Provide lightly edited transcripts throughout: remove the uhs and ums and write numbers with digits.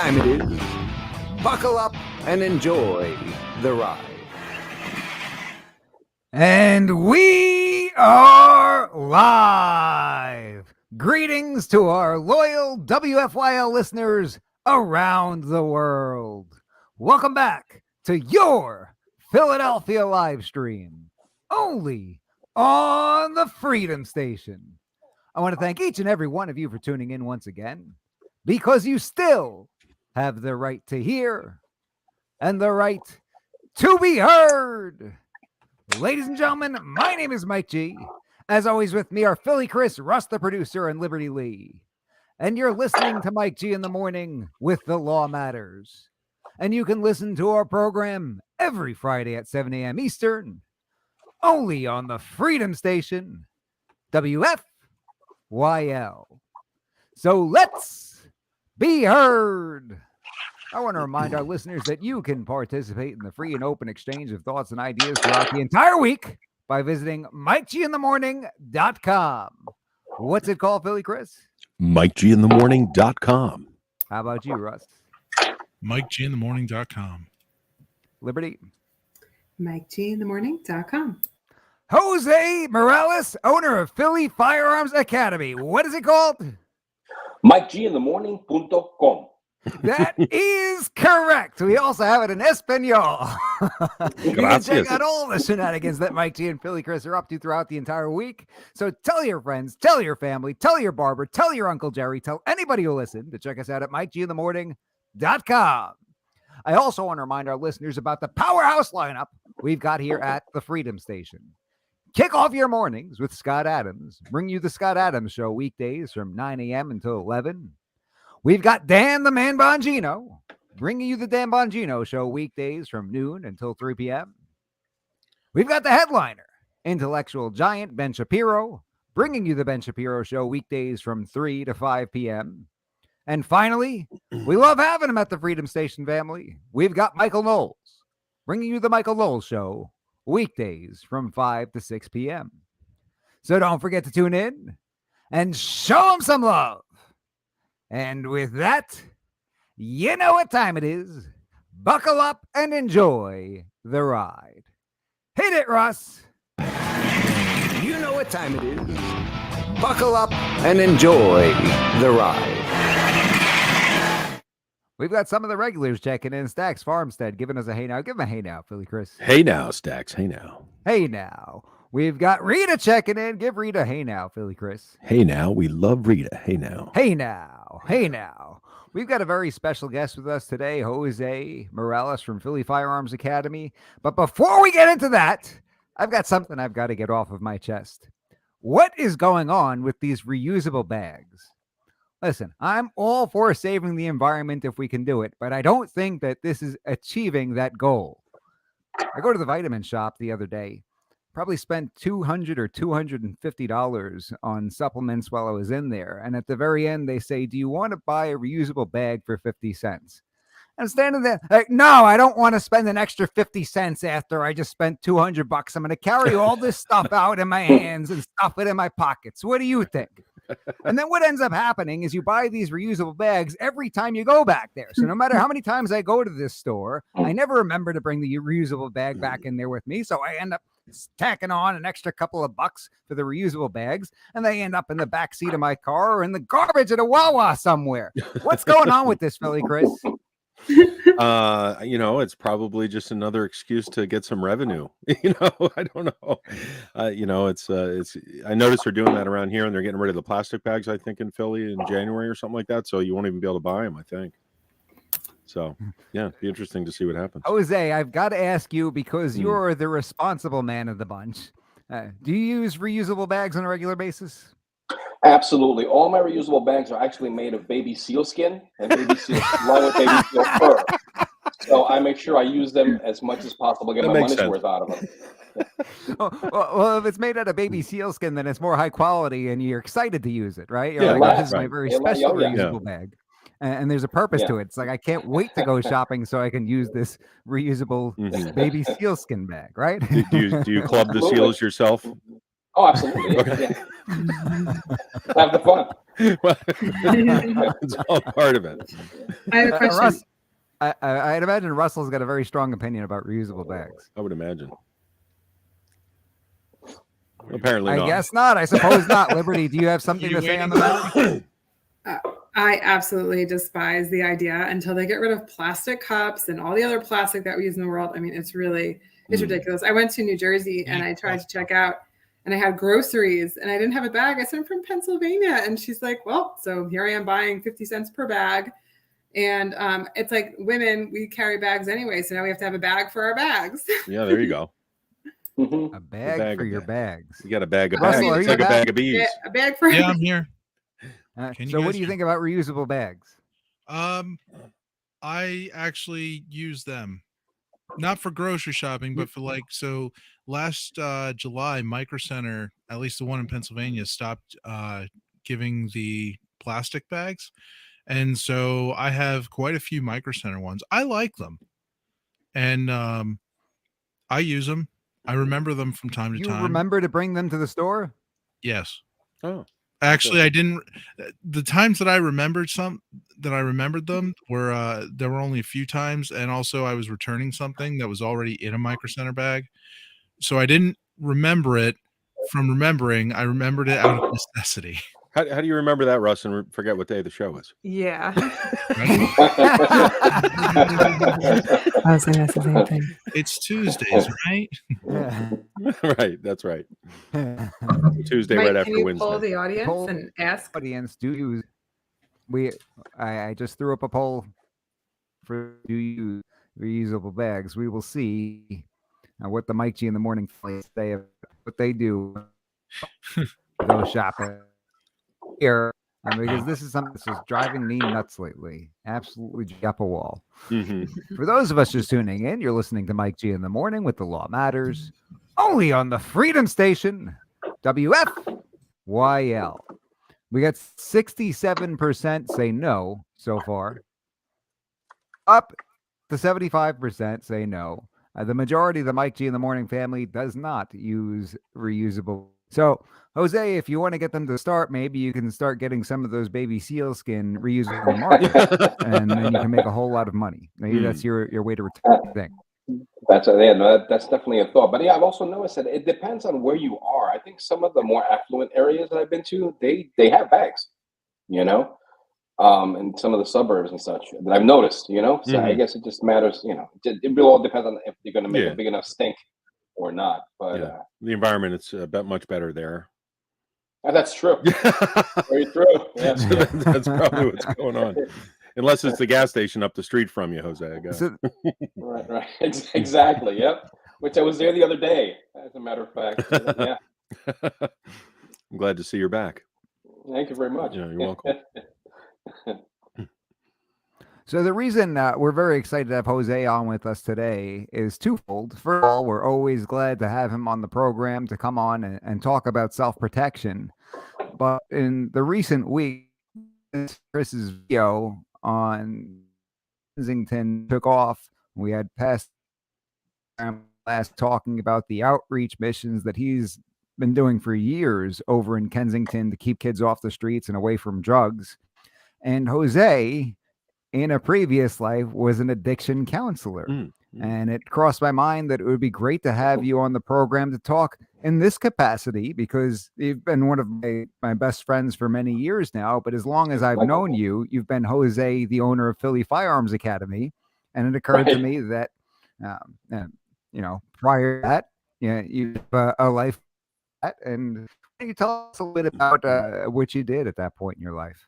time it is? Buckle up and enjoy the ride. And we are live. Greetings to our loyal WFYL listeners around the world. Welcome back to your Philadelphia live stream, only on the Freedom Station. I want to thank each and every one of you for tuning in once again, because you still have the right to hear and the right to be heard. Ladies and gentlemen, my name is Mike G. As always, with me are Philly Chris, Russ the producer, and Liberty Lee. And you're listening to Mike G in the morning with The Law Matters. And you can listen to our program every Friday at 7 a.m. Eastern, only on the Freedom Station, WFYL. So let's be heard. I want to remind our listeners that you can participate in the free and open exchange of thoughts and ideas throughout the entire week by visiting MikeGinthemorning.com. What's it called, Philly Chris? MikeGinthemorning.com. How about you, Russ? MikeGinthemorning.com. Liberty? MikeGinthemorning.com. Jose Morales, owner of Philly Firearms Academy. What is it called? MikeGinthemorning.com. That is correct. We also have it in Espanol. You can check out all the shenanigans that Mike G and Philly Chris are up to throughout the entire week. So tell your friends, tell your family, tell your barber, tell your Uncle Jerry, tell anybody who listen to check us out at MikeGinthemorning.com. I also want to remind our listeners about the powerhouse lineup we've got here at the Freedom Station. Kick off your mornings with Scott Adams. Bring you the Scott Adams Show weekdays from 9 a.m. until 11. We've got Dan the Man Bongino, bringing you the Dan Bongino Show weekdays from noon until 3 p.m. We've got the headliner, intellectual giant Ben Shapiro, bringing you the Ben Shapiro Show weekdays from 3 to 5 p.m. And finally, we love having him at the Freedom Station family. We've got Michael Knowles, bringing you the Michael Knowles Show weekdays from 5 to 6 p.m. So don't forget to tune in and show him some love. And with that, you know what time it is. Buckle up and enjoy the ride. Hit it, Russ. You know what time it is. Buckle up and enjoy the ride. We've got some of the regulars checking in. Stacks Farmstead giving us a hey now. Give him a hey now, Philly Chris. Hey now, Stacks. Hey now. Hey now. We've got Rita checking in. Give Rita a hey now, Philly Chris. Hey now. We love Rita. Hey now. Hey now. Hey now. We've got a very special guest with us today, Jose Morales from Philly Firearms Academy. But before we get into that, I've got something I've got to get off of my chest. What is going on with these reusable bags? Listen, I'm all for saving the environment if we can do it, but I don't think that this is achieving that goal. I go to the vitamin shop the other day. Probably spent $200 or $250 on supplements while I was in there. And at the very end, they say, do you want to buy a reusable bag for 50 cents? I'm standing there like, no, I don't want to spend an extra 50 cents after I just spent $200. I'm going to carry all this stuff out in my hands and stuff it in my pockets. What do you think? And then what ends up happening is you buy these reusable bags every time you go back there. So no matter how many times I go to this store, I never remember to bring the reusable bag back in there with me. So I end up tacking on an extra couple of bucks for the reusable bags, and they end up in the back seat of my car or in the garbage at a Wawa somewhere. What's going on with this, Philly Chris? It's probably just another excuse to get some revenue. I don't know. It's I noticed they're doing that around here, and they're getting rid of the plastic bags, I think, in Philly in January or something like that. So you won't even be able to buy them, I think. So, yeah, it'd be interesting to see what happens. Jose, I've got to ask you, because you're the responsible man of the bunch. Do you use reusable bags on a regular basis? Absolutely. All my reusable bags are actually made of baby seal skin and baby seal along with baby seal fur. So I make sure I use them as much as possible, get my money's worth out of them. Well, if it's made out of baby seal skin, then it's more high quality and you're excited to use it, right? You're Yeah, like, right, this is my very special reusable bag. And there's a purpose to it. It's like, I can't wait to go shopping so I can use this reusable baby sealskin bag, right? Do you club the seals yourself? Oh, absolutely. Okay. Yeah. Have the fun. Well, it's all part of it. I have a question. Russ, I'd imagine Russell's got a very strong opinion about reusable bags. I would imagine. Apparently I not. guess not. I suppose not. Liberty, do you have something to say on the matter? I absolutely despise the idea until they get rid of plastic cups and all the other plastic that we use in the world. I mean, it's ridiculous. I went to New Jersey and I tried to check out and I had groceries and I didn't have a bag. I said, I'm from Pennsylvania. And she's like, well, so here I am buying 50 cents per bag. And it's like women, we carry bags anyway. So now we have to have a bag for our bags. Yeah, there you go. A bag for your bags. You got a bag of Russell, bags. are It's you like a back? bag of bees. A bag for Yeah, I'm here. So what do you think about reusable bags? I actually use them not for grocery shopping, but for last July, Micro Center, at least the one in Pennsylvania, stopped giving the plastic bags. And so I have quite a few Micro Center ones. I like them. And I use them. I remember them from time to time. You remember to bring them to the store? Yes. Oh. Actually, I didn't. The times that I remembered them were there were only a few times, and also I was returning something that was already in a Micro Center bag, so I didn't remember it from remembering. I remembered it out of necessity. How do you remember that, Russ, and forget what day the show was? Yeah. I was going to ask the same thing. It's Tuesdays, right? Right, that's right. Tuesday, Mike, right can after you Wednesday. poll the audience and ask? Audience, I just threw up a poll for do you use reusable bags. We will see what the Mike G in the morning say what they do. Go shopping here because this is something that's just driving me nuts lately. Absolutely up a wall. Mm-hmm. For those of us just tuning in, you're listening to Mike G in the morning with The Law Matters, only on the Freedom Station, WFYL. We got 67% say no so far, up to 75% say no. The majority of the Mike G in the morning family does not use reusable. So, Jose, if you want to get them to start, maybe you can start getting some of those baby seal skin reused in the market, and then you can make a whole lot of money. Maybe that's your way to return the thing. That's definitely a thought. But yeah, I've also noticed that it depends on where you are. I think some of the more affluent areas that I've been to, they have bags, and some of the suburbs and such that I've noticed, So I guess it just matters, it really all depends on if you're going to make a big enough stink or not. But the environment is much better there. That's true. Very true. Yeah. That's probably what's going on. Unless it's the gas station up the street from you, Jose, I guess. Right. Exactly. Yep. Which I was there the other day, as a matter of fact. Yeah. I'm glad to see you're back. Thank you very much. Yeah, you're welcome. So the reason we're very excited to have Jose on with us today is twofold. First of all, we're always glad to have him on the program to come on and talk about self-protection. But in the recent week, Chris's video on Kensington took off. We had past last talking about the outreach missions that he's been doing for years over in Kensington to keep kids off the streets and away from drugs. And Jose, in a previous life, was an addiction counselor. And it crossed my mind that it would be great to have you on the program to talk in this capacity, because you've been one of my best friends for many years now. But as long as I've known you, you've been Jose, the owner of Philly Firearms Academy. And it occurred to me that, prior to that, you have a life. And can you tell us a little bit about what you did at that point in your life?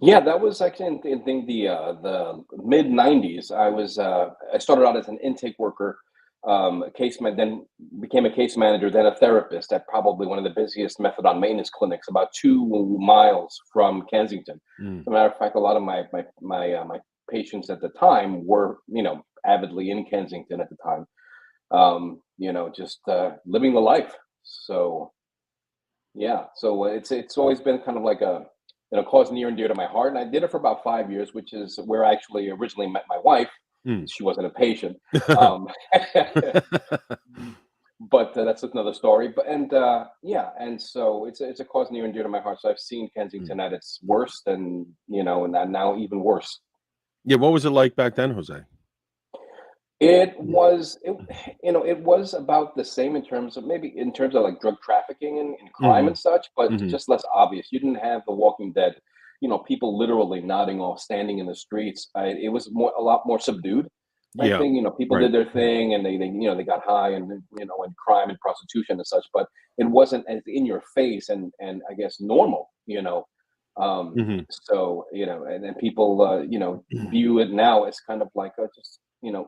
Yeah, that was actually in the mid '90s. I started out as an intake worker, then became a case manager, then a therapist at probably one of the busiest methadone maintenance clinics, about 2 miles from Kensington. As a matter of fact, a lot of my patients at the time were, avidly in Kensington at the time, just living the life. So, yeah, so it's always been kind of like a cause near and dear to my heart. And I did it for about 5 years, which is where I actually originally met my wife. She wasn't a patient. But that's another story. But yeah, and so it's a cause near and dear to my heart. So I've seen Kensington at its worst, and now even worse. Yeah, what was it like back then, Jose? It was it was about the same in terms of like drug trafficking and crime and such, but just less obvious. You didn't have the Walking Dead, people literally nodding off, standing in the streets. It was a lot more subdued. I Yeah, think people right. did their thing, and they got high, and and crime and prostitution and such, but it wasn't as in your face and I guess normal. So and then people view it now as kind of like just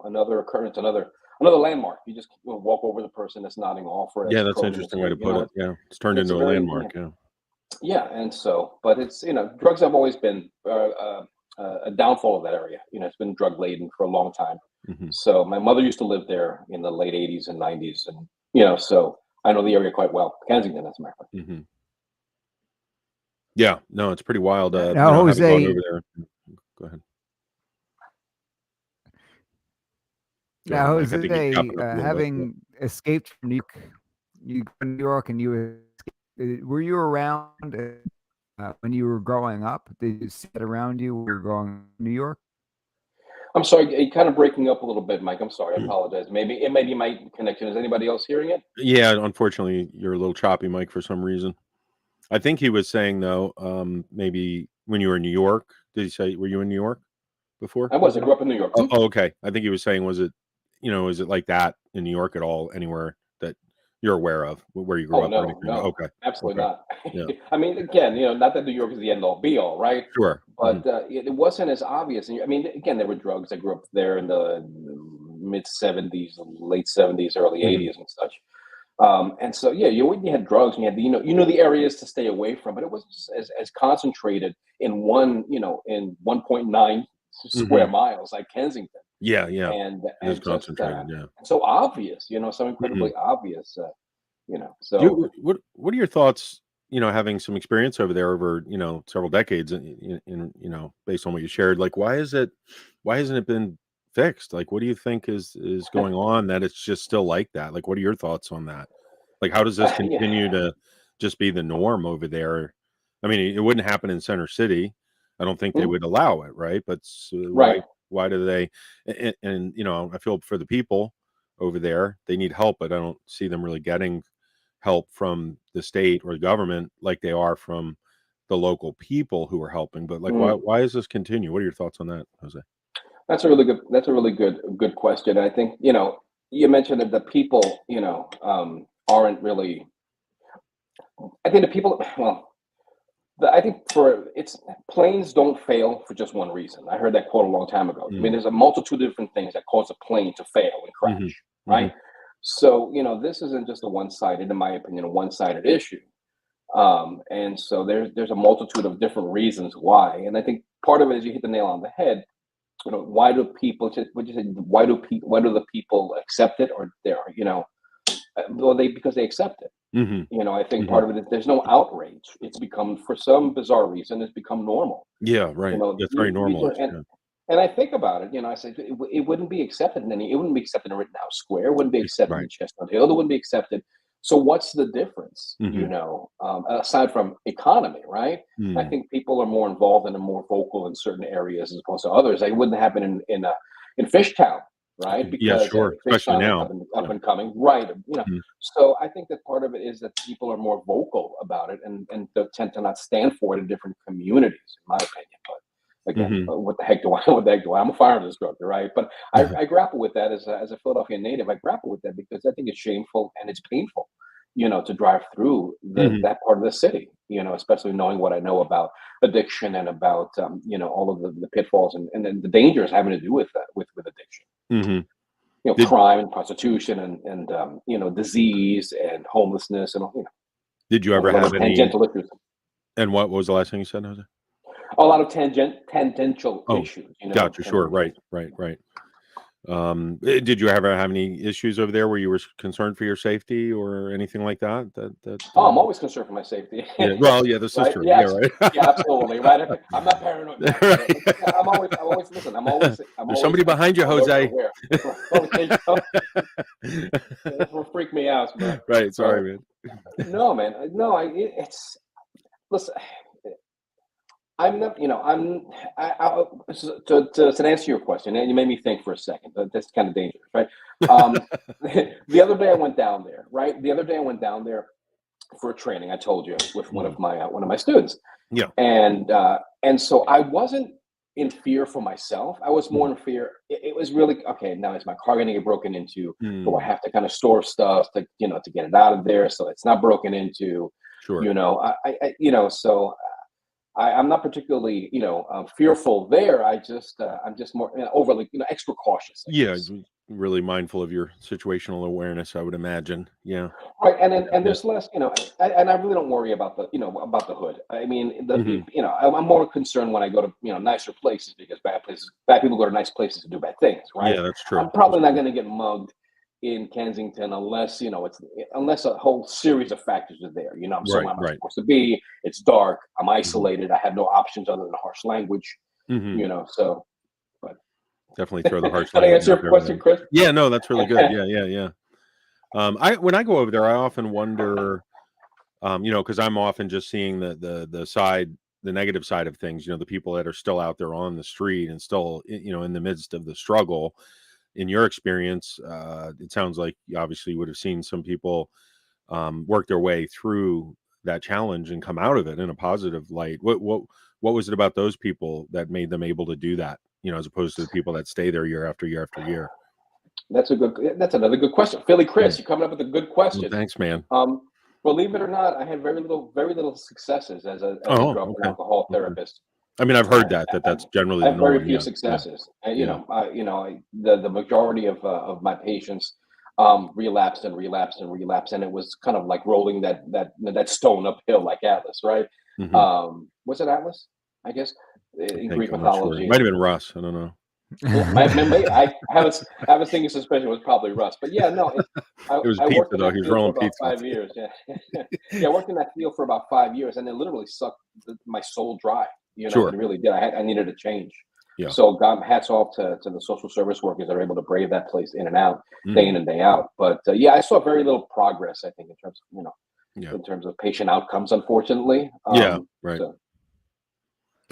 another occurrence, another landmark. You just walk over the person that's nodding off, or Yeah, as that's an Cronin would interesting say, way to put it. Yeah, it's turned it's into a a very landmark. Yeah. yeah, and so, but it's drugs have always been a downfall of that area. It's been drug laden for a long time. So my mother used to live there in the late '80s and '90s, and so I know the area quite well. Kensington, as a matter of fact. Yeah, no, it's pretty wild. Now, having gone Jose, over there. Go ahead. Go now, ahead, Mike. I think you're chopping Jose, up a little bit. having escaped from New York, you go to New York and were you around when you were growing up? Did you see it around you when you were growing up in New York? I'm sorry, you're kind of breaking up a little bit, Mike. I'm sorry. I apologize. Maybe it may be my connection. Is anybody else hearing it? Yeah, unfortunately, you're a little choppy, Mike, for some reason. I think he was saying though, maybe when you were in New York. Did he say were you in New York before? I was. I grew up in New York. Oh, okay. I think he was saying, was it like that in New York at all? Anywhere that you're aware of where you grew up? Or anything? No, Okay, absolutely okay. not. Yeah. I mean, again, not that New York is the end all be all, right? Sure. But it wasn't as obvious. And I mean, again, there were drugs. I grew up there in the mid '70s, late '70s, early '80s, and such. And so, yeah, you had drugs, and you had the areas to stay away from, but it wasn't as concentrated in in 1.9 square miles like Kensington. Yeah, And it is just concentrated. Yeah. so obvious, so incredibly obvious. So what are your thoughts? Having some experience over there over several decades, in based on what you shared, like why hasn't it been fixed? Like, what do you think is going on that it's just still like that? Like, what are your thoughts on that? Like, how does this continue to just be the norm over there? I mean, it wouldn't happen in Center City. I don't think they would allow it, right? But Right. why do they? And I feel for the people over there. They need help, but I don't see them really getting help from the state or the government like they are from the local people who are helping. But like, why does this continue? What are your thoughts on that, Jose? That's a really good question. I think, you mentioned that the people, aren't really, I think the people, well, I think planes don't fail for just one reason. I heard that quote a long time ago. I mean, there's a multitude of different things that cause a plane to fail and crash, right? So, this isn't just in my opinion, a one-sided issue. And so there's a multitude of different reasons why. And I think part of it is you hit the nail on the head. Why do people why do the people accept it, or because they accept it. I think part of it is there's no outrage. It's become, for some bizarre reason, it's become normal. Yeah, right. It's very normal. And I think about it, I said it wouldn't be accepted it wouldn't be accepted in Rittenhouse Square, it wouldn't be accepted in Chestnut Hill, it wouldn't be accepted. So what's the difference, aside from economy, right? I think people are more involved and are more vocal in certain areas as opposed to others. It wouldn't happen in Fishtown, right? Because sure, especially now, up and coming, right? So I think that part of it is that people are more vocal about it and they tend to not stand for it in different communities, in my opinion. But again, what the heck do I? I'm a firearms instructor, right? But I grapple with that as a Philadelphia native. I grapple with that because I think it's shameful and it's painful, to drive through that part of the city, especially knowing what I know about addiction and about all of the pitfalls and then the dangers having to do with that, with addiction. Crime and prostitution and disease and homelessness and Did you ever have any tangential issues? And what was the last thing you said, Jose? A lot of tangential issues. Gotcha. Sure. Right. Did you ever have any issues over there where you were concerned for your safety or anything like that? Oh, I'm always concerned for my safety. Yeah, well, yeah, this is Right? true. Yeah, Yeah, right. yeah, absolutely. Right. I'm not paranoid. Man. Right. But, yeah, I'm always listen. I'm There's always somebody behind you, alert and Jose. aware. Oh, there you go. This will freak me out, Right. Sorry, man. No, man. No, it's listen. I'm not, to answer your question, and you made me think for a second. That's kind of dangerous, right? The other day I went down there, right? The other day I went down there for a training. I told you with one of my students, Yeah. and so I wasn't in fear for myself. I was more in fear. It was really okay. Now is my car going to get broken into? Do I have to kind of store stuff to get it out of there so it's not broken into? Sure. So. I'm not particularly, fearful there. I'm just more overly, extra cautious. I guess. Really mindful of your situational awareness, I would imagine. Yeah. Right, and there's less, and I really don't worry about the hood. I mean, I'm more concerned when I go to nicer places because bad people go to nice places to do bad things, right? Yeah, that's true. I'm probably not going to get mugged in Kensington unless unless a whole series of factors are there. I'm somewhere I'm not supposed to be. It's dark. I'm isolated. I have no options other than harsh language. So. But definitely throw the harsh language. Can I answer your question, Chris? Yeah, no, that's really good. Yeah. When I go over there, I often wonder, because I'm often just seeing the negative side of things. The people that are still out there on the street and still, in the midst of the struggle. In your experience, it sounds like you obviously would have seen some people work their way through that challenge and come out of it in a positive light. What was it about those people that made them able to do that? As opposed to the people that stay there year after year after year. That's another good question, Philly. Chris, you're coming up with a good question. Well, thanks, man. Believe it or not, I had very little successes as a drug and alcohol therapist. I mean, I've heard that's generally I have the norm. very few successes, and the majority of my patients relapsed, and it was kind of like rolling that stone uphill like Atlas, right? Was it Atlas? I guess in Greek mythology, Sure. Might have been Russ. I don't know. I have a thinking suspicion it was probably Russ, but yeah, no. It was pizza though. He was rolling pizza. 5 years, yeah. I worked in that field for about 5 years, and it literally sucked my soul dry. Sure. It really did. I needed a change. Yeah. So hats off to the social service workers that are able to brave that place in and out, day in and day out. But I saw very little progress, I think, in terms of, in terms of patient outcomes, unfortunately. Right. So.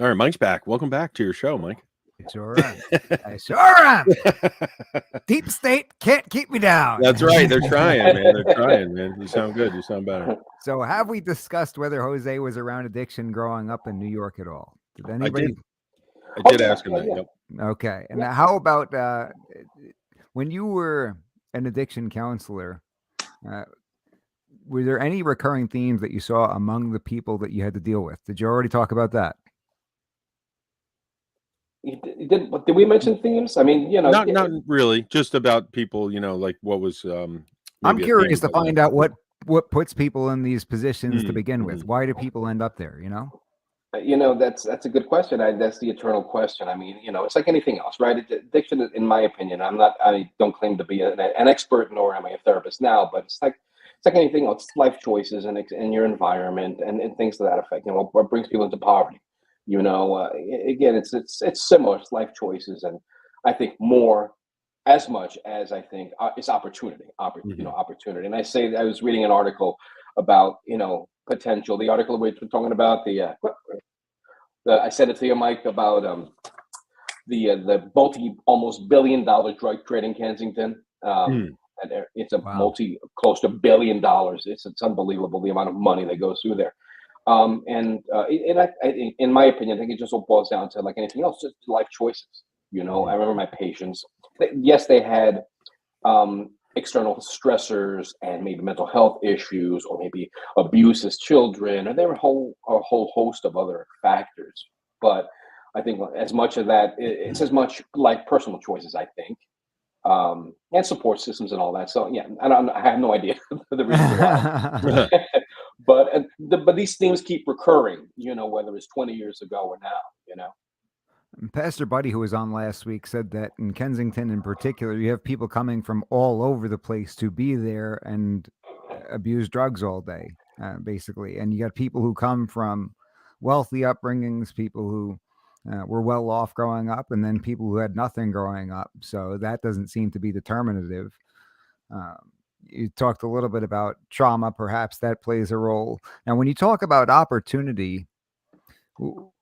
All right, Mike's back. Welcome back to your show, Mike. Sure am. I sure am. Deep state can't keep me down. That's right. They're trying, man. They're trying, man. You sound good. You sound better. So have we discussed whether Jose was around addiction growing up in New York at all? Did anybody? I did ask him that. Yep. Okay. And how about when you were an addiction counselor, were there any recurring themes that you saw among the people that you had to deal with? Did you already talk about that? Did we mention themes? I mean, not really. Just about people, like what was. I'm curious to find out what puts people in these positions to begin with. Why do people end up there? That's a good question. That's the eternal question. I mean, it's like anything else, right? Addiction, in my opinion, I don't claim to be an expert, nor am I a therapist now, but it's like anything else. It's life choices and your environment and things to that effect. What brings people into poverty. Again, it's similar. It's life choices, and I think as much as I think it's opportunity. Opportunity. And I was reading an article about potential. The article we were talking about I sent it to you, Mike, about the almost $1 billion drug trade in Kensington. And it's close to $1 billion. It's unbelievable the amount of money that goes through there. In my opinion, I think it just all boils down to like anything else, just life choices. I remember my patients. Yes, they had external stressors and maybe mental health issues, or maybe abuse as children, or there were a whole host of other factors. But I think as much of that, it's as much like personal choices, I think, and support systems and all that. So yeah, I have no idea the reason why. But these themes keep recurring, whether it's 20 years ago or now, Pastor Buddy, who was on last week, said that in Kensington in particular, you have people coming from all over the place to be there and abuse drugs all day, basically. And you got people who come from wealthy upbringings, people who were well off growing up, and then people who had nothing growing up. So that doesn't seem to be determinative. You talked a little bit about trauma, perhaps that plays a role. Now, when you talk about opportunity,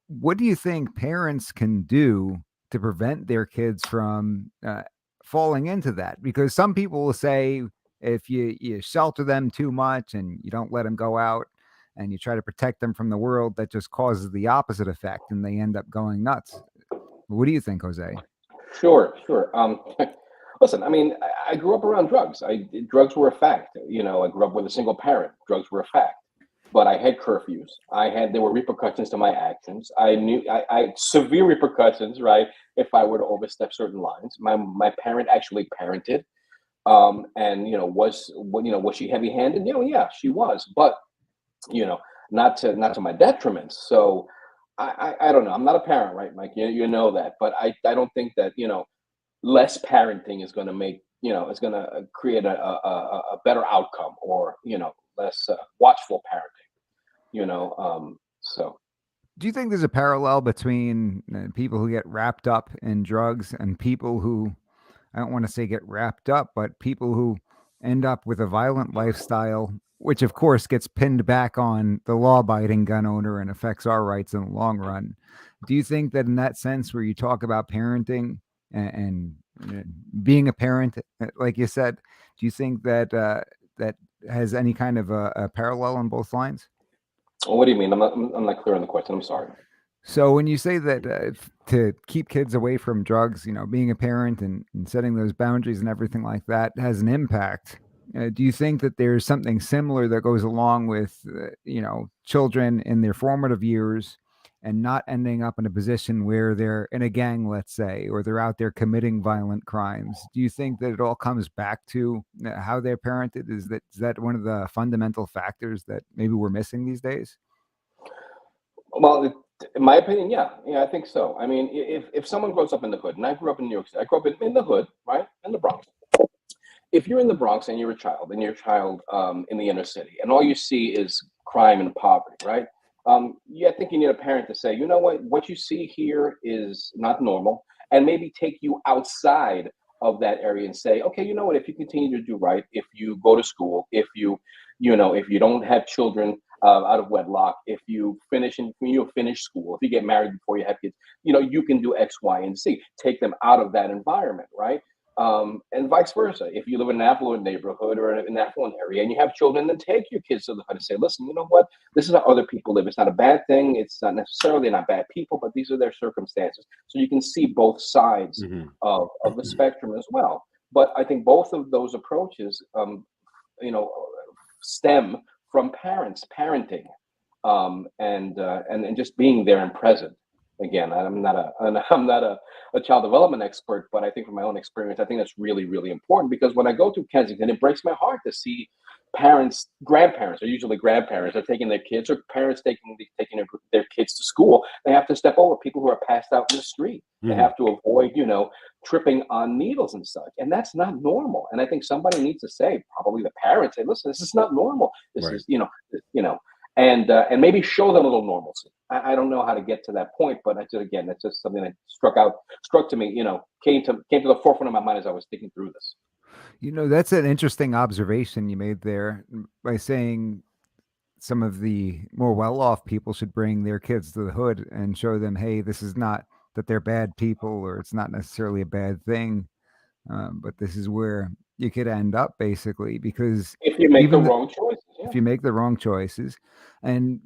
what do you think parents can do to prevent their kids from falling into that? Because some people will say if you shelter them too much and you don't let them go out and you try to protect them from the world, that just causes the opposite effect and they end up going nuts. What do you think, Jose? Sure, sure. Listen, I mean, I grew up around drugs. Drugs were a fact. You know, I grew up with a single parent. Drugs were a fact. But I had curfews. There were repercussions to my actions. I knew I severe repercussions, right? If I were to overstep certain lines. My parent actually parented, and was she heavy-handed? Yeah, she was. But not to my detriment. So I don't know. I'm not a parent, right, Mike? You know that. But I don't think that less parenting is going to make is going to create a better outcome, or less watchful parenting. So do you think there's a parallel between people who get wrapped up in drugs and people who, I don't want to say get wrapped up, but people who end up with a violent lifestyle, which of course gets pinned back on the law-abiding gun owner and affects our rights in the long run? Do you think that in that sense, where you talk about parenting and being a parent, like you said, do you think that that has any kind of a parallel on both lines? what do you mean? I'm not clear on the question. I'm sorry. So when you say that to keep kids away from drugs, being a parent and setting those boundaries and everything like that has an impact. Do you think that there's something similar that goes along with, children in their formative years and not ending up in a position where they're in a gang, let's say, or they're out there committing violent crimes? Do you think that it all comes back to how they're parented? Is that one of the fundamental factors that maybe we're missing these days? Well, in my opinion, yeah, I think so. I mean, if someone grows up in the hood, and I grew up in New York City, I grew up in the hood, right, in the Bronx. If you're in the Bronx and you're a child, in the inner city, and all you see is crime and poverty, right? I think you need a parent to say, you know what you see here is not normal, and maybe take you outside of that area and say, okay, you know what, if you continue to do right, if you go to school, if if you don't have children out of wedlock, if you finish school, if you get married before you have kids, you can do X, Y, and Z. Take them out of that environment, right? And vice versa. If you live in an affluent neighborhood or in an affluent area and you have children, then take your kids to the hood and say, listen, you know what? This is how other people live. It's not a bad thing. It's not necessarily not bad people, but these are their circumstances. So you can see both sides of the spectrum as well. But I think both of those approaches, stem from parenting, and just being there and present. Again, I'm not a child development expert, but I think from my own experience, I think that's really, really important, because when I go to Kensington, it breaks my heart to see grandparents, or usually grandparents, are taking their kids, or parents taking their kids to school. They have to step over people who are passed out in the street. They have to avoid, tripping on needles and such, and that's not normal. And I think somebody needs to say, probably the parents, say, listen, this is not normal. This is, and maybe show them a little normalcy. I don't know how to get to that point, but that's just something that struck to me, came to the forefront of my mind as I was thinking through this. That's an interesting observation you made there by saying some of the more well-off people should bring their kids to the hood and show them, hey, this is not that they're bad people, or it's not necessarily a bad thing, but this is where you could end up, basically, because if you make the wrong choices. Yeah. If you make the wrong choices, and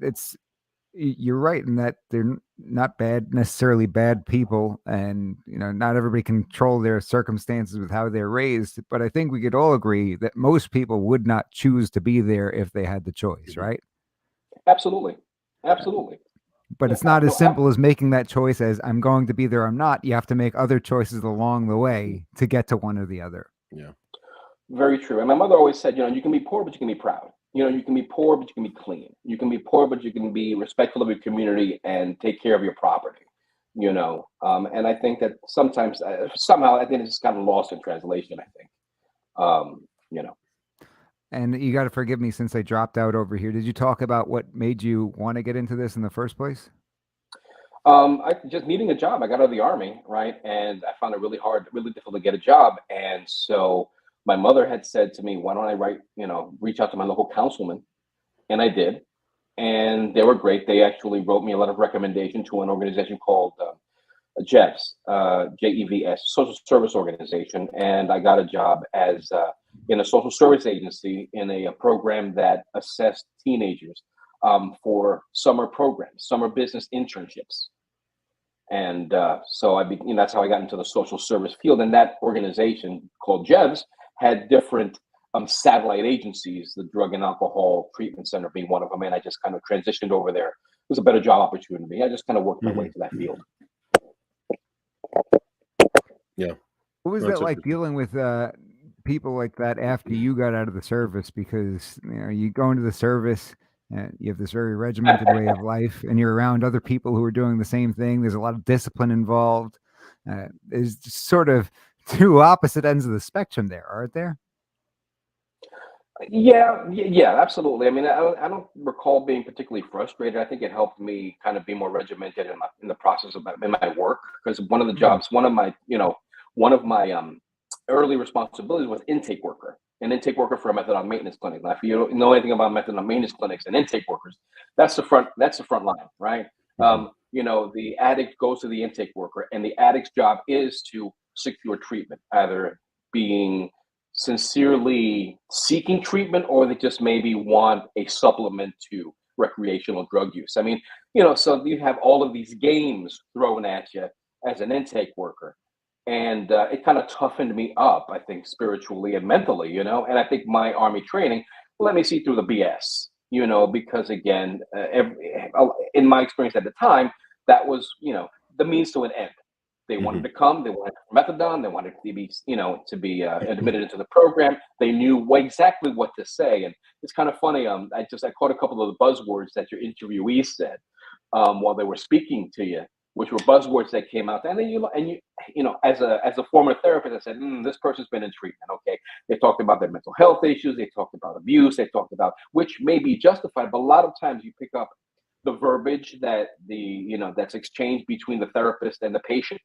you're right in that they're not necessarily bad people, and not everybody can control their circumstances with how they're raised, but I think we could all agree that most people would not choose to be there if they had the choice, right? Absolutely. But it's not as simple as making that choice as I'm going to be there, I'm not. You have to make other choices along the way to get to one or the other. Yeah. Very true. And my mother always said, you can be poor, but you can be proud. You can be poor, but you can be clean. You can be poor, but you can be respectful of your community and take care of your property. And I think that sometimes somehow I think it's kind of lost in translation. I think, you know. And you got to forgive me since I dropped out over here. Did you talk about what made you want to get into this in the first place? I just needing a job. I got out of the army, right, and I found it really hard, really difficult to get a job. And so my mother had said to me, "Why don't I reach out to my local councilman?" And I did, and they were great. They actually wrote me a letter of recommendation to an organization called JEVS, JEVS, Social Service Organization, and I got a job as in a social service agency in a program that assessed teenagers for summer programs, summer business internships. And so that's how I got into the social service field. And that organization called JEVS had different satellite agencies, the Drug and Alcohol Treatment Center being one of them. And I just kind of transitioned over there. It was a better job opportunity. I just kind of worked my way to that field. Yeah. What was that like dealing with people like that after you got out of the service? Because you go into the service and you have this very regimented way of life, and you're around other people who are doing the same thing. There's a lot of discipline involved. There's sort of two opposite ends of the spectrum there, aren't there? Yeah, absolutely. I mean, I don't recall being particularly frustrated. I think it helped me kind of be more regimented in the process of my work, because one of the jobs, one of my early responsibilities was intake worker, an intake worker for a methadone maintenance clinic. Now, if you don't know anything about methadone maintenance clinics and intake workers, that's the front line, right? The addict goes to the intake worker, and the addict's job is to secure treatment, either being sincerely seeking treatment, or they just maybe want a supplement to recreational drug use. I mean, so you have all of these games thrown at you as an intake worker. And it kind of toughened me up, I think, spiritually and mentally, and I think my Army training let me see through the BS, because again, in my experience at the time, that was, the means to an end. They wanted to come, they wanted methadone, they wanted to be, admitted into the program. They knew exactly what to say. And it's kind of funny. I caught a couple of the buzzwords that your interviewees said while they were speaking to you, which were buzzwords that came out. And then as a former therapist, I said, this person's been in treatment. Okay. They talked about their mental health issues. They talked about abuse. They talked about, which may be justified, but a lot of times you pick up the verbiage that that's exchanged between the therapist and the patient,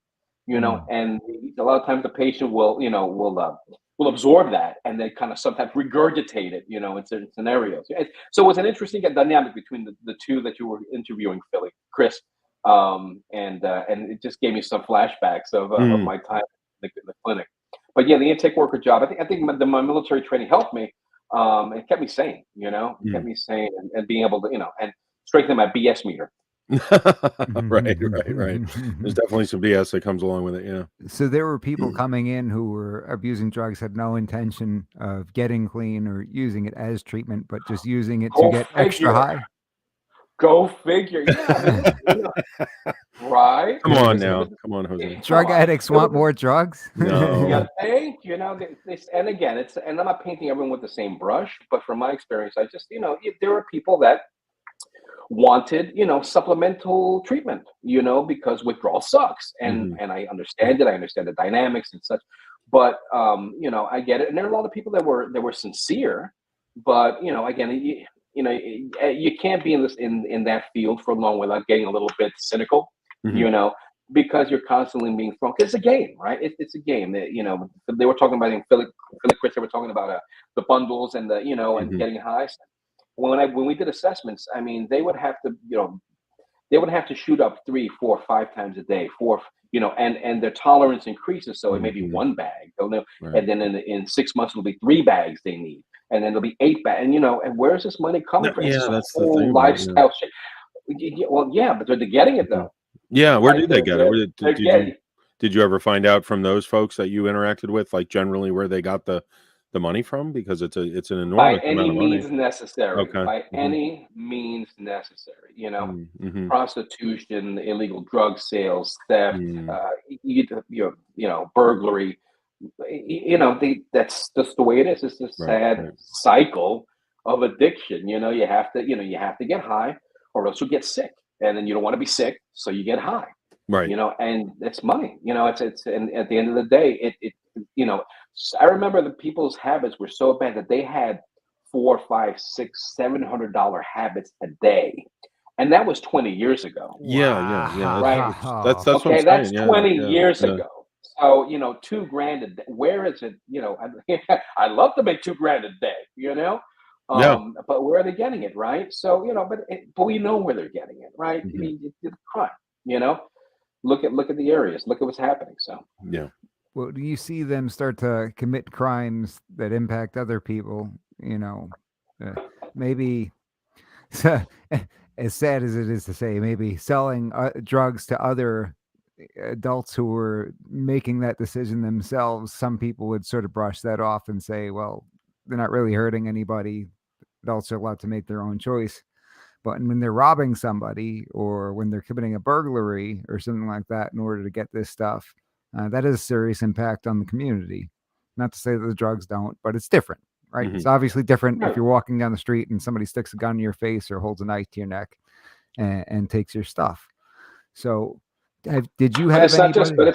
and a lot of times the patient will absorb that and then kind of sometimes regurgitate it, in certain scenarios. So it was an interesting dynamic between the two that you were interviewing, Philly, Chris. And it just gave me some flashbacks of my time in the clinic. But yeah, the intake worker job, I think my military training helped me. It kept me sane, it kept me sane and being able to, and strengthen my BS meter. Right. There's definitely some BS that comes along with it. Yeah. So there were people coming in who were abusing drugs, had no intention of getting clean or using it as treatment, but just using it to get extra high. Go figure. Yeah. Right. Come on now. Come on, Jose. Drug addicts want more drugs. No. Yeah, and again, and I'm not painting everyone with the same brush, but from my experience, I just, there are people that wanted, supplemental treatment, because withdrawal sucks. And I understand it. I understand the dynamics and such. But I get it. And there are a lot of people that were sincere, but again, you can't be in that field for long without getting a little bit cynical, because you're constantly being thrown. It's a game, right? It's a game. They were talking about in Philly, Chris. They were talking about the bundles and and getting high. When we did assessments, I mean, they would have to shoot up 3, 4, 5 times a day, and their tolerance increases. So it may be 1 bag, and then in 6 months it'll be 3 bags they need, and then there'll be 8 bags. And where's this money coming from? Yeah, that's the thing. Lifestyle shit. Well, yeah, but they're getting it though. Yeah, where did they get it? Did you ever find out from those folks that you interacted with, like generally where they got the money from? Because it's an enormous amount of money. By any means necessary. Okay. By any means necessary. Prostitution, illegal drug sales, theft, burglary. That's just the way it is. It's this sad cycle of addiction. You have to get high, or else you get sick, and then you don't want to be sick, so you get high. Right. And it's money. And at the end of the day, I remember the people's habits were so bad that they had $400, $500, $600, $700 habits a day, and that was 20 years ago. Yeah. Right. That's what I'm Okay, that's saying. Yeah. 20 Yeah. years Yeah. ago. So, $2,000 a day. Where is it? I love to make $2,000 a day. Yeah. But where are they getting it, right? So, but we know where they're getting it, right? I Mhm. mean, it's crime. Look at the areas. Look at what's happening. So, Yeah. Well, do you see them start to commit crimes that impact other people? Maybe as sad as it is to say, maybe selling drugs to other adults who were making that decision themselves. Some people would sort of brush that off and say, well, they're not really hurting anybody. Adults are allowed to make their own choice. But when they're robbing somebody or when they're committing a burglary or something like that in order to get this stuff, that is a serious impact on the community. Not to say that the drugs don't, but it's different, right? Mhm. It's obviously different Right. if you're walking down the street and somebody sticks a gun in your face or holds a knife to your neck and takes your stuff. So, did you but have it's not just, anybody?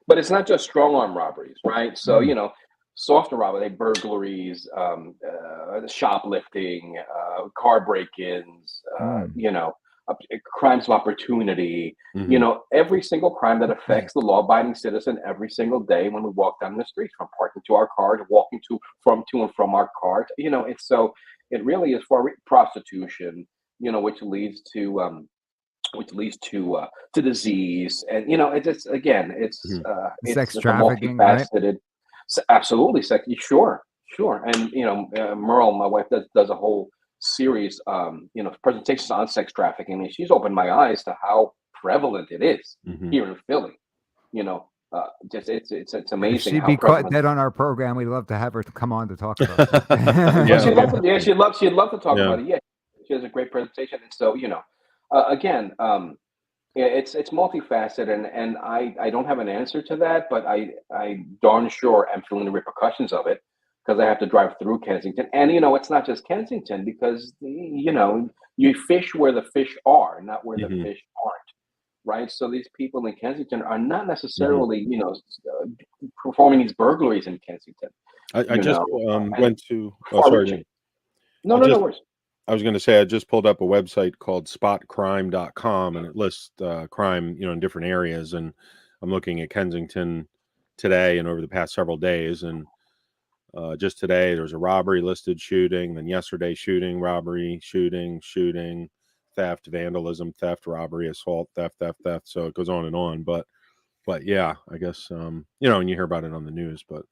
but it's not just strong arm robberies, right? So, Mm. softer robbery, burglaries, shoplifting, car break-ins, crimes of opportunity. Mhm. Every single crime that affects the law-abiding citizen every single day when we walk down the street, from parking to our car to walking to and from our car. It really is for prostitution, which leads to disease, and Mhm. it's Sex a trafficking, right? multifaceted. Absolutely, sure. And Merle, my wife, does a whole series, presentations on sex trafficking, and she's opened my eyes to how prevalent it is Mhm. here in Philly. you know just it's If amazing she'd how be caught prevalent. dead on our program, we'd love to have her to come on to talk about that. Well, Yeah. she'd love to talk Yeah. about it. Yeah, she has a great presentation, and so again, yeah, it's multifaceted, and I don't have an answer to that, but I darn sure am feeling the repercussions of it because I have to drive through Kensington, and it's not just Kensington because you fish where the fish are, not where the Mhm. fish aren't, right? So these people in Kensington are not Mhm. necessarily performing these burglaries in Kensington, I just and went to. Oh, far sorry. reaching. No, I no, no just worries. I was going to say I just pulled up a website called spotcrime.com, and it lists crime, in different areas. And I'm looking at Kensington today and over the past several days. And just today, there was a robbery listed, shooting. Then yesterday, shooting, robbery, shooting, theft, vandalism, theft, robbery, assault, theft. So it goes on and on. But yeah, I guess and you hear about it on the news, but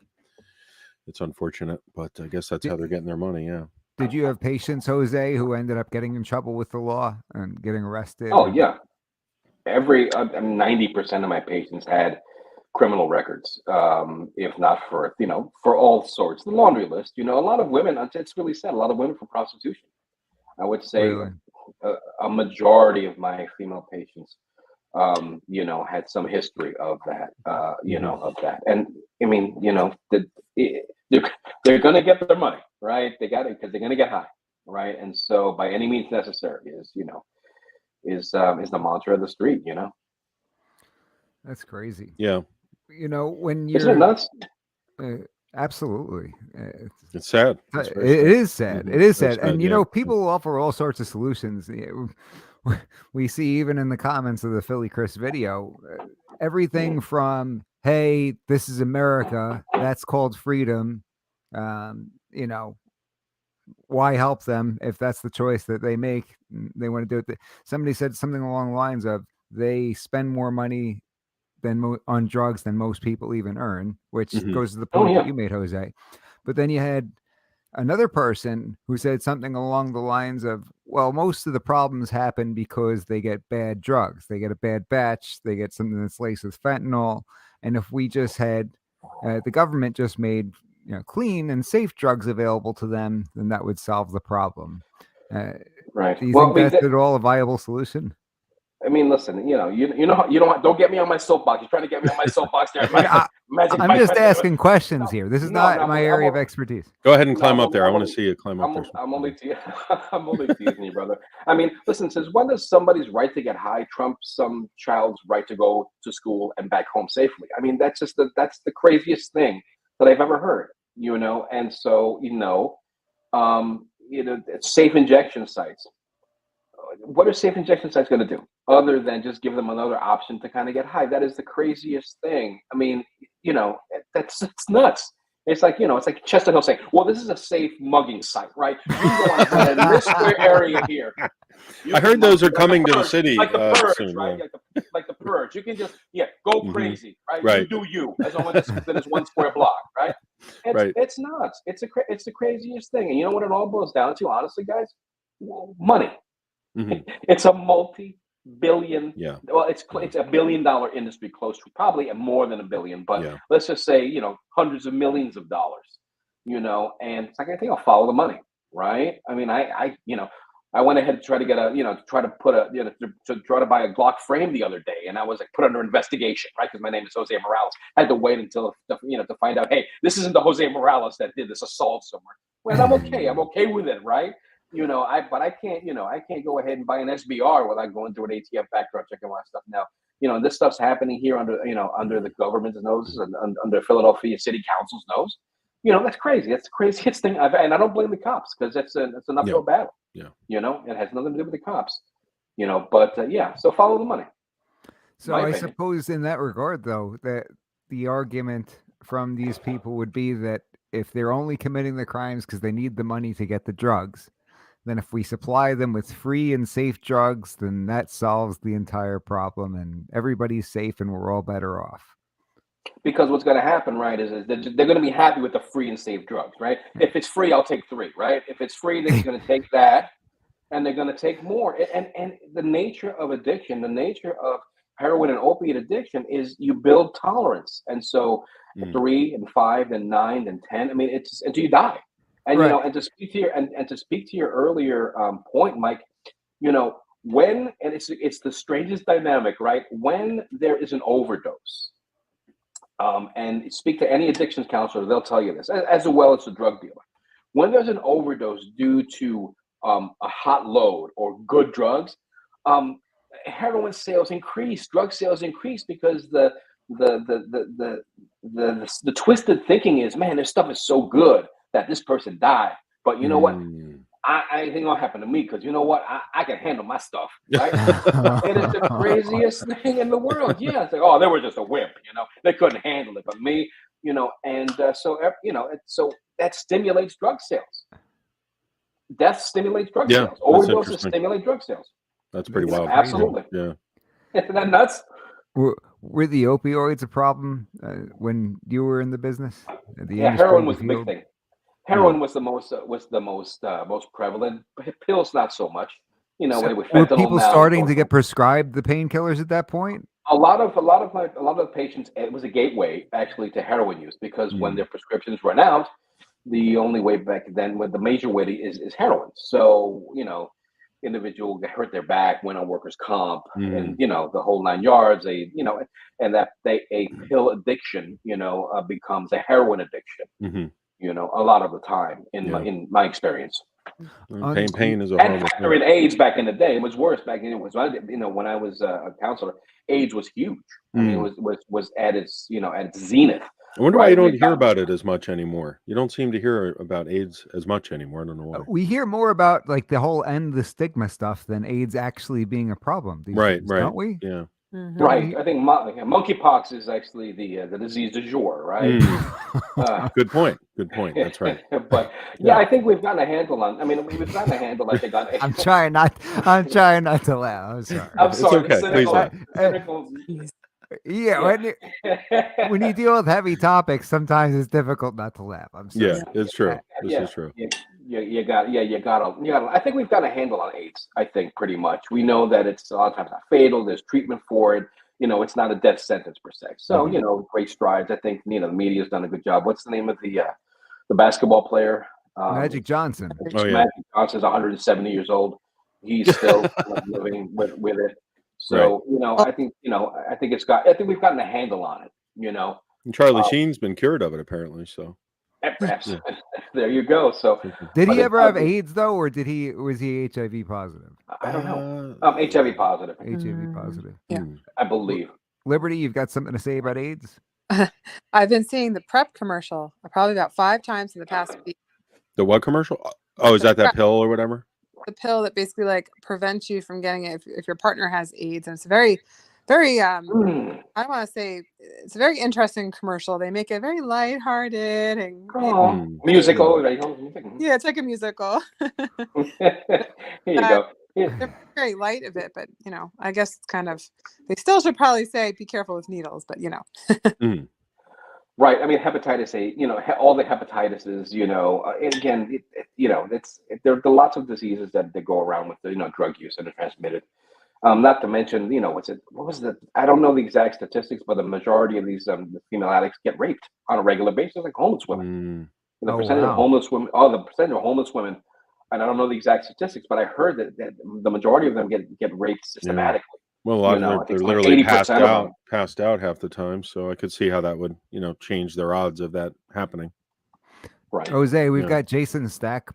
it's unfortunate. But I guess that's how they're getting their money. Yeah. Did you have patients, Jose, who ended up getting in trouble with the law and getting arrested? Oh yeah, 90% of my patients had criminal records, if not for all sorts. The laundry list. A lot of women. It's really sad. A lot of women for prostitution. I would say Really? a majority of my female patients, had some history of that. Mhm. Of that. And I mean, they're going to get their money, right? They got it because they're going to get high, right? And so, by any means necessary is the mantra of the street. That's crazy. Yeah. When Isn't it you're nuts? absolutely, It's sad. it It's very is sad. Mhm. It is Very sad, and yeah. people offer all sorts of solutions. We see even in the comments of the Philly Chris video, everything from "Hey, this is America. That's called freedom." Um, you know, why help them if that's the choice that they make? They want to do it. Somebody said something along the lines of they spend more money on drugs than most people even earn, which Mhm. goes to the Oh point that yeah. you made, Jose. But then you had another person who said something along the lines of, well, most of the problems happen because they get bad drugs. They get a bad batch, they get something that's laced with fentanyl. And if we just had the government just made clean and safe drugs available to them, then that would solve the problem. Uh, Right. do you Well, I think mean, that's at all a viable solution? I mean, listen, you know, don't get me on my soapbox. You're trying to get me on my soapbox there. I'm just asking questions here. This is not my buddy, area of expertise. Go ahead and climb No, up there. I I'm want to only- see you climb up there. I'm only I'm only teasing you, brother. I mean, listen, since when does somebody's right to get high trump some child's right to go to school and back home safely? I mean, that's the craziest thing that I've ever heard, you know. And so, safe injection sites. What are safe injection sites going to do other than just give them another option to kind of get high? That is the craziest thing. I mean, it's nuts. It's like, it's like Chester Hill saying, well, this is a safe mugging site, right? You can go on in this square area here. I heard those are coming to the city like the purge, soon, right? yeah. Like the purge. You can just go crazy, right? Right. You do you, as long as it's within this one square block, right? It's nuts. It's the craziest thing. And you know what it all boils down to, honestly, guys? Money. Mm-hmm. It's a multi-billion. Yeah. Well, it's $1 billion industry, close to probably more than $1 billion, but let's just say hundreds of millions of dollars. And it's like I think I'll follow the money, right? I mean, I went ahead to try to get to try to buy a Glock frame the other day, and I was like put under investigation, right? Because my name is Jose Morales. I had to wait until to find out, hey, this isn't the Jose Morales that did this assault somewhere. Well, I'm okay. I'm okay with it, right? But I can't go ahead and buy an SBR without going through an ATF background check and all that stuff. Now, this stuff's happening here under the government's noses and under Philadelphia City Council's nose. That's crazy. That's the craziest thing. And I don't blame the cops because it's an uphill battle. Yeah. It has nothing to do with the cops. So follow the money. So I suppose in that regard, though, that the argument from these people would be that if they're only committing the crimes because they need the money to get the drugs, then if we supply them with free and safe drugs, then that solves the entire problem and everybody's safe and we're all better off. Because what's going to happen, right, is they're going to be happy with the free and safe drugs, right? If it's free, I'll take 3, right? If it's free, they're going to take that and they're going to take more. And the nature of addiction, the nature of heroin and opiate addiction is you build tolerance. And so 3 and 5 and 9 and 10, I mean, it's until you die. And and to speak to your earlier point, Mike, when it's the strangest dynamic, right? When there is an overdose, and speak to any addictions counselor, they'll tell you this, as well as the drug dealer. When there's an overdose due to a hot load or good drugs, heroin sales increase, drug sales increase because the twisted thinking is, man, this stuff is so good that this person died. But you know what? I think it'll happen to me because you know what? I can handle my stuff, right? It is the craziest thing in the world. Yeah, it's like, oh, they were just a whip, they couldn't handle it. But me, so that stimulates drug sales. Death stimulates drug sales. Overdoses stimulate drug sales. That's pretty wild. Absolutely. Yeah. Isn't that nuts? Were the opioids a problem when you were in the business? Heroin was the big thing. Heroin was the most prevalent. Pills, not so much. Were people starting to get prescribed the painkillers at that point? A lot of the patients, it was a gateway actually to heroin use because when their prescriptions run out, the only way back then, with the major way is heroin. So individual hurt their back, went on workers' comp, and the whole 9 yards. A pill addiction, becomes a heroin addiction. A lot of the time in my experience. Pain is a and horrible factor in AIDS back in the day. It was worse back then. It was when I was a counselor, AIDS was huge. I mean, it was at its at its zenith. I wonder why you don't hear about it as much anymore. You don't seem to hear about AIDS as much anymore. I don't know why. We hear more about like the whole end the stigma stuff than AIDS actually being a problem. Right, days, don't we? Yeah. Right. I think monkeypox is actually the disease du jour, right? Good point. That's right. But I think we've gotten a handle on. I mean, we've gotten a handle. I think on. I'm trying not to laugh. I'm sorry. I'm sorry. It's okay. Please laugh. Yeah, when you deal with heavy topics, sometimes it's difficult not to laugh. I'm sorry. Yeah, it's true. This is true. You got. I think we've got a handle on AIDS. I think pretty much. We know that it's a lot of times not fatal. There's treatment for it. It's not a death sentence per se. So great strides. I think the media's done a good job. What's the name of the basketball player? Magic Johnson. Magic Johnson's 170 years old. He's still living with it. So, I think we've gotten a handle on it, And Charlie Um, Sheen's been cured of it apparently. So perhaps Yeah. there you go. So Did but he it ever have doesn't- AIDS though, or was he HIV positive? I don't know. Uh, HIV positive, HIV positive. Yeah. hmm. I believe. Liberty, you've got something to say about AIDS? I've been seeing the PrEP commercial probably about 5 times in the past week. The what commercial? Oh, is that PrEP. pill or whatever? The pill that basically like prevents you from getting it if your partner has AIDS, and it's very, very Mm. I want to say it's a very interesting commercial. They make it very lighthearted and Oh, musical. Right? yeah, it's like a musical. Here you go. Yeah. They're very light of it, but I guess it's kind of, they still should probably say be careful with needles, but Mhm. Right. I mean, hepatitis A. All the hepatitises. And again, there are lots of diseases that go around with the drug use that are transmitted. Not to mention, I don't know the exact statistics, but the majority of these female addicts get raped on a regular basis, like homeless women. Mm. The Oh, percentage wow. of homeless women, the percentage of homeless women, and I don't know the exact statistics, but I heard that the majority of them get raped systematically. Well, a lot I of think they're it's like literally 80% of them. passed out half the time. So I could see how that would, change their odds of that happening. Right. Jose, we've Yeah. got Jason Stack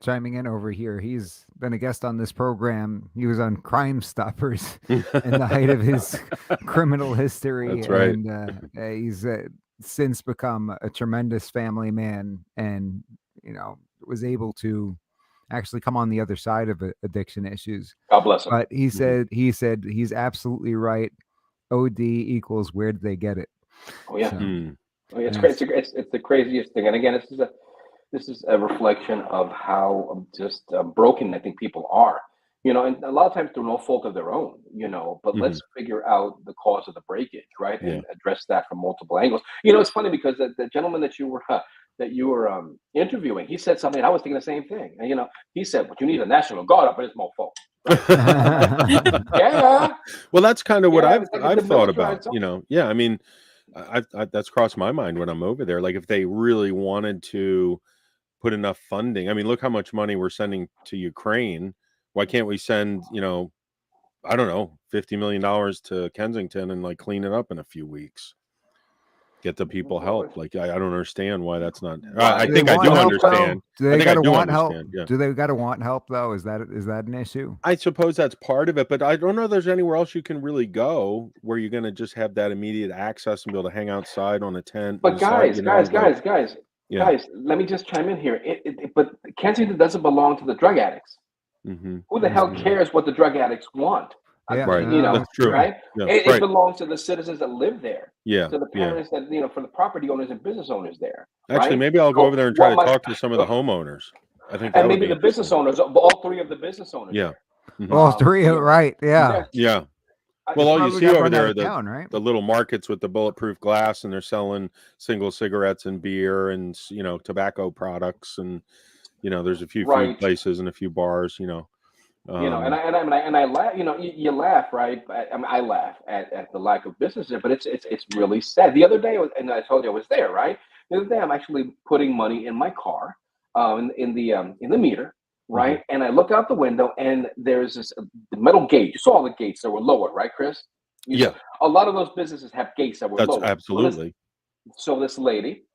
chiming in over here. He's been a guest on this program. He was on Crime Stoppers in the height of his criminal history. That's right. And he's since become a tremendous family man and, was able to actually come on the other side of addiction issues. God bless them. But he said he's absolutely right. OD equals where did they get it? Oh yeah. So, It's yes. crazy. It's the craziest thing. And again, this is a reflection of how just broken I think people are. And a lot of times through no fault of their own. But let's figure out the cause of the breakage, right, and address that from multiple angles. It's funny because the gentleman that you were interviewing, he said something. And I was thinking the same thing. And he said, "But you need a National Guard up in this mofo." Yeah. Well, that's kind of what Yeah, I've it's like it's a thought about. militarized zone. Yeah. I mean, I that's crossed my mind when I'm over there. Like, if they really wanted to put enough funding, I mean, look how much money we're sending to Ukraine. Why can't we send, I don't know, $50 million to Kensington and like clean it up in a few weeks? Get the people help. Like, I don't understand why that's not. I Do they think I want do help, though? understand. Do I they think I gotta do want help? understand. Yeah. Do they gotta want help though? Is that an issue? I suppose that's part of it, but I don't know if there's anywhere else you can really go where you're going to just have that immediate access and be able to hang outside on a tent. But inside, guys, Yeah. let me just chime in here. But Kensington doesn't belong to the drug addicts. Who the hell cares what the drug addicts want? Yeah, Right. That's true. right? Yeah, It right. belongs to the citizens that live there, Yeah. to the parents that, for the property owners and business owners there. Actually, right? maybe I'll go So over there and try to what my- talk to some of the homeowners. I think that And would maybe be the business owners, all 3 of the business owners. Yeah. there. Mhm. All three, right? Yeah. Yeah. I- Well, all you Probably see got over run out there are of town, right? the little markets with the bulletproof glass, and they're selling single cigarettes and beer and tobacco products, and there's a few food Right. places and a few bars. and I laugh. You laugh, right? I laugh at the lack of business there, but it's really sad. The other day, and I told you I was there, right? The other day, I'm actually putting money in my car, in the meter, right? And I look out the window, and there's this metal gate. You saw all the gates that were lower, right, Chris? Yeah. A lot of those businesses have gates that were That's lower. absolutely. So this lady,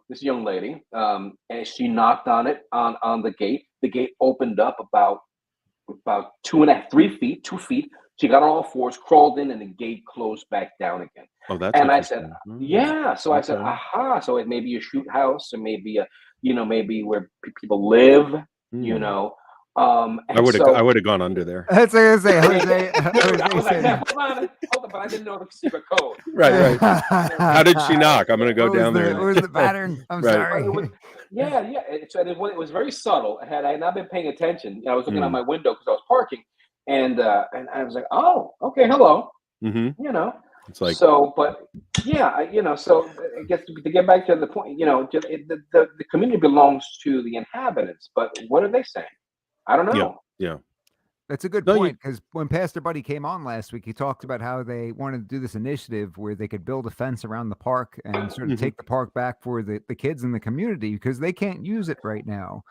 this young lady, and she knocked on it on the gate. The gate opened up about 2.5, 3 feet, 2 feet. She got on all fours, crawled in, and the gate closed back down again. Oh, that's And I said, interesting. yeah. So I said, Okay. aha. So it may be a shoot house, or maybe maybe where people live. And I would so, have gone under there. That's what I was gonna say. Dude, I was like, said- "Man, hold on, but I didn't know the secret code. Right. How did she knock? I'm gonna go What was down there. What was the pattern? I'm Right. sorry. But it was, yeah. It was very subtle. Had I not been paying attention, I was looking out my window because I was parking, and I was like, oh, okay, hello. It's like, So, but yeah, so I guess to get back to the point, the community belongs to the inhabitants, but what are they saying? I don't know. yeah. That's a good No, you- point, because when Pastor Buddy came on last week, he talked about how they wanted to do this initiative where they could build a fence around the park and sort of take the park back for the kids in the community, because they can't use it right now.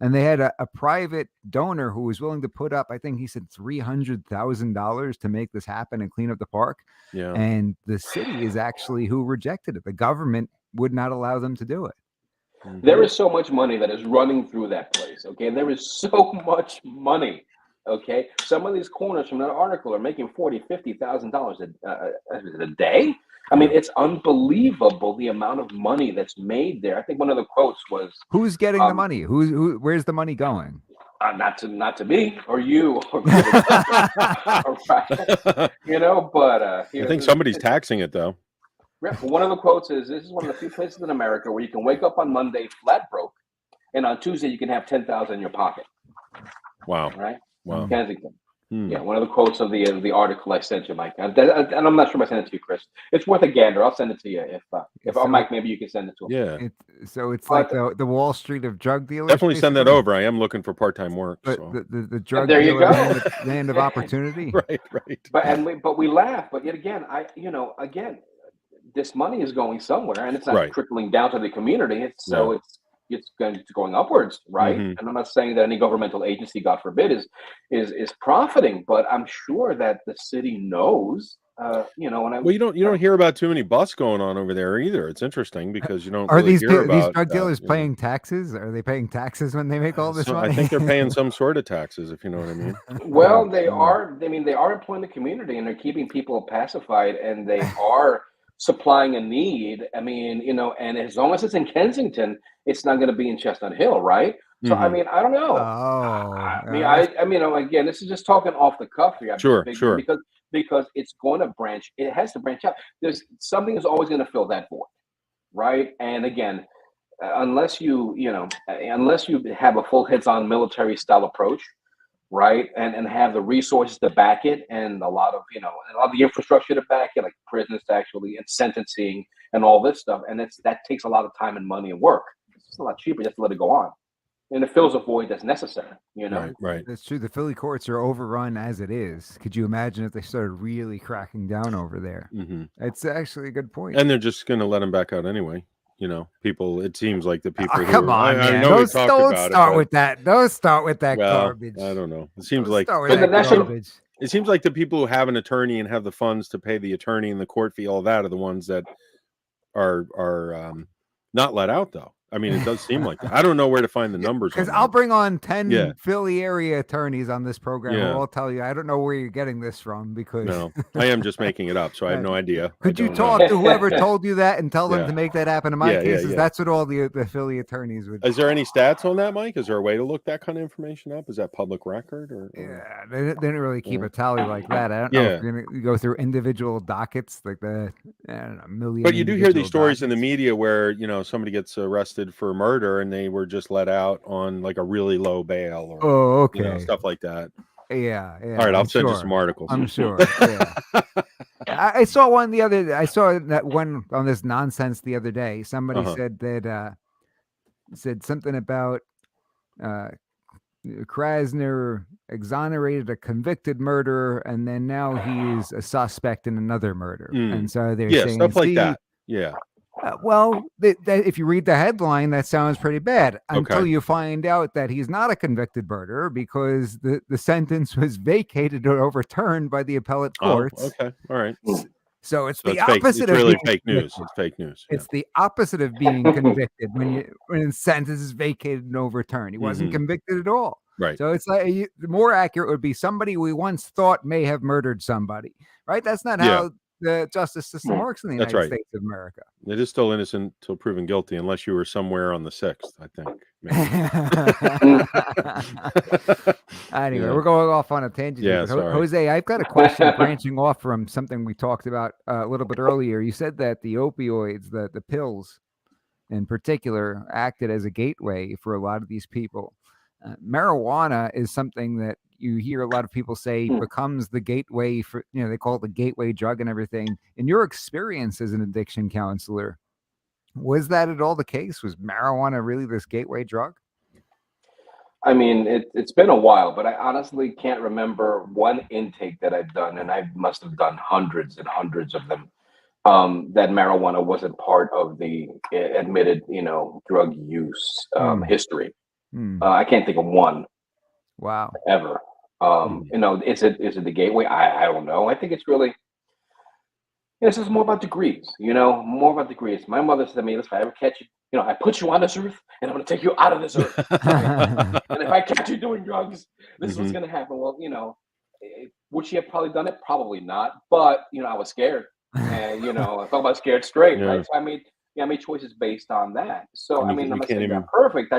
and they had a private donor who was willing to put up, I think he said $300,000 to make this happen and clean up the park. Yeah. And the city is actually who rejected it. The government would not allow them to do it. There is so much money that is running through that place. Okay, there is so much money. Okay, some of these corners from that article are making $40,000-$50,000 a day. I mean, it's unbelievable the amount of money that's made there. I think one of the quotes was, Who's getting the money? Where's the money going? not to me or you, or, you know. But I think somebody's taxing it though. One of the quotes is, "This is one of the few places in America where you can wake up on Monday flat broke, and on Tuesday you can have $10,000 in your pocket." Wow. Right? Wow. Kensington. Yeah, one of the quotes of the article I sent you, Mike, and I'm not sure if I sent it to you, Chris. It's worth a gander. I'll send it to you if Mike, maybe you can send it to him. Yeah. It's like the Wall Street of drug dealers. Definitely send that over. I am looking for part-time work. But So. the drug there you dealer go. land of opportunity. Right. But we laugh. But yet again, this money is going somewhere, and it's not trickling down to the community. It's going upwards, right? Mm-hmm. And I'm not saying that any governmental agency, God forbid, is profiting, but I'm sure that the city knows. Well, you don't hear about too many busts going on over there either. It's interesting because you don't. Are really these hear about these drug dealers paying taxes? Are they paying taxes when they make all this money? I think they're paying some sort of taxes, if you know what I mean. Well, they are. I mean, they are employing the community, and they're keeping people pacified, and they are supplying a need. I mean, and as long as it's in Kensington, it's not going to be in Chestnut Hill, right? So I mean, I don't know. Again, this is just talking off the cuff here. Sure. Because it's going to branch. It has to branch out. There's something is always going to fill that void, right? And again, unless you have a full heads-on military style approach, right, and have the resources to back it, and a lot of the infrastructure to back it, like prisons actually, and sentencing and all this stuff, and that takes a lot of time and money and work. It's just a lot cheaper just to let it go on, and it fills a void that's necessary. Right. That's true. The Philly courts are overrun as it is. Could you imagine if they started really cracking down over there? Mm-hmm. It's actually a good point. And they're just going to let them back out anyway. People. It seems like the people. Come on, man. Don't start with that. Don't start with that garbage. I don't know. It seems like it seems like the people who have an attorney and have the funds to pay the attorney and the court fee, all that, are the ones that are not let out, though. I mean, it does seem like that. I don't know where to find the numbers. Because I'll bring on 10 Philly area attorneys on this program. Yeah. I'll tell you, I don't know where you're getting this from because I am just making it up, so I have no idea. Could you talk to whoever told you that and tell them to make that happen? In my cases, that's what all the Philly attorneys would do. Is there any stats on that, Mike? Is there a way to look that kind of information up? Is that public record? Or? Yeah, they didn't really keep a tally like that. I don't know if you're going to go through individual dockets, like million. But you do hear these stories in the media where, somebody gets arrested for murder and they were just let out on like a really low bail or stuff like that. Yeah. All right, I'll send you some articles. I'm sure. Yeah. I saw one I saw that one on this nonsense the other day. Somebody said that said something about Krasner exonerated a convicted murderer and then now he is a suspect in another murder. And so they're saying stuff like that. Yeah. If you read the headline, that sounds pretty bad until you find out that he's not a convicted murderer because the sentence was vacated or overturned by the appellate courts. All right. So it's the opposite of really fake news. It's fake news. It's the opposite of being convicted when a sentence is vacated and overturned. He wasn't convicted at all. Right. So it's like the more accurate would be somebody we once thought may have murdered somebody. Right. That's not how the justice system works in the United States of America. It is still innocent till proven guilty, unless you were somewhere on the 6th, I think. Anyway, we're going off on a tangent. Yeah, Jose, I've got a question branching off from something we talked about a little bit earlier. You said that the opioids, the pills in particular, acted as a gateway for a lot of these people. Marijuana is something that you hear a lot of people say becomes the gateway for, they call it the gateway drug and everything. In your experience as an addiction counselor, was that at all the case? Was marijuana really this gateway drug? I mean, it's been a while, but I honestly can't remember one intake that I've done, and I must have done hundreds and hundreds of them, that marijuana wasn't part of the admitted, drug use history. I can't think of one Wow. ever. Is it the gateway? I don't know. I think it's really, this is more about degrees, more about degrees. My mother said to me, listen, if I ever catch you, I put you on this earth and I'm going to take you out of this earth. And if I catch you doing drugs, this is what's going to happen. Well, would she have probably done it? Probably not. But, I was scared. And, I thought about scared straight, right? So I made choices based on that. So, And I'm not can't saying even. they're perfect.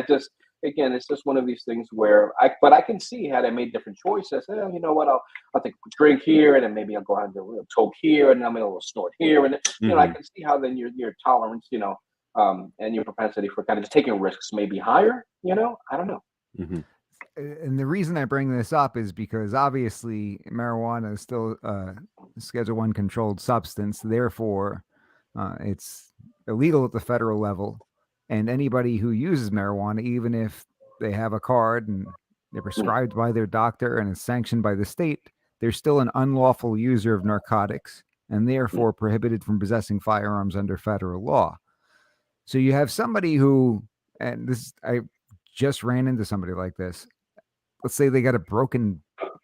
It's just one of these things where I can see had I made different choices. You know what? I'll take a drink here, and then maybe I'll go out and do a little toke here, and then I'm going to snort here, and I can see how then your tolerance, and your propensity for kind of just taking risks may be higher. I don't know. And the reason I bring this up is because obviously marijuana is still a Schedule I controlled substance. Therefore, it's illegal at the federal level. And anybody who uses marijuana, even if they have a card and they're prescribed by their doctor and is sanctioned by the state, they're still an unlawful user of narcotics and therefore prohibited from possessing firearms under federal law. So you have somebody who, and I just ran into somebody like this. Let's say they got a broken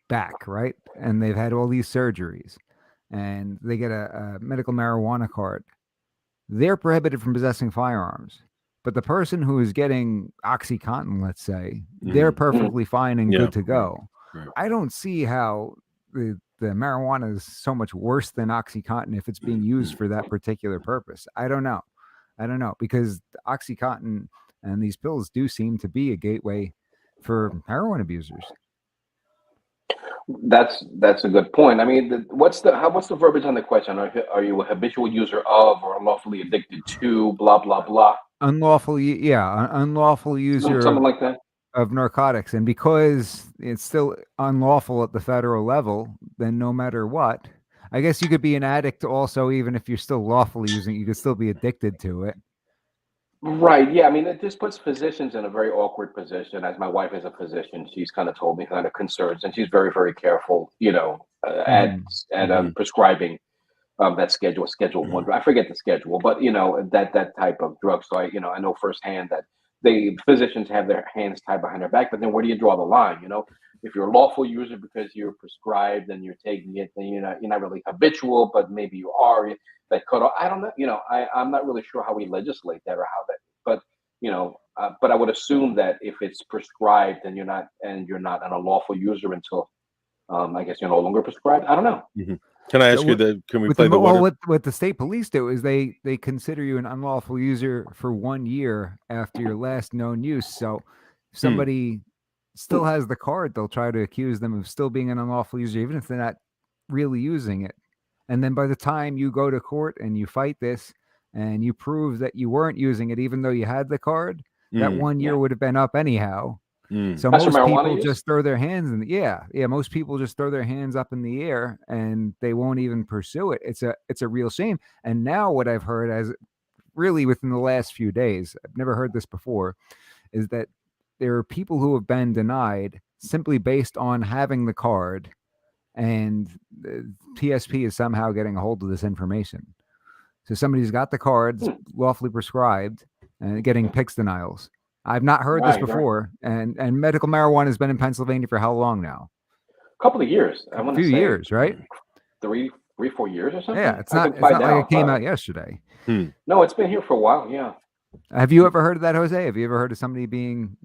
back, right? And they've had all these surgeries and they get a medical marijuana card. They're prohibited from possessing firearms. But the person who is getting OxyContin, let's say, they're perfectly fine and good to go. Right. I don't see how the marijuana is so much worse than OxyContin if it's being used for that particular purpose. I don't know, because OxyContin and these pills do seem to be a gateway for heroin abusers. That's a good point. I mean, what's the verbiage on the question? Are you a habitual user of or unlawfully addicted to blah blah blah? Unlawful user Something like that of narcotics, and because it's still unlawful at the federal level, then no matter what, I guess you could be an addict also, even if you're still lawfully using it, you could still be addicted to it. Right. Yeah. I mean, it just puts physicians in a very awkward position. As my wife is a physician, she's kind of told me kind of concerns, and she's very, very careful, at prescribing that Schedule I. I forget the schedule, but that type of drug. So I know firsthand that the physicians have their hands tied behind their back. But then where do you draw the line? If you're a lawful user because you're prescribed and you're taking it, then you're not really habitual, but maybe you are. That could, I don't know. I'm not really sure how we legislate that or how that. But but I would assume that if it's prescribed and you're not an unlawful user until I guess you're no longer prescribed. I don't know. Can I ask you can we play the water? What the state police do is they consider you an unlawful user for 1 year after your last known use. So if somebody still has the card, they'll try to accuse them of still being an unlawful user, even if they're not really using it. And then by the time you go to court and you fight this and you prove that you weren't using it, even though you had the card, that 1 year would have been up anyhow. So That's most people use? just throw their hands in most people just throw their hands up in the air and they won't even pursue it. It's a real shame. And now what I've heard, as really within the last few days, I've never heard this before, is that there are people who have been denied simply based on having the card, and the TSP is somehow getting a hold of this information. So somebody's got the cards lawfully prescribed and getting PICS denials. I've not heard this before. Right. And medical marijuana has been in Pennsylvania for how long now? A couple of years. A few years, right? 3, 4 years or something. Yeah, it's not like it came out yesterday. No, it's been here for a while. Yeah. Have you ever heard of that, Jose? Have you ever heard of somebody being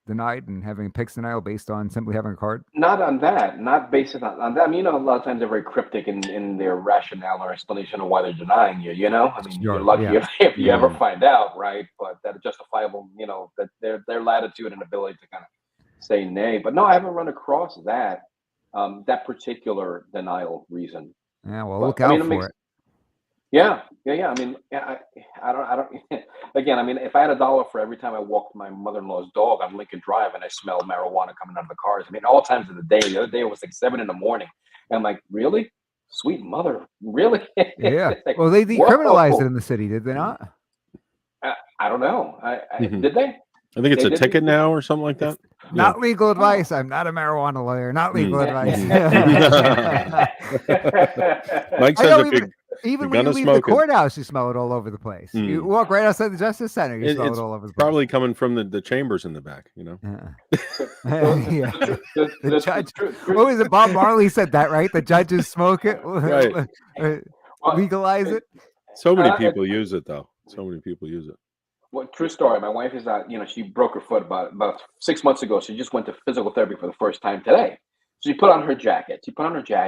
denied and having a PICS denial based on simply having a card? Not on that. Not based on that. I mean, a lot of times they're very cryptic in their rationale or explanation of why they're denying you. I mean, you're lucky if you ever find out, right? But that is justifiable. That their latitude and ability to kind of say nay. But no, I haven't run across that particular denial reason. Yeah, well, look out for it. Yeah. I mean, I don't. Again, I mean, if I had $1 for every time I walked my mother-in-law's dog on Lincoln Drive and I smelled marijuana coming out of the cars, I mean, all times of the day. The other day it was like 7 a.m. And I'm like, really? Sweet mother, really? Yeah. Like, well, they decriminalized it in the city, did they not? I don't know. Did they? I think it's a ticket now or something like that. Not legal advice. I'm not a marijuana lawyer. Not legal advice. Mike says Even You're when you gonna leave the smoke it. courthouse, you smell it all over the place. You Mm. walk right outside the Justice Center, you smell It's it all over the place. probably coming from the chambers in the back, you know. Yeah. The judge. What was it? Bob Marley said that, right? The judges smoke it, Right. legalize it. So many people use it, though. So many people use it. Well, true story. My wife is she broke her foot about 6 months ago. She just went to physical therapy for the first time today. So she put on her jacket.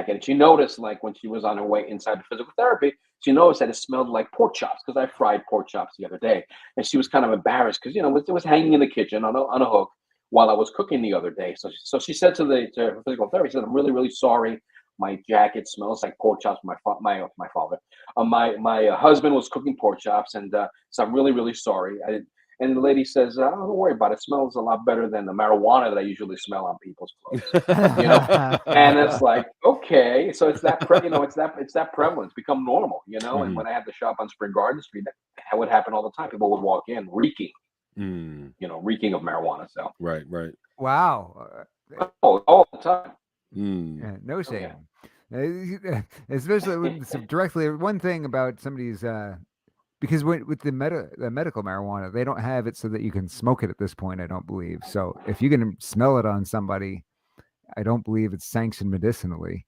And she noticed, like, when she was on her way inside the physical therapy, she noticed that it smelled like pork chops, because I fried pork chops the other day, and she was kind of embarrassed because it was hanging in the kitchen on a hook while I was cooking the other day. So she said to her physical therapist, she said, "I'm really, really sorry. My jacket smells like pork chops." My father, my husband was cooking pork chops, and so I'm really, really sorry. And the lady says, "Oh, don't worry about it. It smells a lot better than the marijuana that I usually smell on people's clothes." And it's like, okay, so it's that it's that prevalence, become normal, And Mhm. when I had the shop on Spring Garden Street, that would happen all the time. People would walk in reeking, Mm. reeking of marijuana. So Right. Wow. all the time. Mm. Yeah, no shame. Especially when it's directly one thing about somebody's because with the medical marijuana, they don't have it so that you can smoke it at this point, I don't believe. So if you can smell it on somebody, I don't believe it's sanctioned medicinally.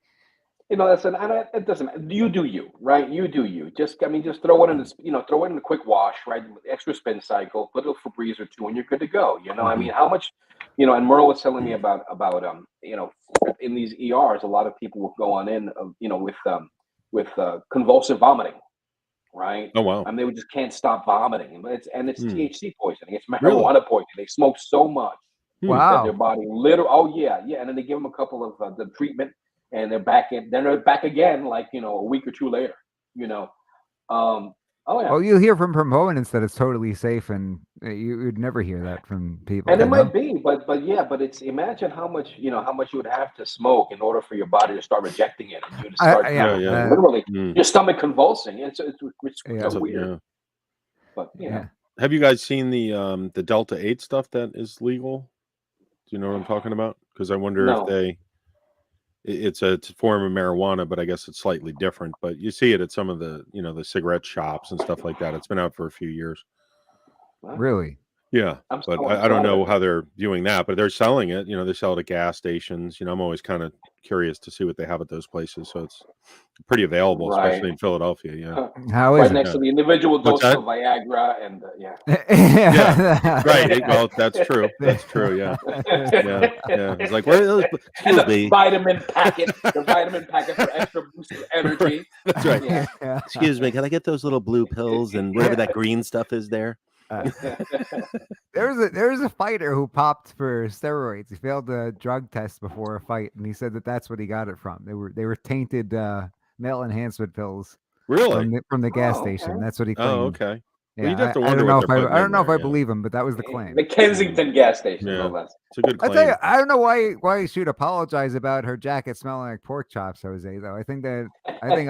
Listen, it doesn't. You do you, right? You do you. Just throw it in throw it in a quick wash, right? Extra spin cycle, put a Febreze or two, and you're good to go. I mean, how much, and Merle was telling me about in these ERs, a lot of people will go on in, with convulsive vomiting, right? Oh wow. And they just can't stop vomiting, and it's Hmm. THC poisoning. It's Really? marijuana poisoning. They smoke so much that their Wow. body literally. Oh yeah, and then they give them a couple of the treatment, and they're back in. Then they're back again, like a week or two later. Oh yeah. Well, you'll hear from proponents that it's totally safe, and you would never hear that from people. And it you might know? be, but it's, imagine how much you would have to smoke in order for your body to start rejecting it, and you to start Yeah. literally Mm. your stomach convulsing. It's Yeah. so weird. Yeah. But Yeah. Have you guys seen the Delta 8 stuff that is legal? Do you know what I'm talking about? Because I wonder No. if it's a form of marijuana, but I guess it's slightly different. But you see it at some of the the cigarette shops and stuff like that. It's been out for a few years. Really? Yeah, I'm but so I don't know excited. how they're viewing that, but they're selling it. They sell it at gas stations. I'm always kind of curious to see what they have at those places. So it's pretty available, Right. especially in Philadelphia. Yeah. How Right is next Yeah. to the individual What's doses that? of Viagra, and Yeah. it? Right. Well, that's true. That's true. Yeah. Yeah. It's like, where are those? and Excuse the me. vitamin packet for extra boost of energy. That's right. Yeah. Excuse me. Can I get those little blue pills and whatever that green stuff is there? There was a fighter who popped for steroids. He failed the drug test before a fight, and he said that's what he got it from. They were tainted male enhancement pills Really? from the gas Oh, station. okay. That's what he claimed. Oh, okay. Yeah, Well, you'd have to I wonder don't what know they're if putting I in don't know if there, I yeah. believe him, but that was the claim. The Kensington gas station, no Yeah. less. It's a good I'll claim. tell you, I don't know why she'd apologize about her jacket smelling like pork chops, Jose. Though I think I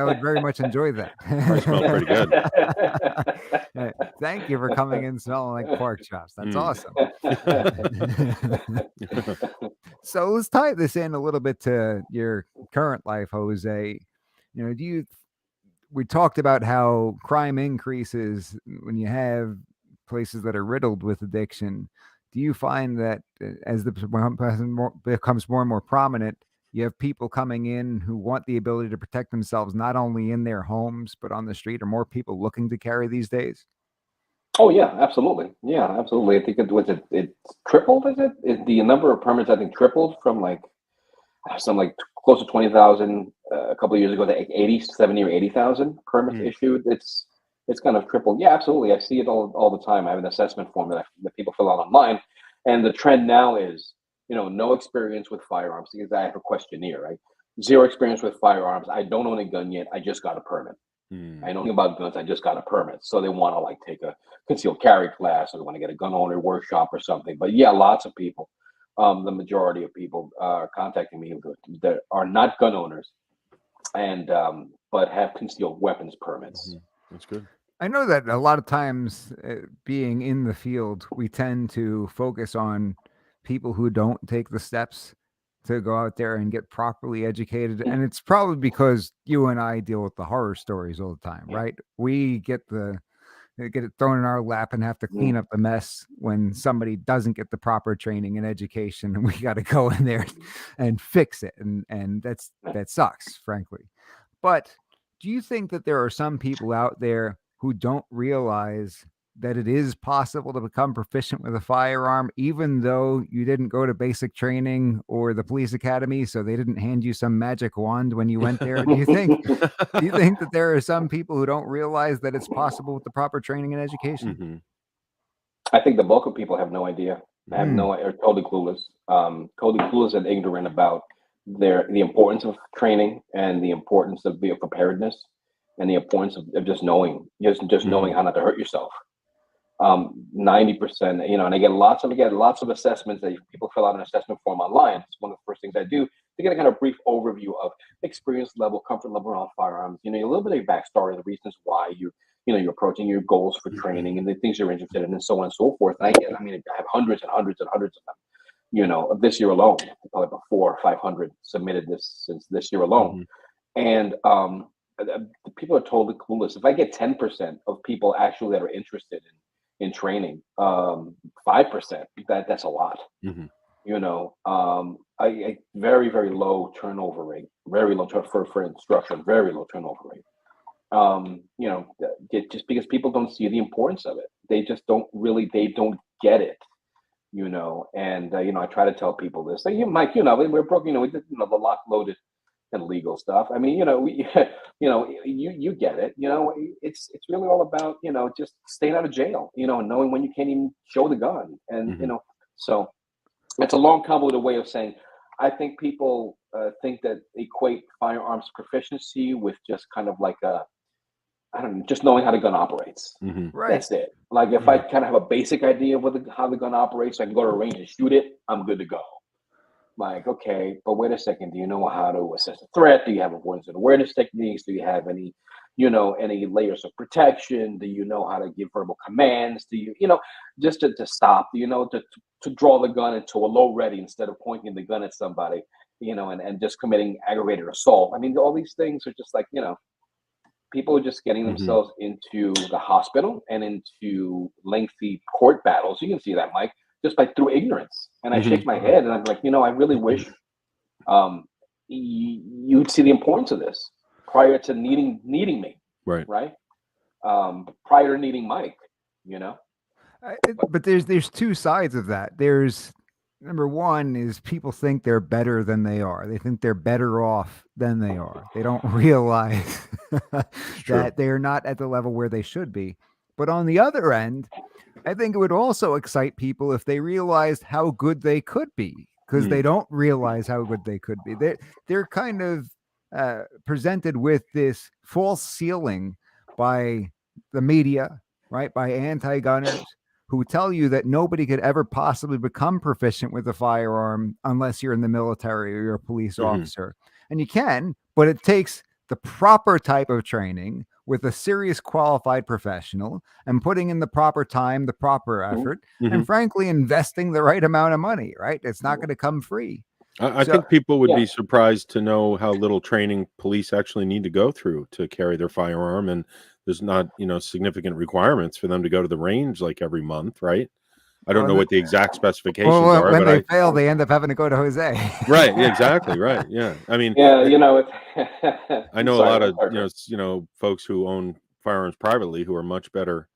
would very much enjoy that. Probably smell pretty good. Thank you for coming in smelling like pork chops. That's awesome. So let's tie this in a little bit to your current life, Jose. We talked about how crime increases when you have places that are riddled with addiction. Do you find that as the becomes more and more prominent, you have people coming in who want the ability to protect themselves not only in their homes but on the street? Are more people looking to carry these days? Oh yeah, absolutely. Yeah, absolutely. I think it tripled. The number of permits, I think, tripled from like close to 20,000 a couple of years ago to 70 or 80,000 permits issued. It's kind of tripled. Yeah, absolutely. I see it all the time. I have an assessment form that people fill out online, and the trend now is no experience with firearms, because I have a questionnaire, right? Zero experience with firearms. I don't own a gun yet. I just got a permit. I know nothing about guns. I just got a permit. So they want to take a concealed carry class, or they want to get a gun owner workshop or something. But yeah, lots of people, the majority of people are contacting me that are not gun owners, and but have concealed weapons permits. That's good. I know that a lot of times, being in the field, we tend to focus on people who don't take the steps to go out there and get properly educated. And it's probably because you and I deal with the horror stories all the time, right? We get it thrown in our lap and have to clean up the mess when somebody doesn't get the proper training and education, and we got to go in there and fix it. And that sucks, frankly. But do you think that there are some people out there who don't realize that it is possible to become proficient with a firearm, even though you didn't go to basic training or the police academy, so they didn't hand you some magic wand when you went there? Do you think that there are some people who don't realize that it's possible with the proper training and education? Mm-hmm. I think the bulk of people have no idea. Have no, are totally clueless. Totally clueless and ignorant about the importance of training and the importance of preparedness and the importance of just knowing, just knowing how not to hurt yourself. 90%, and I get lots of assessments that people fill out an assessment form online. It's one of the first things I do to get a kind of brief overview of experience level, comfort level around firearms. A little bit of your backstory, the reasons why you're approaching your goals for training and the things you're interested in, and so on and so forth. And I have hundreds and hundreds and hundreds of them. This year alone, probably about 400 or 500 submitted this since this year alone. And the people are totally clueless. If I get 10% of people actually that are interested in training, 5%, that's a lot. I very, very low turnover rate, very low for instruction, very low turnover rate. Just because people don't see the importance of it, they just don't get it. And I try to tell people this. Like, Mike, we're broke. We did the lock loaded and legal stuff. I mean, we, you get it. It's really all about just staying out of jail. And knowing when you can't even show the gun, and so it's a long, convoluted way of saying. I think people think that equate firearms proficiency with just kind of like just knowing how the gun operates. Right. That's it. Like if I kind of have a basic idea of how the gun operates, I can go to a range and shoot it, I'm good to go. Like, okay, but wait a second. Do you know how to assess a threat? Do you have avoidance and awareness techniques? Do you have any layers of protection? Do you know how to give verbal commands? Do you, just to stop, to draw the gun into a low ready instead of pointing the gun at somebody, and just committing aggravated assault. I mean, all these things are just like, people are just getting themselves into the hospital and into lengthy court battles. You can see that, Mike, just through ignorance. And I shake my head and I'm like, I really wish you'd see the importance of this prior to needing me. Right. Prior to needing Mike, But there's two sides of that. There's number one is people think they're better than they are. They think they're better off than they are. They don't realize that they're not at the level where they should be. But on the other end, I think it would also excite people if they realized how good they could be, because they don't realize how good they could be. They're kind of presented with this false ceiling by the media, right? By anti-gunners who tell you that nobody could ever possibly become proficient with a firearm unless you're in the military or you're a police officer. And you can, but it takes the proper type of training with a serious qualified professional and putting in the proper time, the proper effort, and frankly, investing the right amount of money, right? It's not going to come free. I think people would be surprised to know how little training police actually need to go through to carry their firearm. And there's not, significant requirements for them to go to the range like every month, right? I don't know what the exact specifications are. When they fail, they end up having to go to Jose. Right. Exactly. Right. Yeah. I mean, I know a lot of, folks who own firearms privately who are much better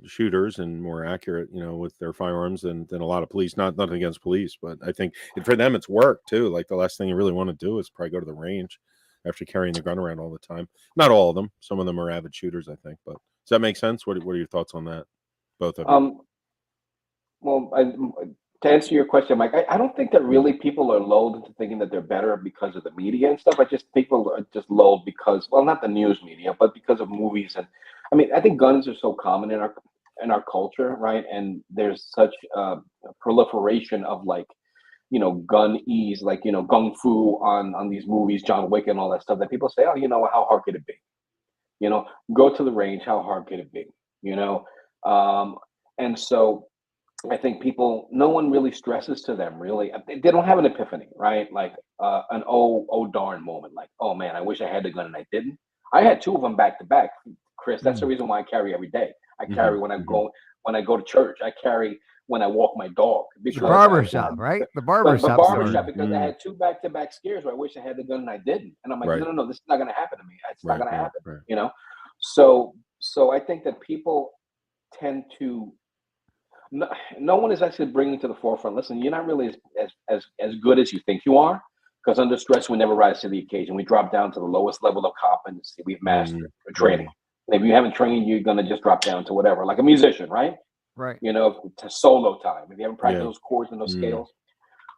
shooters and more accurate, with their firearms than a lot of police. Nothing against police, but I think for them it's work too. Like the last thing you really want to do is probably go to the range after carrying the gun around all the time. Not all of them. Some of them are avid shooters, I think. But does that make sense? What are your thoughts on that? Both of you. Well, to answer your question, Mike, I don't think that really people are lulled into thinking that they're better because of the media and stuff. I just think people are just lulled because, well, not the news media, but because of movies. And I mean, I think guns are so common in our culture, right? And there's such a proliferation of gun ease, gung fu on these movies, John Wick and all that stuff, that people say, oh, how hard could it be? Go to the range, how hard could it be? And so I think no one really stresses to them, really. They don't have an epiphany, right? Like an oh darn moment, like, oh man, I wish I had the gun and I didn't. I had two of them back to back, Chris. That's the Mm. reason why I carry every day. I Mhm, carry mhm. when I go to church. I carry when I walk my dog The because barber shop, right? The barber but shop barbershop, story. because I had two back to back scares where I wish I had the gun and I didn't. And I'm like, Right, no, this is not going to happen to me. It's not right, going to right, happen, right. you know? So I think that people tend to, no, no one is actually bringing to the forefront. Listen, you're not really as good as you think you are, because under stress we never rise to the occasion. We drop down to the lowest level of competency we've mastered. Mhm, We're training. And if you haven't trained, you're gonna just drop down to whatever, like a musician, right? Right. You know, to solo time. If you haven't practiced yeah. those chords and those Mm, scales.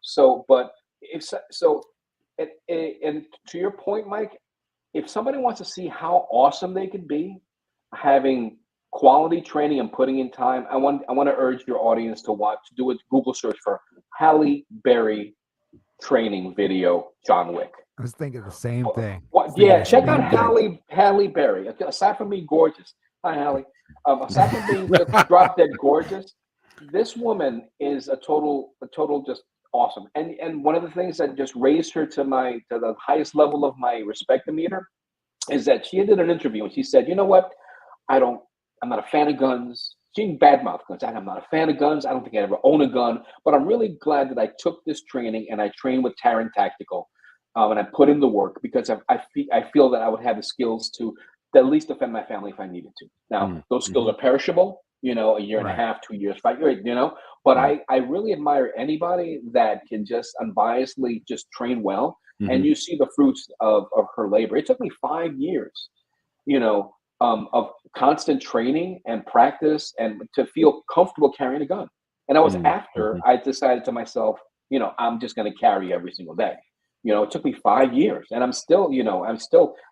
So, but if so, and to your point, Mike, if somebody wants to see how awesome they could be having quality training and putting in time, I want to urge your audience to do a Google search for Halle Berry training video John Wick. I was thinking the same thing. I What? was thinking Yeah, the check out same thing. Halle Berry. Aside from being gorgeous, hi Halle. Aside from being just drop dead gorgeous, this woman is a total just awesome. And one of the things that just raised her to the highest level of my respect meter is that she did an interview and she said, you know what? I don't, I'm not a fan of guns. She didn't badmouth guns. I'm not a fan of guns. I don't think I ever own a gun, but I'm really glad that I took this training and I trained with Taran Tactical, and I put in the work because I feel that I would have the skills to at least defend my family if I needed to. Now, mm, those skills mhm, are perishable, a year and a Right. half, 2 years, 5 years, but right. I really admire anybody that can just unbiasedly just train well. And Mhm, you see the fruits of her labor. It took me 5 years, of constant training and practice and to feel comfortable carrying a gun. And that was mm, after mhm. I decided to myself, I'm just going to carry every single day. It took me 5 years and I'm still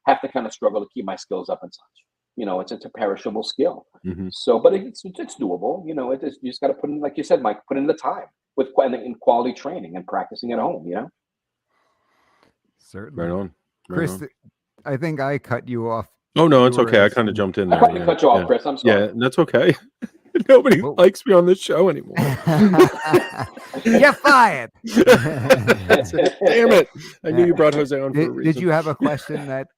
have to kind of struggle to keep my skills up and such. It's a perishable skill. Mhm. So, but it's doable. You just got to put in, like you said, Mike, put in the time in quality training and practicing at home. Right Certainly. on. Right Chris, on. I think I cut you off. Oh no, You it's were okay. I kind of asking. jumped in I there. probably Yeah, cut you yeah, off, Chris. I'm yeah. sorry. That's okay. Nobody Well, likes me on this show anymore. you're fired. That's it. Damn it! I knew Yeah. you brought Jose on for a Did reason. you have a question that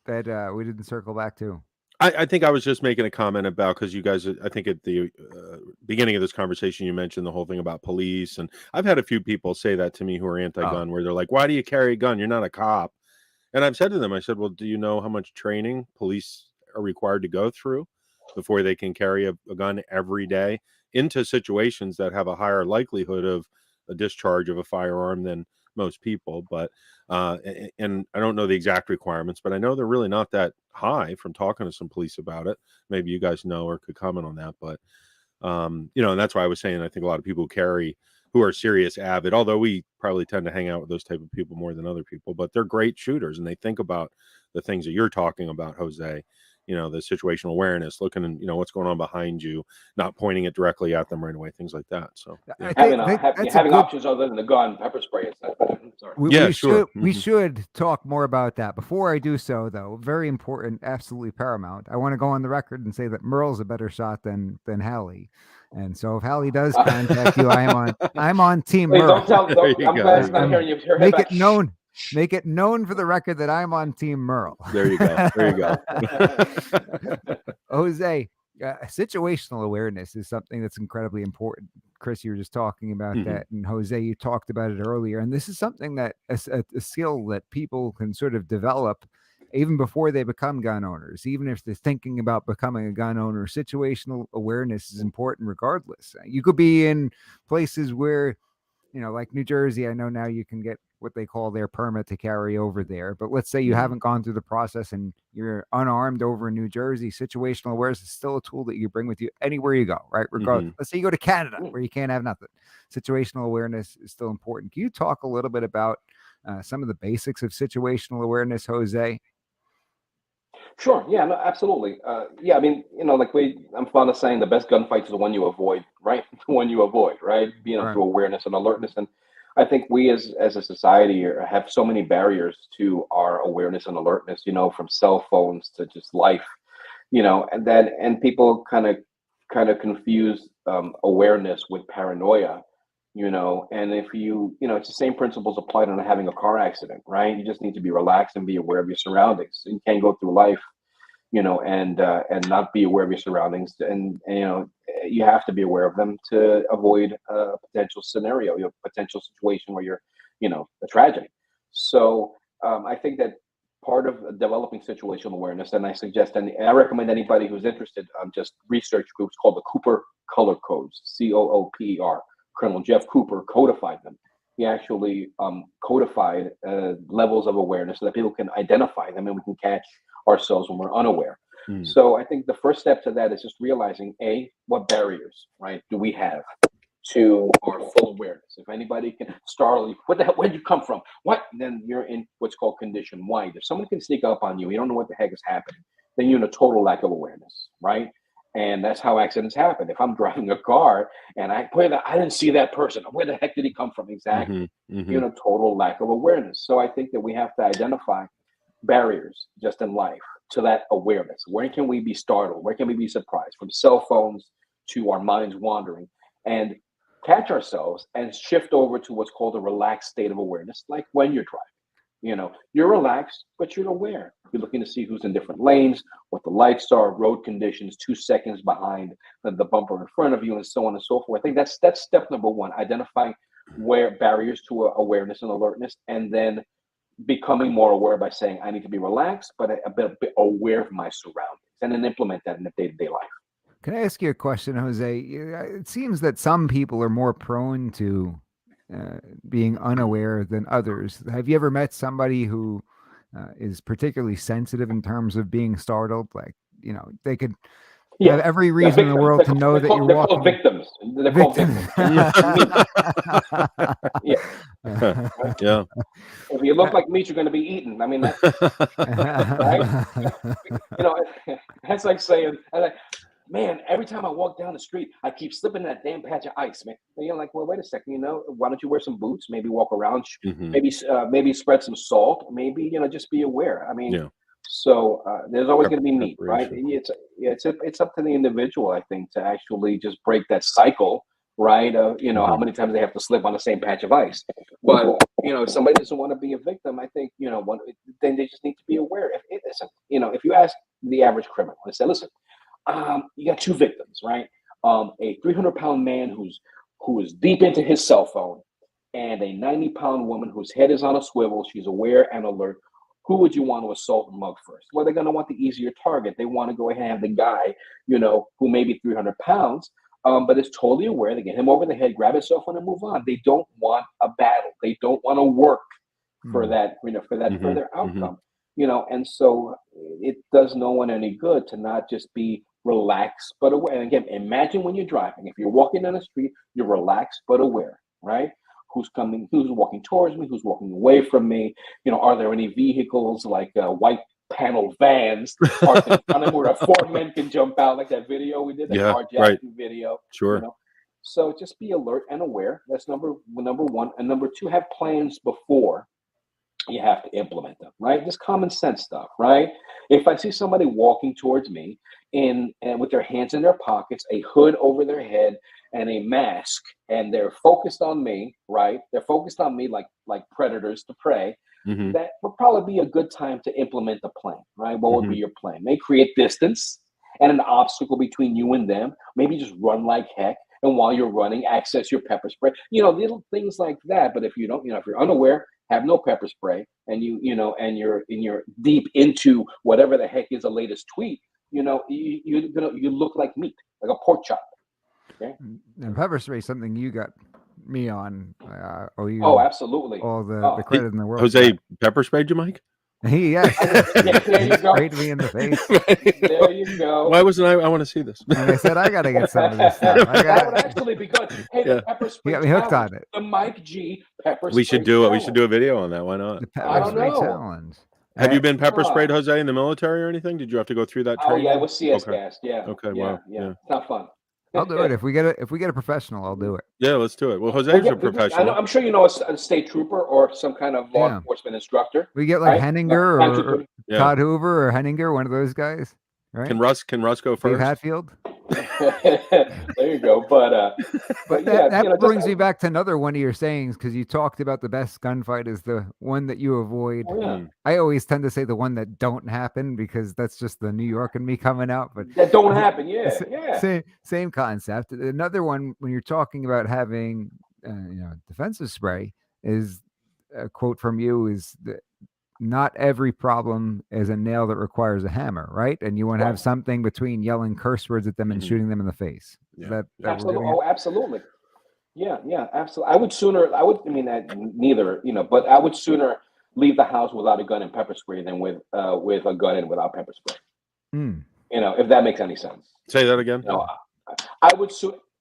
we didn't circle back to? I think I was just making a comment about because you guys, I think at the beginning of this conversation, you mentioned the whole thing about police, and I've had a few people say that to me who are anti-gun, where they're like, "Why do you carry a gun? You're not a cop." And I've said to them, I said, "Well, do you know how much training police are required to go through before they can carry a gun every day into situations that have a higher likelihood of a discharge of a firearm than most people?" But and I don't know the exact requirements, but I know they're really not that high from talking to some police about it. Maybe you guys know or could comment on that. But and that's why I was saying I think a lot of people who are serious avid, although we probably tend to hang out with those type of people more than other people, but they're great shooters and they think about the things that you're talking about, Jose. The situational awareness, looking and what's going on behind you, not pointing it directly at them right away, things like that. So yeah, I think that's a having good. options other than the gun, pepper spray. Sorry. We, yeah, we sure. should we should talk more about that. Before I do so, though, very important, absolutely paramount. I want to go on the record and say that Merle's a better shot than Hallie. And so if Hallie does contact you, I'm on Team Please Merle. don't tell. There you I'm go. glad There it's you not go. hearing your head Make back. it known. Make it known for the record that I'm on Team Merle. There you go. There you go. Jose, situational awareness is something that's incredibly important. Chris, you were just talking about Mhm. that, and Jose, you talked about it earlier. And this is something that a skill that people can sort of develop even before they become gun owners, even if they're thinking about becoming a gun owner. Situational awareness is important regardless. You could be in places where, like New Jersey, I know now you can get what they call their permit to carry over there. But let's say you Mhm. haven't gone through the process and you're unarmed over in New Jersey. Situational awareness is still a tool that you bring with you anywhere you go, right? Regardless. Mhm. Let's say you go to Canada where you can't have nothing. Situational awareness is still important. Can you talk a little bit about some of the basics of situational awareness, Jose? Sure. Yeah. No, absolutely. Yeah. I mean, I'm fond of saying the best gunfight is the one you avoid, right? The one you avoid, right? Right. Through awareness and alertness. And I think we as a society have so many barriers to our awareness and alertness, from cell phones to just life, and people kind of kind of confuse awareness with paranoia, and if it's the same principles applied on having a car accident, right? You just need to be relaxed and be aware of your surroundings. You can't go through life, and not be aware of your surroundings. And you have to be aware of them to avoid a potential scenario, potential situation where you're, a tragedy. So I think that part of developing situational awareness, and I suggest, and I recommend anybody who's interested, just research groups called the Cooper Color Codes, COOPER. Colonel Jeff Cooper codified them. He actually codified levels of awareness so that people can identify them and we can catch ourselves when we're unaware. So I think the first step to that is just realizing, what barriers, right, do we have to our full awareness? If anybody can startle you, what the hell, where'd you come from? What? Then you're in what's called condition white. If someone can sneak up on you, you don't know what the heck is happening, then you're in a total lack of awareness, right? And that's how accidents happen. If I'm driving a car and I didn't see that person, where the heck did he come from? Exactly. You're in a total lack of awareness. So I think that we have to identify barriers just in life to that awareness. Where can we be startled? Where can we be surprised? From cell phones to our minds wandering, and catch ourselves and shift over to what's called a relaxed state of awareness, like when you're driving. You're relaxed, but you're aware. You're looking to see who's in different lanes, what the lights are, road conditions, 2 seconds behind the bumper in front of you, and so on and so forth. I think that's step number one, identifying where barriers to awareness and alertness, and then becoming more aware by saying, I need to be relaxed, but a bit aware of my surroundings, and then implement that in the day-to-day life. Can I ask you a question, Jose? It seems that some people are more prone to being unaware than others. Have you ever met somebody who is particularly sensitive in terms of being startled? Like, they could have every reason in the world to know that you're walking. They're called victims. They're called victims. Yeah. If you look like meat, you're going to be eaten. I mean, that's, right? That's like saying, man, every time I walk down the street, I keep slipping in that damn patch of ice, man. And you're like, well, wait a second, why don't you wear some boots? Maybe walk around, maybe spread some salt, maybe, just be aware. I mean, so there's always going to be meat, right? It's up to the individual, I think, to actually just break that cycle, right? Of, how many times they have to slip on the same patch of ice. But, if somebody doesn't want to be a victim, I think, then they just need to be aware. If you ask the average criminal and say, listen, you got 2 victims, right? A 300-pound man who is deep into his cell phone, and a 90-pound woman whose head is on a swivel. She's aware and alert. Who would you want to assault and mug first? Well, they're going to want the easier target. They want to go ahead and have the guy, who may be 300 pounds, but is totally aware. They get him over the head, grab his cell phone, and move on. They don't want a battle. They don't want to work for that, for their outcome. And so it does no one any good to not just be relaxed but aware. And again, imagine when you're driving. If you're walking down the street, you're relaxed but aware, right? Who's coming? Who's walking towards me? Who's walking away from me? Are there any vehicles like white panel vans parked in front of where 4 men can jump out, like that video we did, the carjacking video? Sure. So just be alert and aware. That's number one. And number 2, have plans before you have to implement them, right? Just common sense stuff, right? If I see somebody walking towards me and with their hands in their pockets, a hood over their head, and a mask, and they're focused on me, right? They're focused on me like predators to prey. That would probably be a good time to implement the plan, right? What would be your plan? Maybe create distance and an obstacle between you and them. Maybe just run like heck. And while you're running, access your pepper spray. Little things like that. But if you don't, if you're unaware, have no pepper spray, and and you're deep into whatever the heck is the latest tweet, you look like meat, like a pork chop. Okay. And pepper spray is something you got me on. Oh, absolutely. All the credit in the world. Jose pepper sprayed you, Mike? Yes. There you go. Sprayed me in the face. There you go. Why wasn't I want to see this. And I said, I got to get some of this stuff. That would actually be good. Hey, the pepper spray. You got me hooked on it. The Mike G pepper spray. We should do it. We should do a video on that. Why not? The I pepper don't spray know. challenge. Have you been pepper sprayed, Jose, in the military or anything? Did you have to go through that Oh training? yeah, with CS Okay. gas. Yeah. Okay. Yeah, Wow. yeah. It's not fun. I'll do it if we get a professional. I'll do it. Yeah, let's do it. Well, Jose's a professional. I'm sure you know a state trooper or some kind of law enforcement instructor. We get like right? Henninger or Todd Hoover or Henninger, one of those guys. Right? Can Russ go Steve first? Hatfield. There you go. But yeah, that you know, just brings me back to another one of your sayings, because you talked about the best gunfight is the one that you avoid. oh, yeah, I always tend to say the one that don't happen, because that's just the New York and me coming out. But that don't happen. Yeah, yeah. same concept. Another one, when you're talking about having defensive spray, is a quote from you is that not every problem is a nail that requires a hammer, right? And you want to have Right. something between yelling curse words at them and shooting them in the face. Is Yeah. that we're Absolutely. getting at? Oh, absolutely. Yeah, yeah, absolutely. I mean, neither, but I would sooner leave the house without a gun and pepper spray than with a gun and without pepper spray. Mm. If that makes any sense. Say that again. I would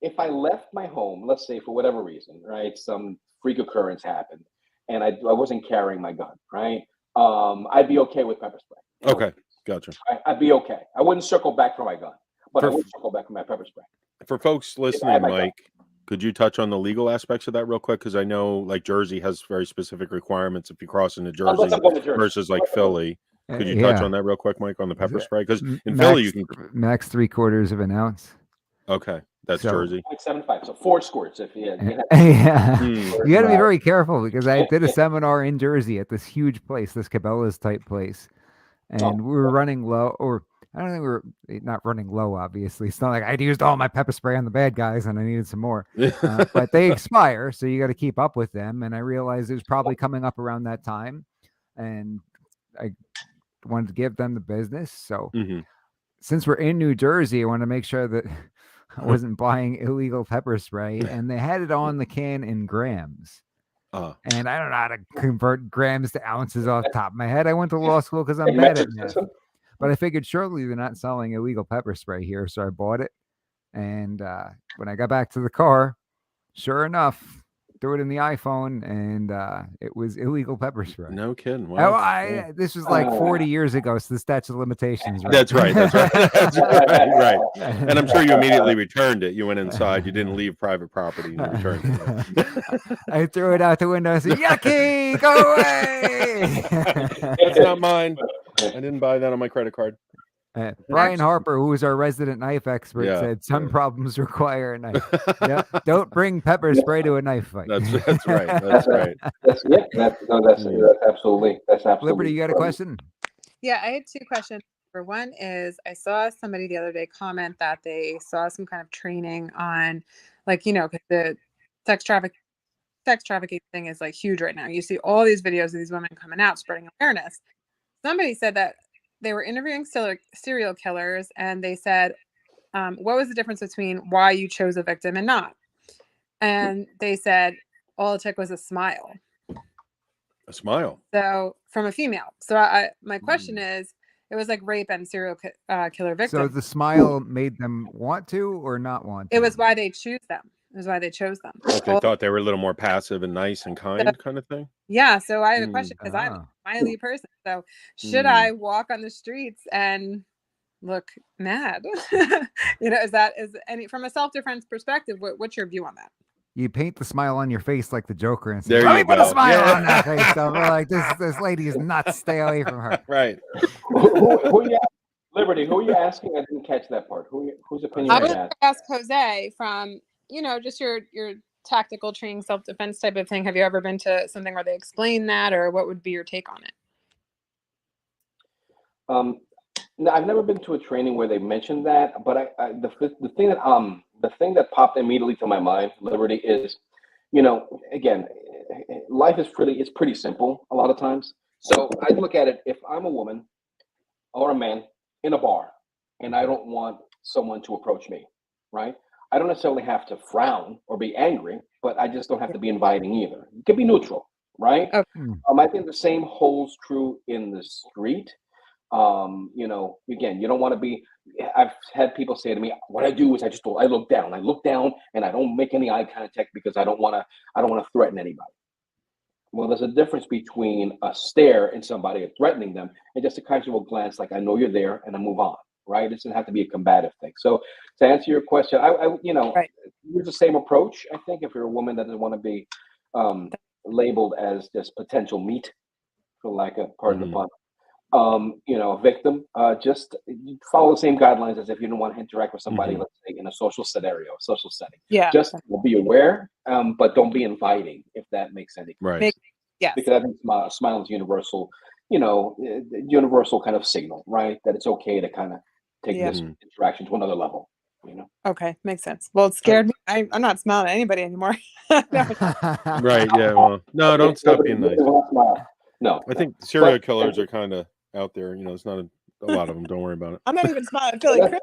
if I left my home, let's say for whatever reason, right, some freak occurrence happened, and I wasn't carrying my gun, right, I'd be okay with pepper spray. Okay, gotcha. I'd be okay. I wouldn't circle back for my gun, but I For- would circle back for my pepper spray. For folks I had listening, my gun. Mike, could you touch on the legal aspects of that real quick? Because I know like Jersey has very specific requirements if you cross into Jersey Unless I'm going to Jersey. versus like Philly. Could you touch on that real quick, Mike, on the pepper spray? Because in Philly you can. max 3/4 of an ounce. Okay, that's So- Jersey. 0.75, so 4 squirts. If you Yeah, Mm. you got to be very careful, because I did a seminar in Jersey at this huge place, this Cabela's type place, and we were running low, or I don't think we were not running low. Obviously, it's not like I'd used all my pepper spray on the bad guys and I needed some more. But they expire, so you got to keep up with them. And I realized it was probably coming up around that time, and I wanted to give them the business. So Mhm. since we're in New Jersey, I want to make sure that I wasn't buying illegal pepper spray, and they had it on the can in grams. And I don't know how to convert grams to ounces off the top of my head. I went to law school because I'm bad at math. But I figured surely they're not selling illegal pepper spray here, so I bought it. And when I got back to the car, sure enough, threw it in the iPhone, and it was illegal pepper spray. No kidding. Oh, Wow. this was like 40 years ago, so the statute of limitations. Right? That's right. That's right. That's right. And I'm sure you immediately returned it. You went inside. You didn't leave private property. And you returned it. I threw it out the window and said, "Yucky, go away!" That's not mine. I didn't buy that on my credit card. Brian Harper, who is our resident knife expert, said some problems require a knife. Don't bring pepper spray to a knife fight. That's right. That's right. That's absolutely. Liberty, you got a question? Yeah, I had 2 questions. For one is, I saw somebody the other day comment that they saw some kind of training on, like, 'cause the sex trafficking thing is like huge right now. You see all these videos of these women coming out spreading awareness. Somebody said that they were interviewing serial killers, and they said, what was the difference between why you chose a victim and not? And they said all it took was a smile. A smile. So from a female. So my question is, it was like rape and serial killer victims. So the smile made them want to or not want to? It was why they choose them. It was why they chose them. They thought they were a little more passive and nice and kind kind of thing? Yeah. So I have a question, because I'm a smiley person. So should I walk on the streets and look mad? Is any, from a self-defense perspective, what's your view on that? You paint the smile on your face like the Joker and say, There "Let you me put go. a smile Yeah. on that face." So we're like, this lady is nuts. Stay away from her. Right. Who you Liberty, who are you asking? I didn't catch that part. Whose opinion I are you would asking? ask Jose from, just your tactical training, self-defense type of thing. Have you ever been to something where they explain that, or what would be your take on it? No, I've never been to a training where they mentioned that, but the thing that popped immediately to my mind, Liberty, is, again, life is pretty simple a lot of times. So I look at it, if I'm a woman or a man in a bar and I don't want someone to approach me, right? I don't necessarily have to frown or be angry, but I just don't have to be inviting either. It can be neutral, right? Okay. I think the same holds true in the street. Again, you don't want to be. I've had people say to me, "What I do is I look down. I look down and I don't make any eye contact because I don't want to threaten anybody." Well, there's a difference between a stare and somebody threatening them and just a casual glance, like I know you're there, and I move on. Right? It doesn't have to be a combative thing. So, to answer your question, Right. use the same approach. I think if you're a woman that doesn't want to be labeled as just potential meat, for lack of pardon the pun. victim, just follow the same guidelines as if you don't want to interact with somebody, let's say in a social scenario, social setting. Yeah. Just be aware, but don't be inviting, if that makes any sense. Right. Yes. Because I think smile is universal, universal kind of signal, right? That it's okay to kind of take this interaction to another level. Okay, makes sense. Well, it scared me. I'm not smiling at anybody anymore. Right. Yeah. Well, no, don't stop being nice. No, I think serial killers are kind of out there. It's not a lot of them. Don't worry about it. I'm not even smiling. I feel like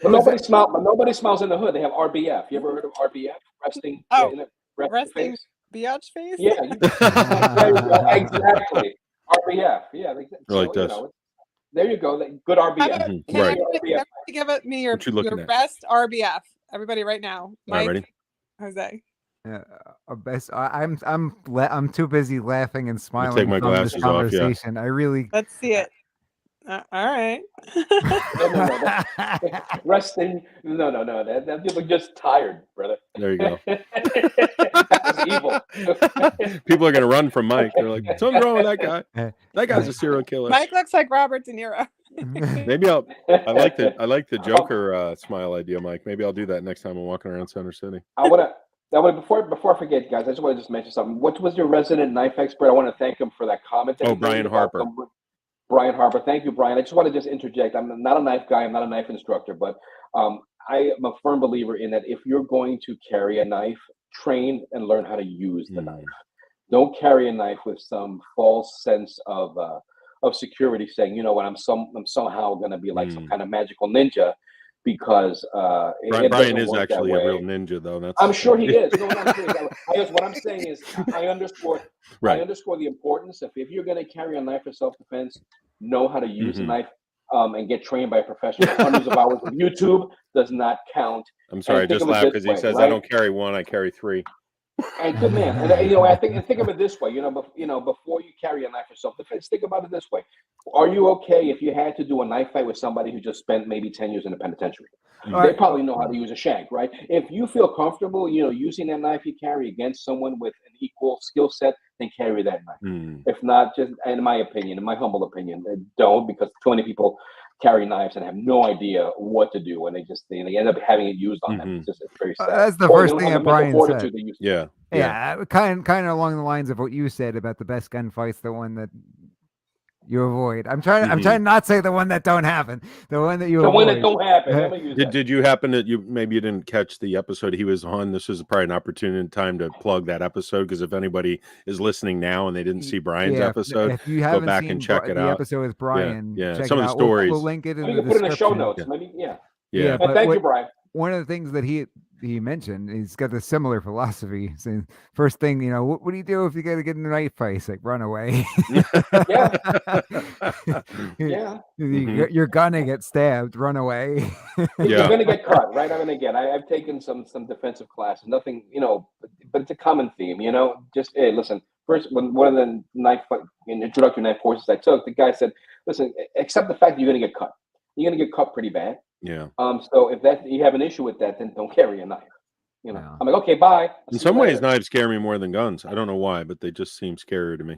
But nobody smiles in the hood. They have RBF. You ever heard of RBF? Resting. Resting biatch face. Yeah. Exactly. RBF. Yeah. Like this. There you go. Good RBF. Right. Everybody give me your best RBF. Everybody, right now. Mike, ready? Jose. I'm too busy laughing and smiling take my from this glasses off, conversation. I really. Let's see it. All right. No. Resting. No. That people are just tired, brother. There you go. That's evil. People are gonna run from Mike. They're like, something's wrong with that guy. That guy's a serial killer. Mike looks like Robert De Niro. Maybe I like the Joker smile idea, Mike. Maybe I'll do that next time I'm walking around Center City. Before I forget, guys, I just want to mention something. What was your resident knife expert? I want to thank him for that comment. Brian Harper. Brian Harper. Thank you, Brian. I just want to interject. I'm not a knife guy. I'm not a knife instructor, but I am a firm believer in that if you're going to carry a knife, train and learn how to use the knife. Don't carry a knife with some false sense of security, saying, I'm somehow going to be like some kind of magical ninja, because Brian is actually a real ninja, though. I'm sure he is. What I'm saying is, I underscore the importance of, if you're going to carry a knife for self-defense, know how to use a knife, and get trained by a professional. Hundreds of hours of YouTube does not count. I'm sorry, I just laughed because he says, right? I don't carry one, I carry three. And good man. And I think of it this way. Before you carry a knife for self-defense, think about it this way: are you okay if you had to do a knife fight with somebody who just spent maybe 10 years in the penitentiary? They probably know how to use a shank, right? If you feel comfortable, using that knife you carry against someone with an equal skill set, then carry that knife. If not, just in my humble opinion, don't, because too many people carry knives and have no idea what to do, and they end up having it used on them. It's very sad. That's the first thing that Brian said. Yeah, kind of along the lines of what you said about the best gunfights, the one that you avoid. I'm trying to not say the one that don't happen, the one that you avoid. One that don't happen. Did you happen to maybe you didn't catch the episode he was on? This is probably an opportune time to plug that episode, because if anybody is listening now and they didn't see Brian's episode, if you go back and check it out. The episode with Brian, check some of the stories. We'll link it in the description. Put in the show notes. Yeah. But thank you, Brian. One of the things that he mentioned, he's got a similar philosophy. Saying, first thing, what do you do if you got to get in a knife fight? He's like, run away. You're gonna get stabbed. Run away. You're gonna get cut, right? I've taken some defensive classes. Nothing, but it's a common theme. Just hey, listen. First, when one of the introductory knife courses I took, the guy said, "Listen, accept the fact that you're gonna get cut. You're gonna get cut pretty bad." Yeah. So if you have an issue with that, then don't carry a knife. I'm like, okay, bye. In some ways, knives scare me more than guns. I don't know why, but they just seem scarier to me.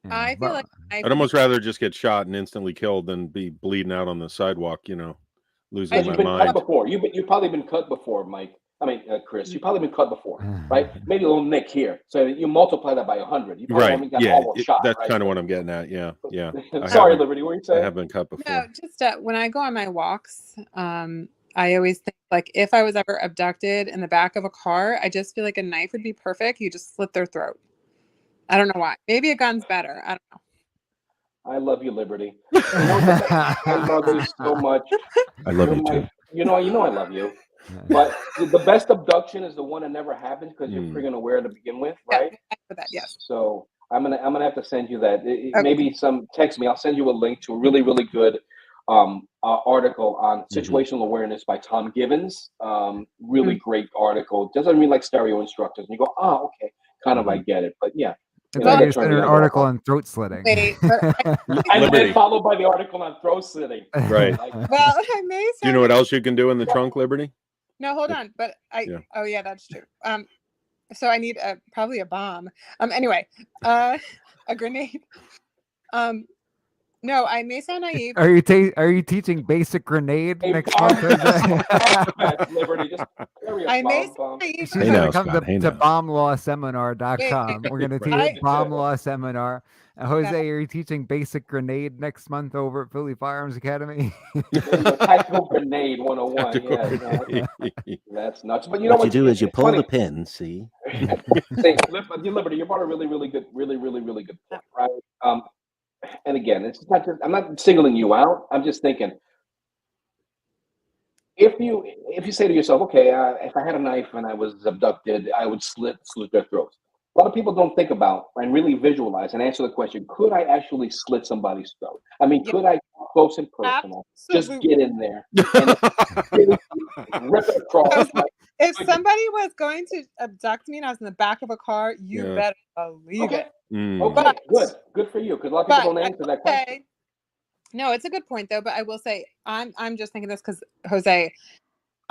I feel like I'd almost rather just get shot and instantly killed than be bleeding out on the sidewalk, losing my mind. Cut before. You've probably been cut before, Mike. Chris, you've probably been cut before, right? Maybe a little nick here. So you multiply that by 100. You probably only got almost shot. That's right? kind of what I'm getting at. Yeah. Sorry, Liberty, what are you saying? I have been cut before. No, just when I go on my walks, I always think, like, if I was ever abducted in the back of a car, I just feel like a knife would be perfect. You just slit their throat. I don't know why. Maybe a gun's better. I don't know. I love you, Liberty. I love you so much. I love you too. I love you. But the best abduction is the one that never happens, because you're freaking aware to begin with, right? Yeah, for that, yes. So I'm gonna have to send you that. Maybe text me. I'll send you a link to a really, really good article on situational awareness by Tom Givens. Really great article. Doesn't mean like stereo instructors. And you go, oh, okay, kind of I get it. But yeah. It's an article on throat slitting. Wait, and then followed by the article on throat slitting. Right. Well, I may. Do you know what else you can do in the trunk, Liberty? No, hold on. But oh yeah, that's true. So I need probably a bomb. Anyway, a grenade. No, I may sound naive. Are you teaching basic grenade Hey, next bomb month? Jose? Liberty, just carry a I may bomb, bomb. sound naive. She's Hey going now, to come Scott. Hey to now. bomblawseminar.com. We're going to teach Right. bomb law seminar. Jose, Yeah. are you teaching basic grenade next month over at Philly Firearms Academy? There you go, tactical grenade 101. Tactical Yeah, grenade. that's nuts. But you know What you do is you it's pull funny. the pin, see? Say, Liberty, you brought a really, really good, really good point, right? And again, it's not just, I'm not singling you out. I'm just thinking, if you say to yourself, okay, if I had a knife and I was abducted, I would slit their throats. A lot of people don't think about and really visualize and answer the question: could I actually slit somebody's throat? I mean, Yeah. could I, close and personal, just Absolutely. get in there and really rip it across? If somebody was going to abduct me and I was in the back of a car, you Yeah. better believe Okay. it. Okay, good for you, because a lot of people don't answer that question. Okay. No, it's a good point though. But I will say, I'm just thinking this because Jose,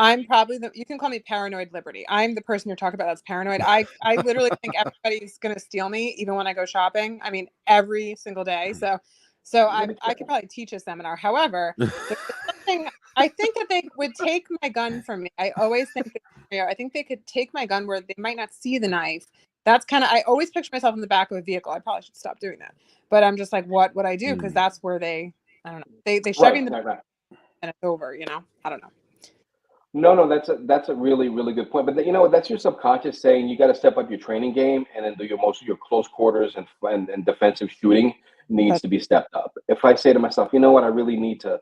I'm probably you can call me paranoid Liberty. I'm the person you're talking about that's paranoid. I literally think everybody's gonna steal me, even when I go shopping. I mean, every single day. So I could probably teach a seminar. However, there's something I think that they would take my gun from me. I always think I think they could take my gun where they might not see the knife. That's kind of I always picture myself in the back of a vehicle. I probably should stop doing that. But I'm just like, what would I do? Because that's where I don't know. They shove you in the Right. and it's over. I don't know. No, that's a really, really good point. But you know, that's your subconscious saying you got to step up your training game, and then do most of your close quarters and defensive shooting needs to be stepped up. If I say to myself, you know what, I really need to,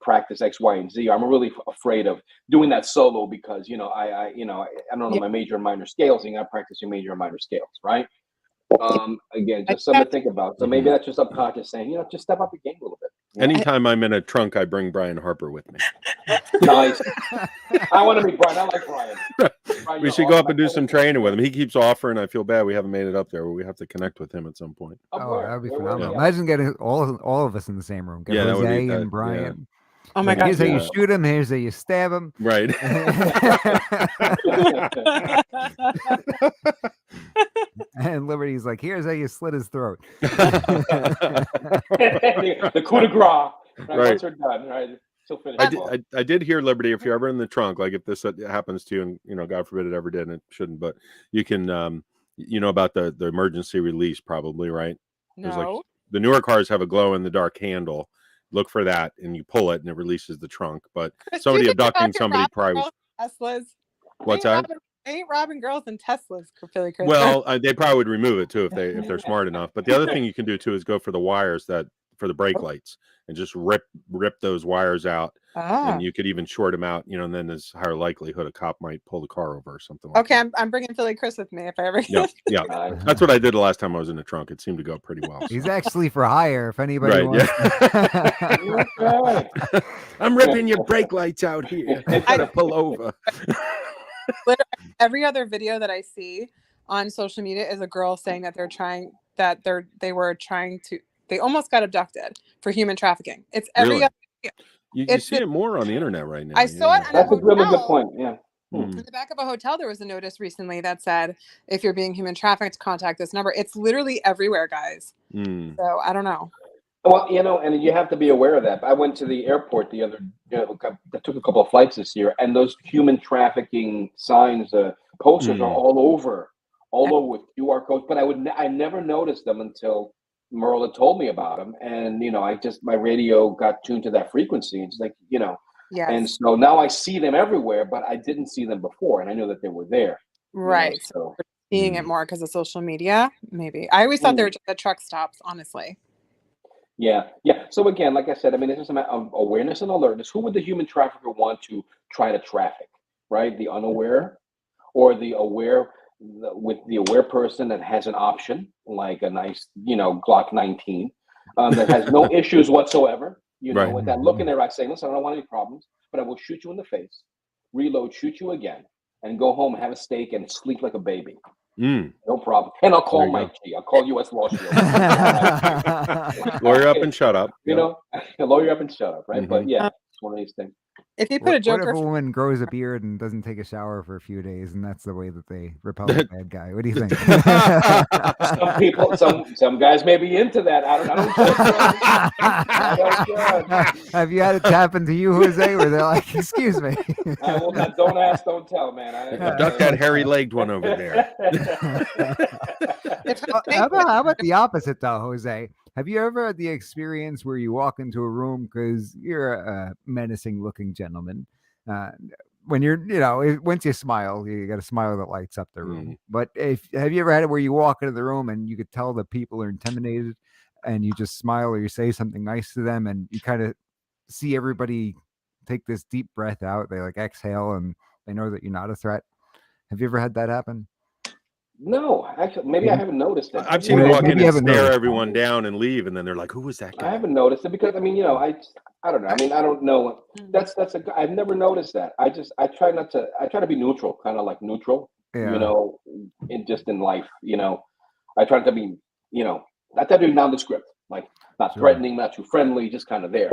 practice X, Y, and Z, I'm really afraid of doing that solo because I don't know my major and minor scales, and I practice your major and minor scales, right? Again, just something to think about. So maybe that's your subconscious saying, just step up your game a little bit. Anytime I'm in a trunk, I bring Brian Harper with me. Nice. I want to meet Brian. I like Brian. We should go up and do some training with him. He keeps offering. I feel bad we haven't made it up there, but we have to connect with him at some point. Oh, that'd be Where phenomenal. we at? Imagine getting all of us in the same room. Get Yeah, that would Jose be and that, Brian. Oh my Here's God. how you shoot him. Here's how you stab him. Right. And Liberty's like, here's how you slit his throat. The coup de grace. Right. Once we're done, right? She'll finish. I did hear, Liberty, if you're ever in the trunk, like if this happens to you, and God forbid it ever did, and it shouldn't, but you can, about the emergency release, probably, right? There's No. the newer cars have a glow in the dark handle. Look for that, and you pull it, and it releases the trunk. But somebody abducting somebody probably was. Teslas. What's that? Ain't robbing girls in Teslas, Philly Chris. Well, they probably would remove it too if they're smart enough. But the other thing you can do too is go for the wires for the brake lights and just rip those wires out. And you could even short them out, and then there's higher likelihood a cop might pull the car over or something like that. Okay, I'm bringing Philly Chris with me if I ever. Yeah. That's what I did the last time I was in the trunk. It seemed to go pretty well. He's actually for hire if anybody wants. Yeah. I'm ripping your brake lights out here. I'm trying to pull over. Literally, every other video that I see on social media is a girl saying that they almost got abducted for human trafficking. It's every Really? other video. You see it more on the internet right now. I saw it. That's a really good point. Yeah. In the back of a hotel, there was a notice recently that said, if you're being human trafficked, contact this number. It's literally everywhere, guys. So I don't know. Well, and you have to be aware of that. I went to the airport I took a couple of flights this year, and those human trafficking signs, posters are all over with QR codes. But I never noticed them until Merle had told me about them, and my radio got tuned to that frequency. It's like Yes. and so now I see them everywhere, but I didn't see them before, and I knew that they were there. Right. So seeing it more because of social media, maybe. I always thought they were just at truck stops, honestly. Yeah. So again, like I said, it's just a matter of awareness and alertness. Who would the human trafficker want to try to traffic, right? The unaware, or the aware, with the aware person that has an option, like a nice, Glock 19, that has no issues whatsoever, Right. with that look in their eye saying, listen, I don't want any problems, but I will shoot you in the face, reload, shoot you again, and go home, have a steak, and sleep like a baby. No problem. And I'll call Mike G. I'll call U.S. Law Shield. Lawyer up and shut up. Lawyer up and shut up, right? But yeah. It's one of these things. If you put What, a what Joker, if a woman grows a beard and doesn't take a shower for a few days, and that's the way that they repel the bad guy? What do you think? Some people, some guys may be into that. I don't judge. I don't judge. Have you had it happen to you, Jose, where they're like, "Excuse me"? I will not. Don't ask, don't tell, man. Abduct that hairy-legged one over there. How about the opposite, though, Jose? Have you ever had the experience where you walk into a room because you're a menacing-looking gentleman? When you're, once you smile, you got a smile that lights up the room. But have you ever had it where you walk into the room and you could tell that people are intimidated, and you just smile or you say something nice to them, and you kind of see everybody take this deep breath out, they like exhale, and they know that you're not a threat? Have you ever had that happen? No, actually, maybe I haven't noticed it. I've seen them walk in and stare everyone down and leave, and then they're like, "Who was that guy?" I haven't noticed it because I don't know. I don't know. I've never noticed that. I try to be neutral, kind of like neutral. Yeah. In life, I try to be, not to be nondescript, like not threatening, not too friendly, just kind of there,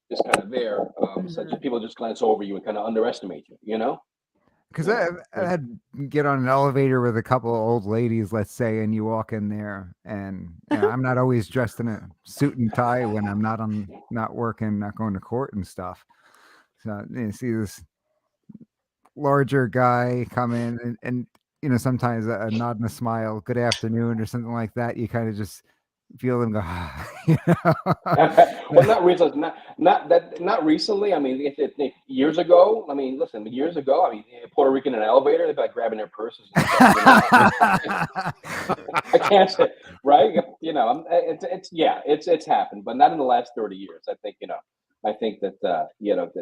just kind of there. So people just glance over you and kind of underestimate you, Because I had get on an elevator with a couple of old ladies, let's say, and you walk in there, and I'm not always dressed in a suit and tie when I'm not working, not going to court and stuff. So you see this larger guy come in, and sometimes a nod and a smile, good afternoon, or something like that. You kind of just feel them go, Well, not recently. Not recently. I mean, if years ago. I mean, listen, years ago. I mean, Puerto Rican in an elevator, they'd be like grabbing their purses. And stuff, I can't say, right? It's happened, but not in the last 30 years. I think that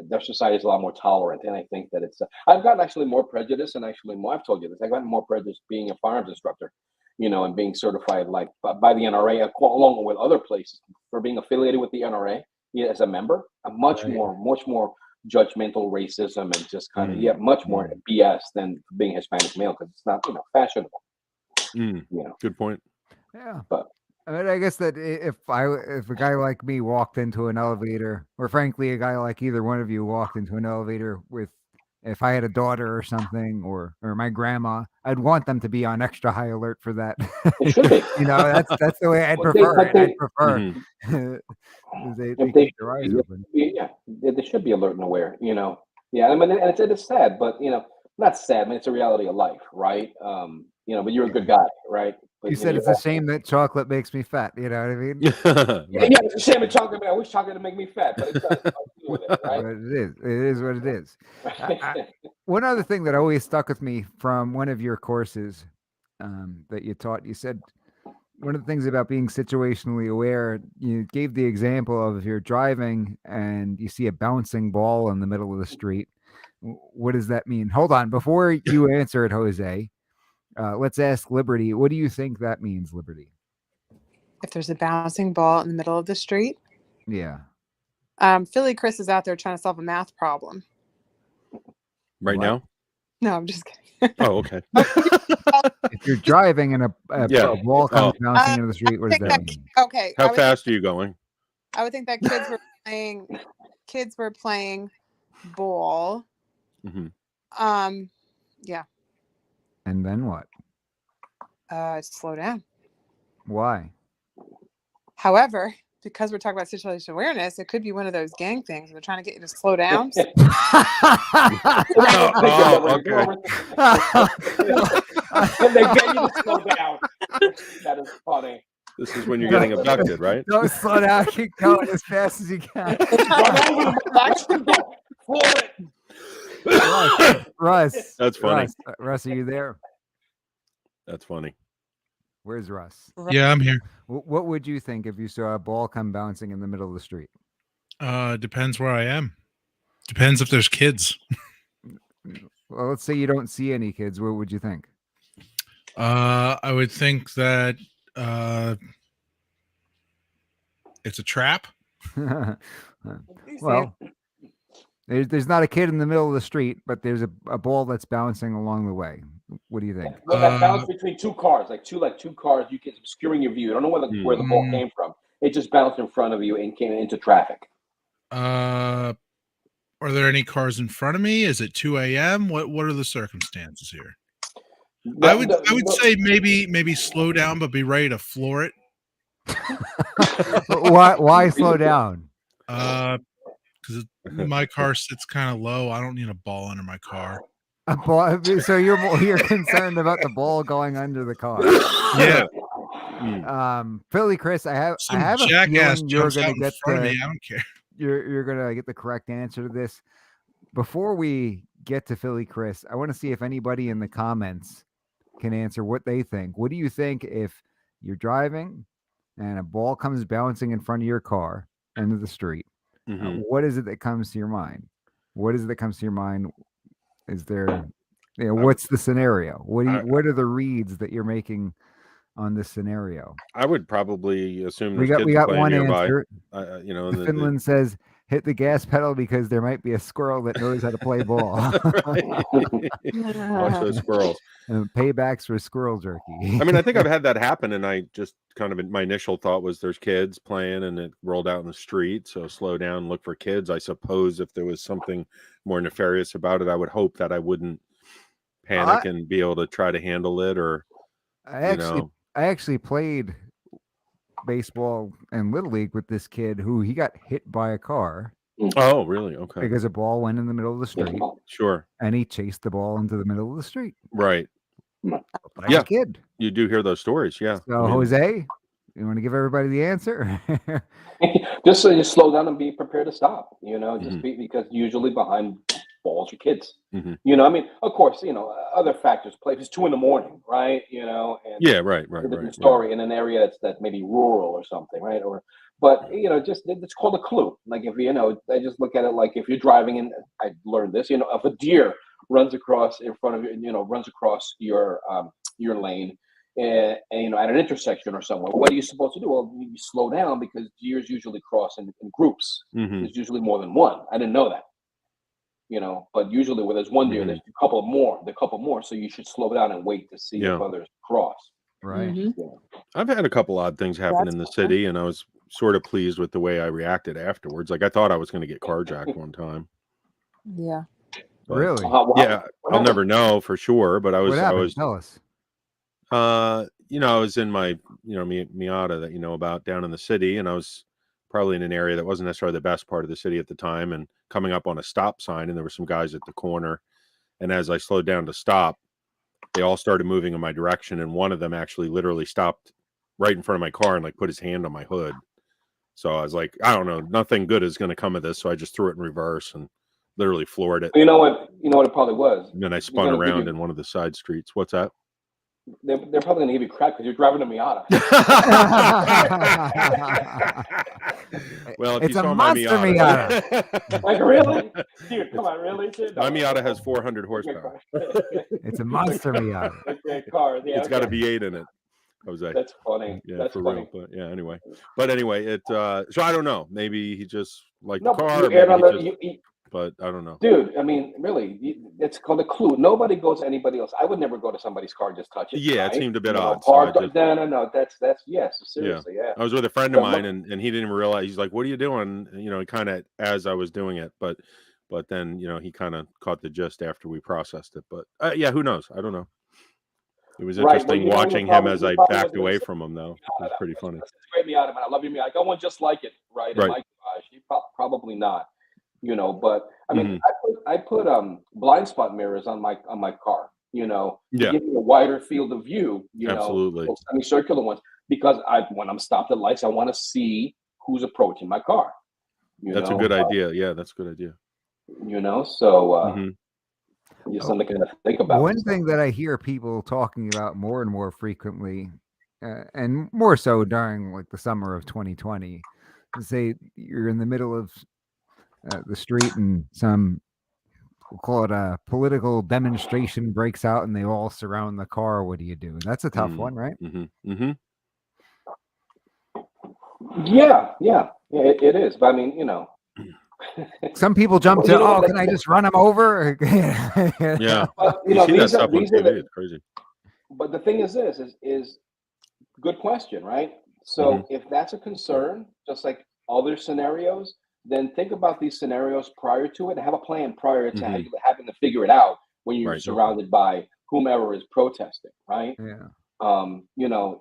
their society is a lot more tolerant, and I think that it's. I've gotten actually more prejudice, and actually more. I've told you this. I've gotten more prejudice being a firearms instructor. And being certified like by the NRA, along with other places, for being affiliated with the NRA as a member, much more judgmental racism and just kind of much more BS than being Hispanic male, because it's not fashionable. Good point. Yeah, but I mean, I guess that if a guy like me walked into an elevator, or frankly, a guy like either one of you walked into an elevator if I had a daughter or something, or my grandma, I'd want them to be on extra high alert for that. It should be. That's the way I'd prefer. I'd prefer. They keep their eyes open. Yeah, they should be alert and aware. Yeah, I mean, and it's sad, but not sad. I mean, it's a reality of life, right? But you're a good guy, right? But, you said it's a shame that chocolate makes me fat. You know what I mean? Yeah, it's a shame that chocolate. I wish chocolate to make me fat, but it doesn't. Deal with it, right? But it is. It is what it is. One other thing that always stuck with me from one of your courses that you taught, you said one of the things about being situationally aware, you gave the example of if you're driving and you see a bouncing ball in the middle of the street. What does that mean? Hold on. Before you answer it, Jose, let's ask Liberty. What do you think that means, Liberty? if there's a bouncing ball in the middle of the street. Yeah. Philly Chris is out there trying to solve a math problem. Right now? No, I'm just kidding. Oh, okay. If you're driving and a ball comes bouncing into the street, what does that mean? Okay. How fast are you going? I would think that kids were playing ball. Mm-hmm. Yeah. And then what? Slow down. Why? However, because we're talking about situational awareness, it could be one of those gang things. They're trying to get you to slow down. Okay. And they get you to slow down. That is funny. This is when you're getting abducted, right? Don't slow down. Keep going as fast as you can. Russ. That's funny. Russ, are you there? That's funny. Where's Russ? Yeah, I'm here. What would you think if you saw a ball come bouncing in the middle of the street? Depends where I am. Depends if there's kids. Well, let's say you don't see any kids. What would you think? I would think that it's a trap. Well, there's not a kid in the middle of the street, but there's a ball that's bouncing along the way. What do you think? Well, that bounced between two cars, like two cars. You can obscuring your view. You don't know where the ball came from. It just bounced in front of you and came into traffic. Are there any cars in front of me? Is it 2 a.m.? What are the circumstances here? I would say maybe slow down, but be ready to floor it. Why slow down? Because my car sits kind of low. I don't need a ball under my car. A ball, so you're concerned about the ball going under the car. Yeah. Philly Chris, I have Some a jackass feeling you're jumps out gonna in get front of me. I don't care. you're gonna get the correct answer to this. Before we get to Philly Chris, I want to see if anybody in the comments can answer what they think. What do you think if you're driving and a ball comes bouncing in front of your car into the street? What is it that comes to your mind? What is it that comes to your mind? Is there, what's the scenario? What are the reads that you're making on this scenario? I would probably assume We there's kids got playing one nearby. answer. The Finland says hit the gas pedal because there might be a squirrel that knows how to play ball. Watch those squirrels. And paybacks for squirrel jerky. I mean, I think I've had that happen, and I just kind of, my initial thought was there's kids playing and it rolled out in the street, so slow down, look for kids. I suppose if there was something more nefarious about it, I would hope that I wouldn't panic and be able to try to handle it. Or I actually played baseball and little league with this kid who he got hit by a car. Oh, really? Okay. Because a ball went in the middle of the street. Sure. And he chased the ball into the middle of the street. Right. But I was a kid. You do hear those stories, yeah. So Jose, you want to give everybody the answer? Just so you slow down and be prepared to stop. Just because usually behind balls are kids. I mean, of course, other factors play. If it's 2 a.m, right? And yeah, right. Story in an area that's maybe rural or something, right? But just it's called a clue. Like if I just look at it like if you're driving and I learned this. If a deer runs across in front of you, runs across your lane, and at an intersection or somewhere, what are you supposed to do? Well, you slow down because deers usually cross in groups. There's usually more than one. I didn't know that. But usually where there's one deer, there's a couple more. So you should slow down and wait to see if others cross. Right. I've had a couple odd things happen in the city, and I was sort of pleased with the way I reacted afterwards. Like I thought I was going to get carjacked one time. Yeah. But, really? Yeah. I'll never know for sure, but I was, Tell us. I was in my, Miata that you know about down in the city, and I was probably in an area that wasn't necessarily the best part of the city at the time, and coming up on a stop sign, and there were some guys at the corner, and as I slowed down to stop, they all started moving in my direction, and one of them actually literally stopped right in front of my car and like put his hand on my hood. So I was like, I don't know, nothing good is going to come of this, so I just threw it in reverse and literally floored it. You know what it probably was. And then I spun around in one of the side streets. What's that? They're probably going to give you crap because you're driving a Miata. Well, if it's you a saw monster my Miata. Like, really? Dude, come on, really? Dude, my Miata has 400 horsepower. It's a monster Miata. It's car. Yeah, it's got a V8 in it. Jose. That's funny. Yeah, that's for funny. real. But yeah, anyway. But anyway, it so I don't know. Maybe he just liked No, the car. But I don't know. Dude, I mean, really, it's called a clue. Nobody goes to anybody else. I would never go to somebody's car and just touch it. Yeah, right? it seemed a bit odd. No. That's yes, seriously, yeah. I was with a friend of mine, and he didn't even realize. He's like, "What are you doing?" He kind of as I was doing it, but then he kind of caught the gist after we processed it. But yeah, who knows? I don't know. It was interesting watching him as I backed away from him, though. It was pretty funny. It's great Miata, man. I love your Miata. I got one just like it, right? In my garage. Probably not. But I mean, I put blind spot mirrors on my car, to give me a wider field of view, Absolutely. Semicircular ones, because when I'm stopped at lights, I want to see who's approaching my car. That's a good idea. Yeah, that's a good idea. So just something to think about. One thing that I hear people talking about more and more frequently, and more so during like the summer of 2020, is say you're in the middle of the street and some, we'll call it a political demonstration, breaks out and they all surround the car. What do you do? That's a tough one, right? Yeah, it is. But I mean, some people jump to, can I just run them over? Yeah, but, you see that stuff on TV. It's crazy. But the thing is this is good question, right? So if that's a concern, just like other scenarios, then think about these scenarios prior to it and have a plan prior to Mhm. having to figure it out when you're Right. surrounded by whomever is protesting, right? Yeah.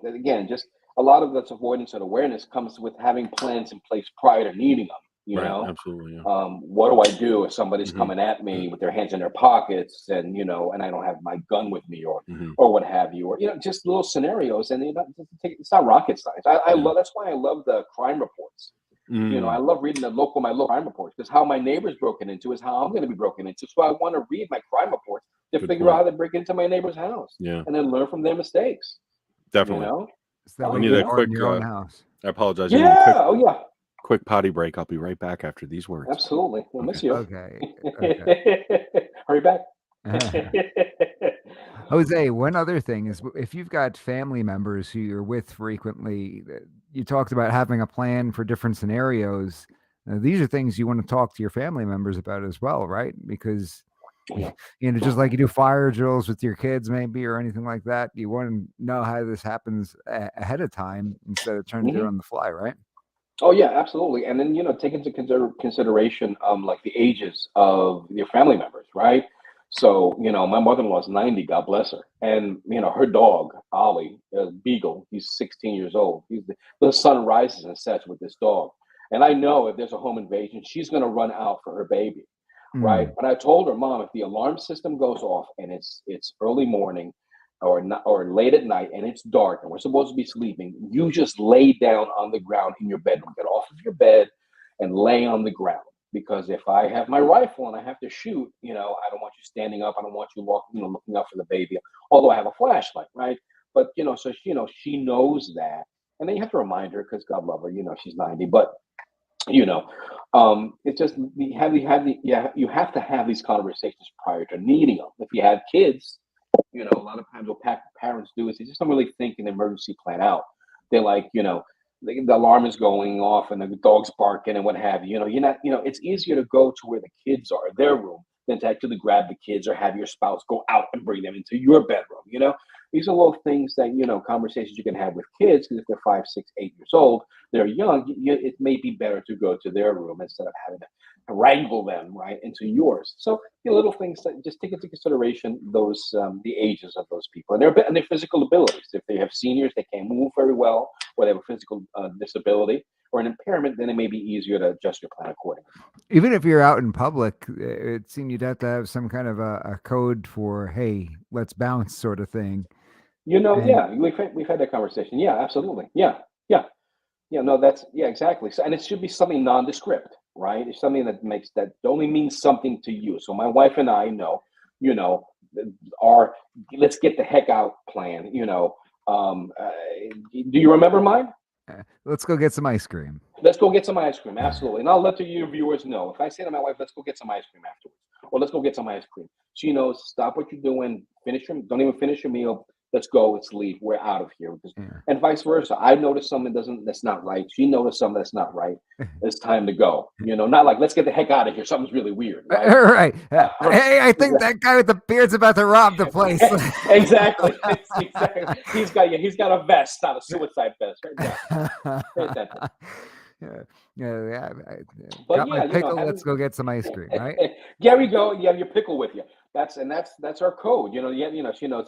Again, just a lot of this avoidance and awareness comes with having plans in place prior to needing them. Right. Absolutely. Yeah. What do I do if somebody's Mhm. coming at me with their hands in their pockets and and I don't have my gun with me Mhm. or what have you, or just little scenarios. And it's not rocket science. I Yeah. love that's why I love the crime reports. I Mm. love reading my local crime reports because how my neighbor's broken into is how I'm going to be broken into. So I want to read my crime reports to Good figure out point. how to break into my neighbor's house Yeah. and then learn from their mistakes. Definitely. So that Oh, way I you need get a caught in quick. your own house. I apologize. I need a Yeah. Oh, yeah. quick potty break. I'll be right back after these words. Absolutely. We'll miss you. Okay. Hurry back. Jose, one other thing is if you've got family members who you're with frequently, you talked about having a plan for different scenarios. These are things you want to talk to your family members about as well, right? Because, Yeah. just like you do fire drills with your kids, maybe, or anything like that, you want to know how this happens ahead of time instead of trying to do it Mhm. on the fly, right? Oh yeah, absolutely. And then take into consideration like the ages of your family members, right? So my mother-in-law is 90, God bless her, and her dog Ollie, Beagle, he's 16 years old. The sun rises and sets with this dog, and I know if there's a home invasion, she's going to run out for her baby, right? Mm. But I told her, Mom, if the alarm system goes off and it's early morning or not, or late at night and it's dark and we're supposed to be sleeping, you just lay down on the ground in your bedroom. Get off of your bed and lay on the ground. Because if I have my rifle and I have to shoot, I don't want you standing up. I don't want you walking, looking out for the baby. Although I have a flashlight, right? But so she knows that, and then you have to remind her because God love her, she's 90. But it's just you have to have these conversations prior to needing them. If you have kids, a lot of times what parents do is they just don't really think an emergency plan out. They're like, the alarm is going off and the dog's barking and what have you. You're not, it's easier to go to where the kids are, their room, than to actually grab the kids or have your spouse go out and bring them into your bedroom. These are little things that, conversations you can have with kids because if they're 5, 6, 8 years old, they're young. It may be better to go to their room instead of having to wrangle them right into yours. So little things that just take into consideration those the ages of those people and their physical abilities. If they have seniors, they can't move very well, or they have a physical disability or an impairment, then it may be easier to adjust your plan accordingly. Even if you're out in public, it seemed you'd have to have some kind of a code for, hey, let's bounce sort of thing. And Yeah, we've had that conversation. Yeah, absolutely. Yeah, yeah, yeah. No, exactly. So, and it should be something nondescript, right? It's something that only means something to you. So my wife and I know, our let's get the heck out plan. Do you remember mine? let's go get some ice cream. Let's go get some ice cream. Absolutely. And I'll let your viewers know. If I say to my wife, let's go get some ice cream afterwards, or let's go get some ice cream, she knows, stop what you're doing, don't even finish your meal. Let's go, let's leave. We're out of here. Yeah. And vice versa. I notice something that's not right. She noticed something that's not right. It's time to go. Not like, let's get the heck out of here. Something's really weird. Right. Right. Hey, I think that guy with the beard's about to rob the place. Exactly. Exactly. He's got a vest, not a suicide vest. Right. Yeah. But Got my pickle. Let's go get some ice cream, right? There we go. You have your pickle with you. That's our code. She knows. Do you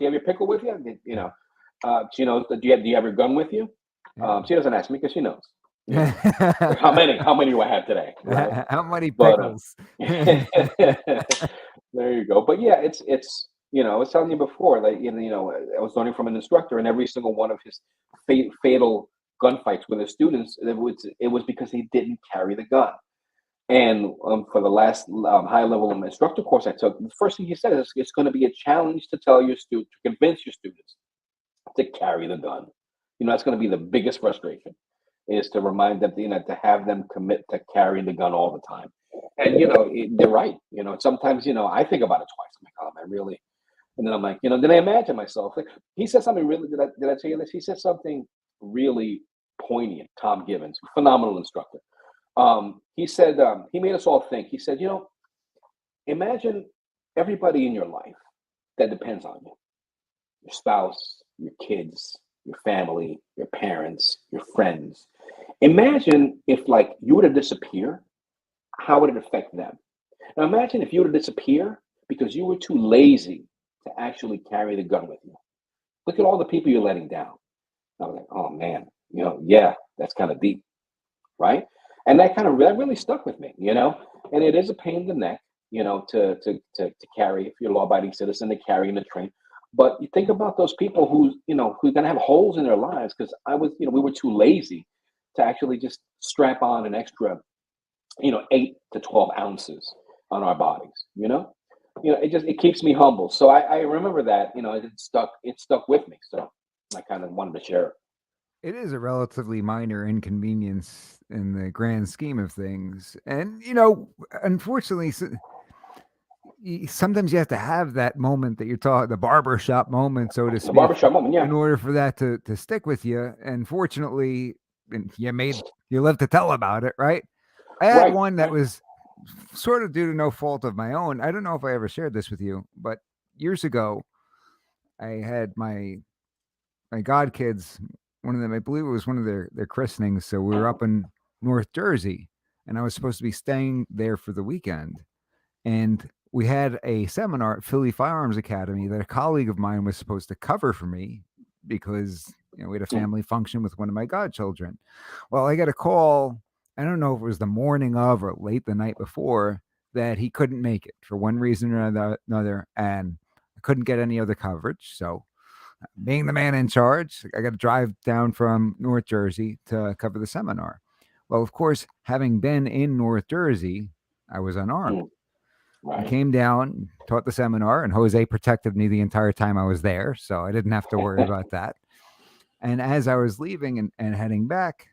have your pickle with you? She knows. Do you have your gun with you? Yeah. She doesn't ask me because she knows. How many do I have today? Right? How many pickles? There you go. But yeah, it's I was telling you before, like I was learning from an instructor, and every single one of his fatal gunfights with his students, it was because he didn't carry the gun. And for the last high level instructor course I took, the first thing he said is it's going to be a challenge to tell your student, to convince your students to carry the gun. That's going to be the biggest frustration, is to remind them, to have them commit to carrying the gun all the time. And they're right. Sometimes I think about it twice. I'm like, oh man, really? And then I'm like, then I imagine myself. Like, he said something really. Did I tell you this? He said something really poignant. Tom Gibbons, phenomenal instructor. He said, he made us all think. He said, imagine everybody in your life that depends on you: your spouse, your kids, your family, your parents, your friends. Imagine if, like, you were to disappear how would it affect them? Now imagine if you were to disappear because you were too lazy to actually carry the gun with you. Look at all the people you're letting down. I was like, oh man, yeah, that's kind of deep, right? And that really stuck with me, And it is a pain in the neck, to carry if you're a law-abiding citizen to carry in the train. But you think about those people who's gonna have holes in their lives because we were too lazy to actually just strap on an extra, 8 to 12 ounces on our bodies. It keeps me humble. So I remember that, it stuck with me. So I kind of wanted to share it. It is a relatively minor inconvenience in the grand scheme of things. And, unfortunately, sometimes you have to have that moment that you're talking, the barbershop moment, so to The speak, barbershop moment, yeah. in order for that to stick with you. And fortunately, you live to tell about it, right? I had Right, one that right. was sort of due to no fault of my own. I don't know if I ever shared this with you, but years ago, I had my god kids, one of them, I believe it was one of their christenings. So we were up in North Jersey, and I was supposed to be staying there for the weekend. And we had a seminar at Philly Firearms Academy that a colleague of mine was supposed to cover for me because we had a family function with one of my godchildren. Well, I got a call. I don't know if it was the morning of or late the night before that he couldn't make it for one reason or another, and I couldn't get any other coverage. So, being the man in charge, I got to drive down from North Jersey to cover the seminar. Well, of course, having been in North Jersey, I was unarmed. I Right. came down, taught the seminar, and Jose protected me the entire time I was there, so I didn't have to worry about that. And as I was leaving and heading back,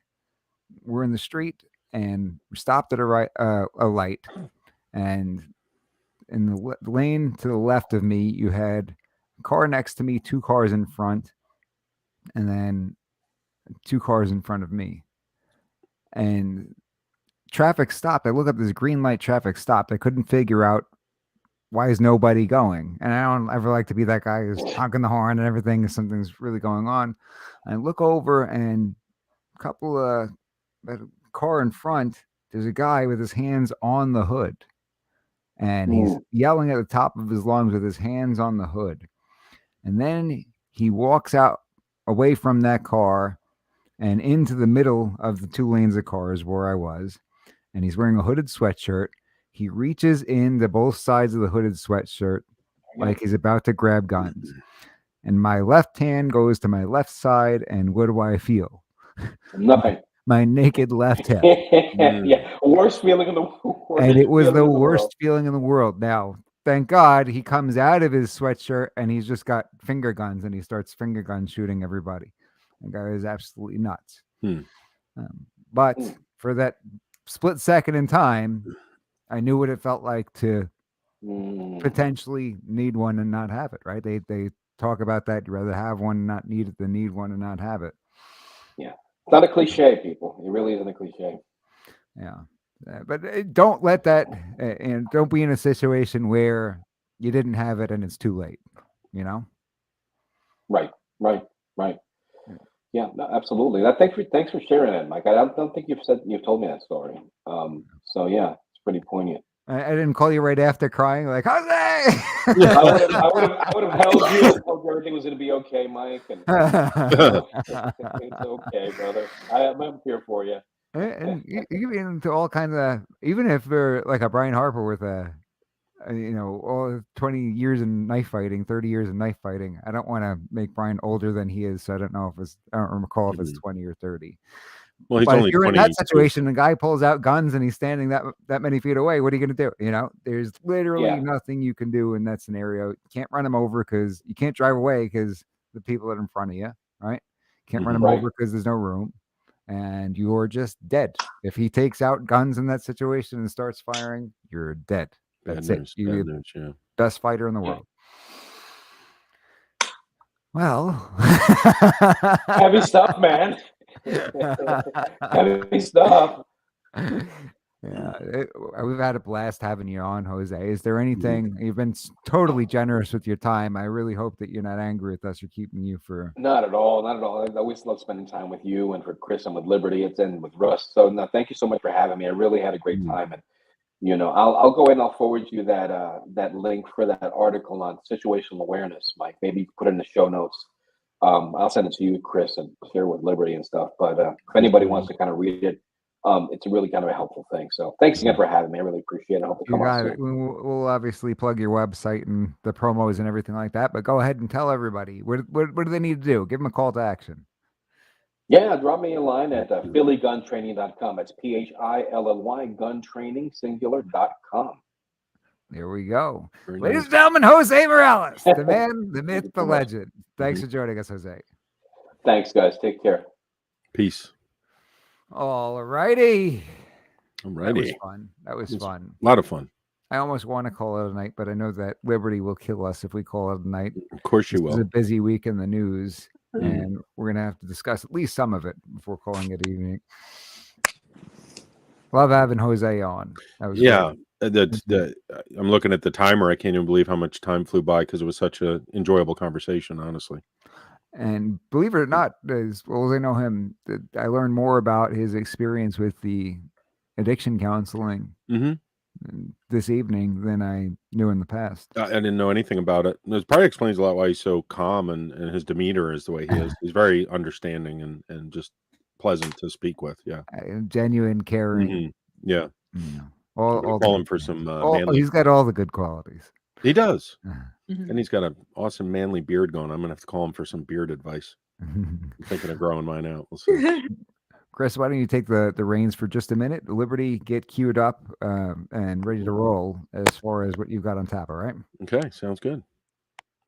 we're in the street and stopped at a light, and in the lane to the left of me, you had a car next to me, 2 cars in front, and then 2 cars in front of me. And traffic stopped. I looked up, this green light, traffic stopped. I couldn't figure out why is nobody going. And I don't ever like to be that guy who's honking the horn and everything if something's really going on. I look over, and a couple of that car in front, there's a guy with his hands on the hood. And he's yelling at the top of his lungs with his hands on the hood. And then he walks out away from that car and into the middle of the 2 lanes of cars where I was. And he's wearing a hooded sweatshirt. He reaches into both sides of the hooded sweatshirt like he's about to grab guns. And my left hand goes to my left side, and what do I feel? Nothing. My naked left hip. Yeah, worst feeling in the world. And it was the worst feeling in the world. Now, thank God he comes out of his sweatshirt and he's just got finger guns, and he starts finger gun shooting everybody. The guy is absolutely nuts. But for that split second in time, I knew what it felt like to potentially need one and not have it, right? They talk about that. You'd rather have one and not need it than need one and not have it. Yeah. It's not a cliche, people. It really isn't a cliche. Yeah. But don't let that, and don't be in a situation where you didn't have it and it's too late, Right. Yeah, no, absolutely. Thanks for sharing that, Mike. I don't think you've told me that story. So yeah, it's pretty poignant. I didn't call you right after crying like, Jose. I would have held you and told you everything was going to be okay, Mike. And it's okay, brother. I'm here for you. And you can be into all kinds of, even if they're like a Brian Harper with all 20 years in knife fighting, 30 years in knife fighting. I don't want to make Brian older than he is, so I don't recall if it's 20 or 30. Well, he's but only if you're 20. in that situation, the guy pulls out guns and he's standing that many feet away, what are you going to do? There's literally nothing you can do in that scenario. You can't run him over because you can't drive away because the people that are in front of you, right? You can't run him over because there's no room, and you're just dead. If he takes out guns in that situation and starts firing, you're dead. That's it. You're the best fighter in the world. Well, heavy stuff, man. Heavy stuff. Yeah, we've had a blast having you on, Jose. Is there anything, you've been totally generous with your time. I really hope that you're not angry with us or keeping you for. Not at all. I always love spending time with you and for Chris and with Liberty and with Russ. So no, thank you so much for having me. I really had a great time, and I'll go ahead and I'll forward you that link for that article on situational awareness, Mike. Maybe put it in the show notes. I'll send it to you, Chris, and share with Liberty and stuff. But if anybody wants to kind of read it, it's a really kind of a helpful thing. So thanks again for having me. I really appreciate it. I hope to You come on got it. soon. We'll obviously plug your website and the promos and everything like that. But go ahead and tell everybody what do they need to do? Give them a call to action. Yeah, drop me a line at phillyguntraining.com. That's PHILLY guntraining singular.com. There we go. Very Ladies nice. and gentlemen, Jose Morales, the man, the myth, you the so much. legend. Thanks for joining us, Jose. Thanks, guys. Take care. Peace. All righty. I'm That was ready. fun. That was It's fun. A lot of fun. I almost want to call it a night, but I know that Liberty will kill us if we call it a night. Of course you This is will. a busy week in the news, Mhm. and we're going to have to discuss at least some of it before calling it evening. Love having Jose on. That was Yeah. great. I'm looking at the timer. I can't even believe how much time flew by because it was such an enjoyable conversation, honestly. And believe it or not, as well as I know him, I learned more about his experience with the addiction counseling Mm-hmm. this evening than I knew in the past. I didn't know anything about it. It probably explains a lot why he's so calm and his demeanor is the way he is. He's very understanding and just pleasant to speak with. Yeah. Genuine, caring. Mhm. Yeah. You know, I'm all gonna the call good him for things. some All- manly. he's got all the good qualities. He does. Mhm. And he's got an awesome manly beard going. I'm gonna have to call him for some beard advice. I'm thinking of growing mine out. We'll see. Chris, why don't you take the reins for just a minute? Liberty, get queued up and ready to roll as far as what you've got on tap, all right? Okay, sounds good.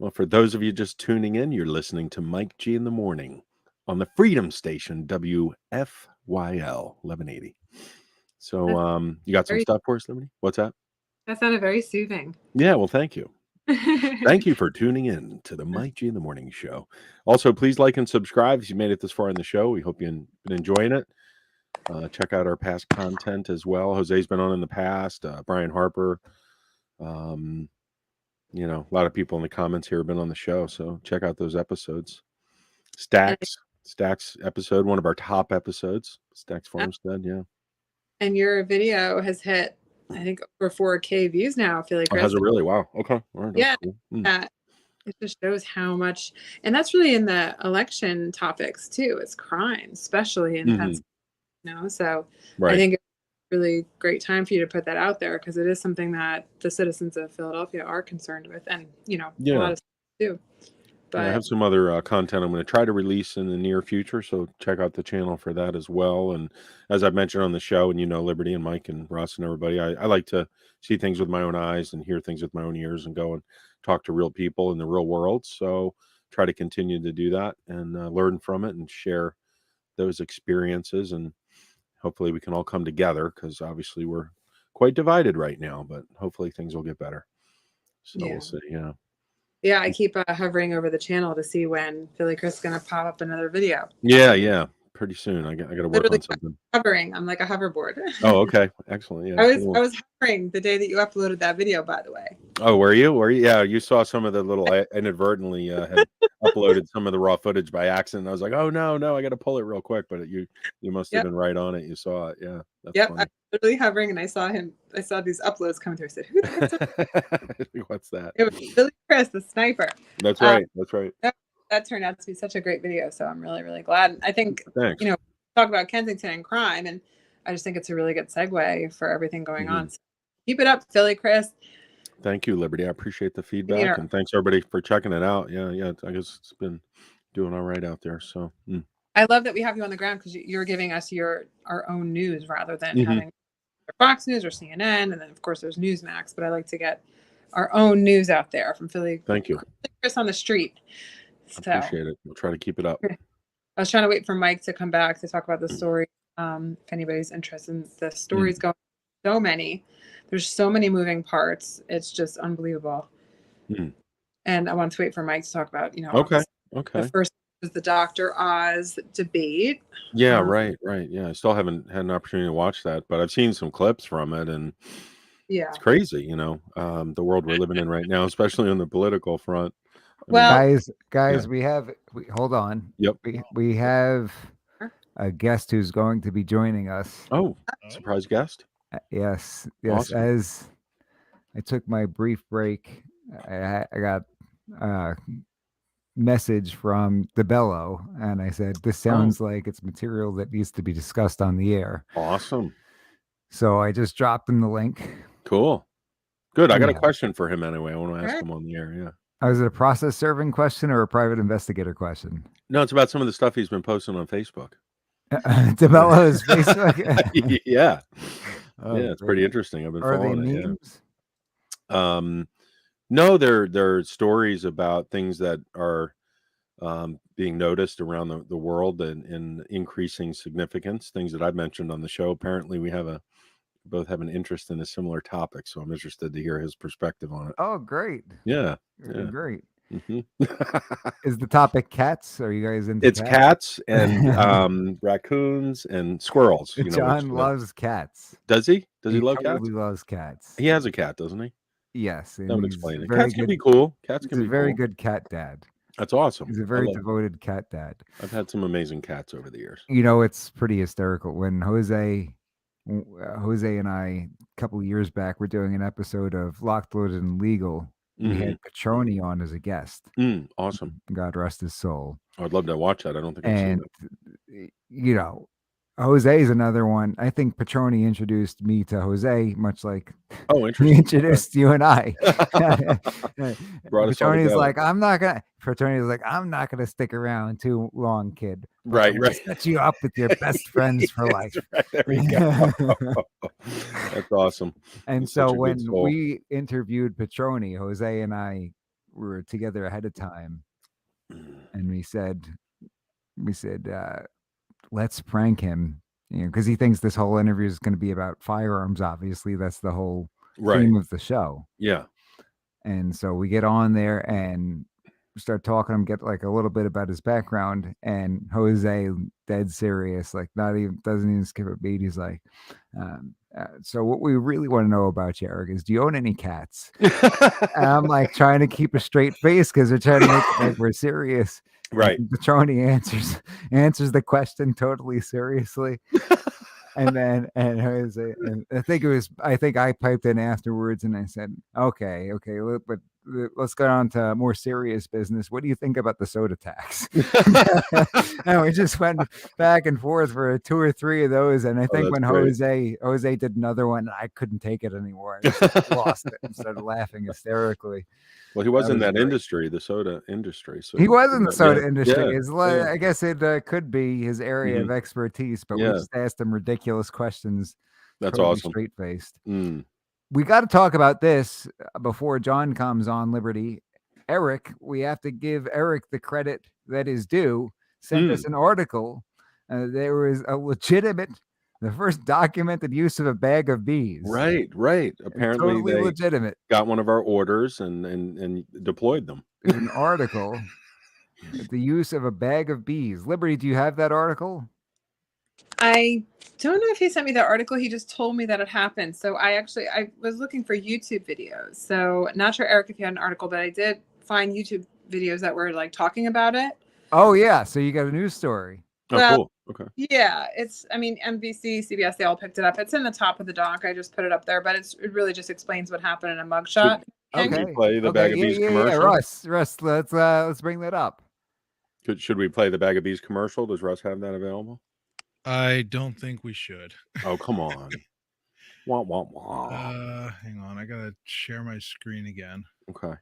Well, for those of you just tuning in, you're listening to Mike G in the Morning on the Freedom Station, WFYL 1180. So you got some Very- stuff for us, Liberty? What's that? That sounded very soothing. Yeah, well, thank you. Thank you for tuning in to the Mike G in the Morning show. Also, please like and subscribe if you made it this far in the show. We hope you've been enjoying it. Check out our past content as well. Jose's been on in the past. Brian Harper. A lot of people in the comments here have been on the show. So check out those episodes. Stacks episode, one of our top episodes. Stacks Farmstead, yeah. And your video has hit, I think, over 4K views now. I feel like Oh, has it really? Wow. Okay. All right. Yeah. Cool. that it just shows how much, and that's really in the election topics too. It's crime, especially in Pennsylvania. So Right. I think it's a really great time for you to put that out there because it is something that the citizens of Philadelphia are concerned with, and a lot of stuff too. But I have some other content I'm going to try to release in the near future, so check out the channel for that as well. And as I've mentioned on the show, and Liberty and Mike and Russ and everybody, I like to see things with my own eyes and hear things with my own ears and go and talk to real people in the real world. So try to continue to do that and learn from it and share those experiences. And hopefully we can all come together because obviously we're quite divided right now, but hopefully things will get better. So we'll see. Yeah. Yeah, I keep hovering over the channel to see when Philly Chris is going to pop up another video. Yeah. Pretty soon. I got to work on something. Hovering. I'm like a hoverboard. Oh, okay. Excellent. Yeah. I was hovering the day that you uploaded that video, by the way. Oh, were you? Yeah, you saw some of the little. I inadvertently had uploaded some of the raw footage by accident. I was like, oh no, I got to pull it real quick. But you must have been right on it. You saw it. Yeah. That's funny. I was literally hovering, and I saw him. I saw these uploads coming through. I said, "Who the heck's What's that?" It was Philly Chris, the sniper. That's right. That's right. That turned out to be such a great video. So I'm really, really glad. I think Thanks. talk about Kensington and crime, and I just think it's a really good segue for everything going on. So keep it up, Philly Chris. Thank you, Liberty. I appreciate the feedback, and thanks everybody for checking it out. Yeah. I guess it's been doing all right out there. So I love that we have you on the ground because you're giving us our own news rather than having Fox News or CNN, and then of course there's Newsmax. But I like to get our own news out there from Philly. Thank you, Chris on the street. So, I appreciate it. We'll try to keep it up. I was trying to wait for Mike to come back to talk about the story. If anybody's interested in the stories going, so many. There's so many moving parts. It's just unbelievable. And I want to wait for Mike to talk about, Okay. The first was the Dr. Oz debate. Yeah, right. Yeah, I still haven't had an opportunity to watch that, but I've seen some clips from it, and it's crazy. The world we're living in right now, especially on the political front. Guys, we hold on. Yep. We have a guest who's going to be joining us. Oh, surprise guest. Yes. Awesome. As I took my brief break, I got a message from DeBello, and I said, "This sounds like it's material that needs to be discussed on the air." Awesome. So I just dropped him the link. Cool. Good. I got a Yeah. question for him anyway. I want to ask Alright. him on the air. Yeah. Was it a process serving question or a private investigator question? No, it's about some of the stuff he's been posting on Facebook. DeBello's Facebook. Yeah. Oh, Yeah, it's great. pretty interesting. I've been Are they following it. memes? Yeah. No, they're stories about things that are being noticed around the world and in increasing significance. Things that I've mentioned on the show. Apparently, we both have an interest in a similar topic, so I'm interested to hear his perspective on it. Oh, great. Yeah. Great. hmm Is the topic cats? Are you guys into It's cats and raccoons and squirrels. You know, John loves cats. Does he? Does he love totally cats? loves cats. He has a cat, doesn't he? Yes. and That would he's explain it. very Cats can good- be cool. Cats He's can a be very cool. good cat dad. That's awesome. He's a I very love it. devoted cat dad. I've had some amazing cats over the years. You know, it's pretty hysterical when Jose and I, a couple of years back, were doing an episode of Locked, Loaded, and Legal. We had Petroni on as a guest. Awesome. God rest his soul. I'd love to watch that. I don't think I've seen And it. you know, Jose is another one. I think Petroni introduced me to Jose, much like Oh, he interesting. introduced you and I. Brought us all Petroni's together. like, I'm not gonna stick around too long, kid. But Right, I'm right. gonna set you up with your best friends for life. Right, there we go. That's awesome. And He's so such a good when soul. we interviewed Petroni, Jose and I were together ahead of time, and we said, let's prank him, because he thinks this whole interview is going to be about firearms. Obviously, that's the whole Right. theme of the show. Yeah. And so we get on there and start talking to him, get like a little bit about his background, and Jose, dead serious, like doesn't even skip a beat. He's like, so what we really want to know about you, Eric, is do you own any cats? And I'm like trying to keep a straight face because we're trying to make it like we're serious. Right. And Petroni answers the question totally seriously. And then Jose, and I think I piped in afterwards and I said, okay, but let's go on to more serious business. What do you think about the soda tax? And we just went back and forth for 2 or 3 of those. And I think when that's Jose did another one, I couldn't take it anymore. I just lost it and started laughing hysterically. Well, he was in was that great. industry, the soda industry. So He was in the soda yeah, industry. yeah, It's yeah. I guess it could be his area of expertise, but we Yeah. just asked him ridiculous questions. That's totally awesome. Straight faced. Mm. We got to talk about this before John comes on Liberty. Eric, we have to give Eric the credit that is due. Sent us an article. There was the first documented use of a bag of bees. Right. Apparently Totally they legitimate. got one of our orders and deployed them. There's an article. The use of a bag of bees. Liberty, do you have that article? I don't know if he sent me the article. He just told me that it happened. So I was looking for YouTube videos. So not sure, Eric, if you had an article, but I did find YouTube videos that were like talking about it. Oh yeah, so you got a news story. Oh, Well, cool. Okay. Yeah, NBC, CBS, they all picked it up. It's in the top of the doc. I just put it up there, but it really just explains what happened in a mugshot. Should we play the Bag of Bees commercial? Russ, let's bring that up. Should we play the Bag of Bees commercial? Does Russ have that available? I don't think we should. Oh, come on. Wah, wah, wah. Hang on. I gotta share my screen again. Okay.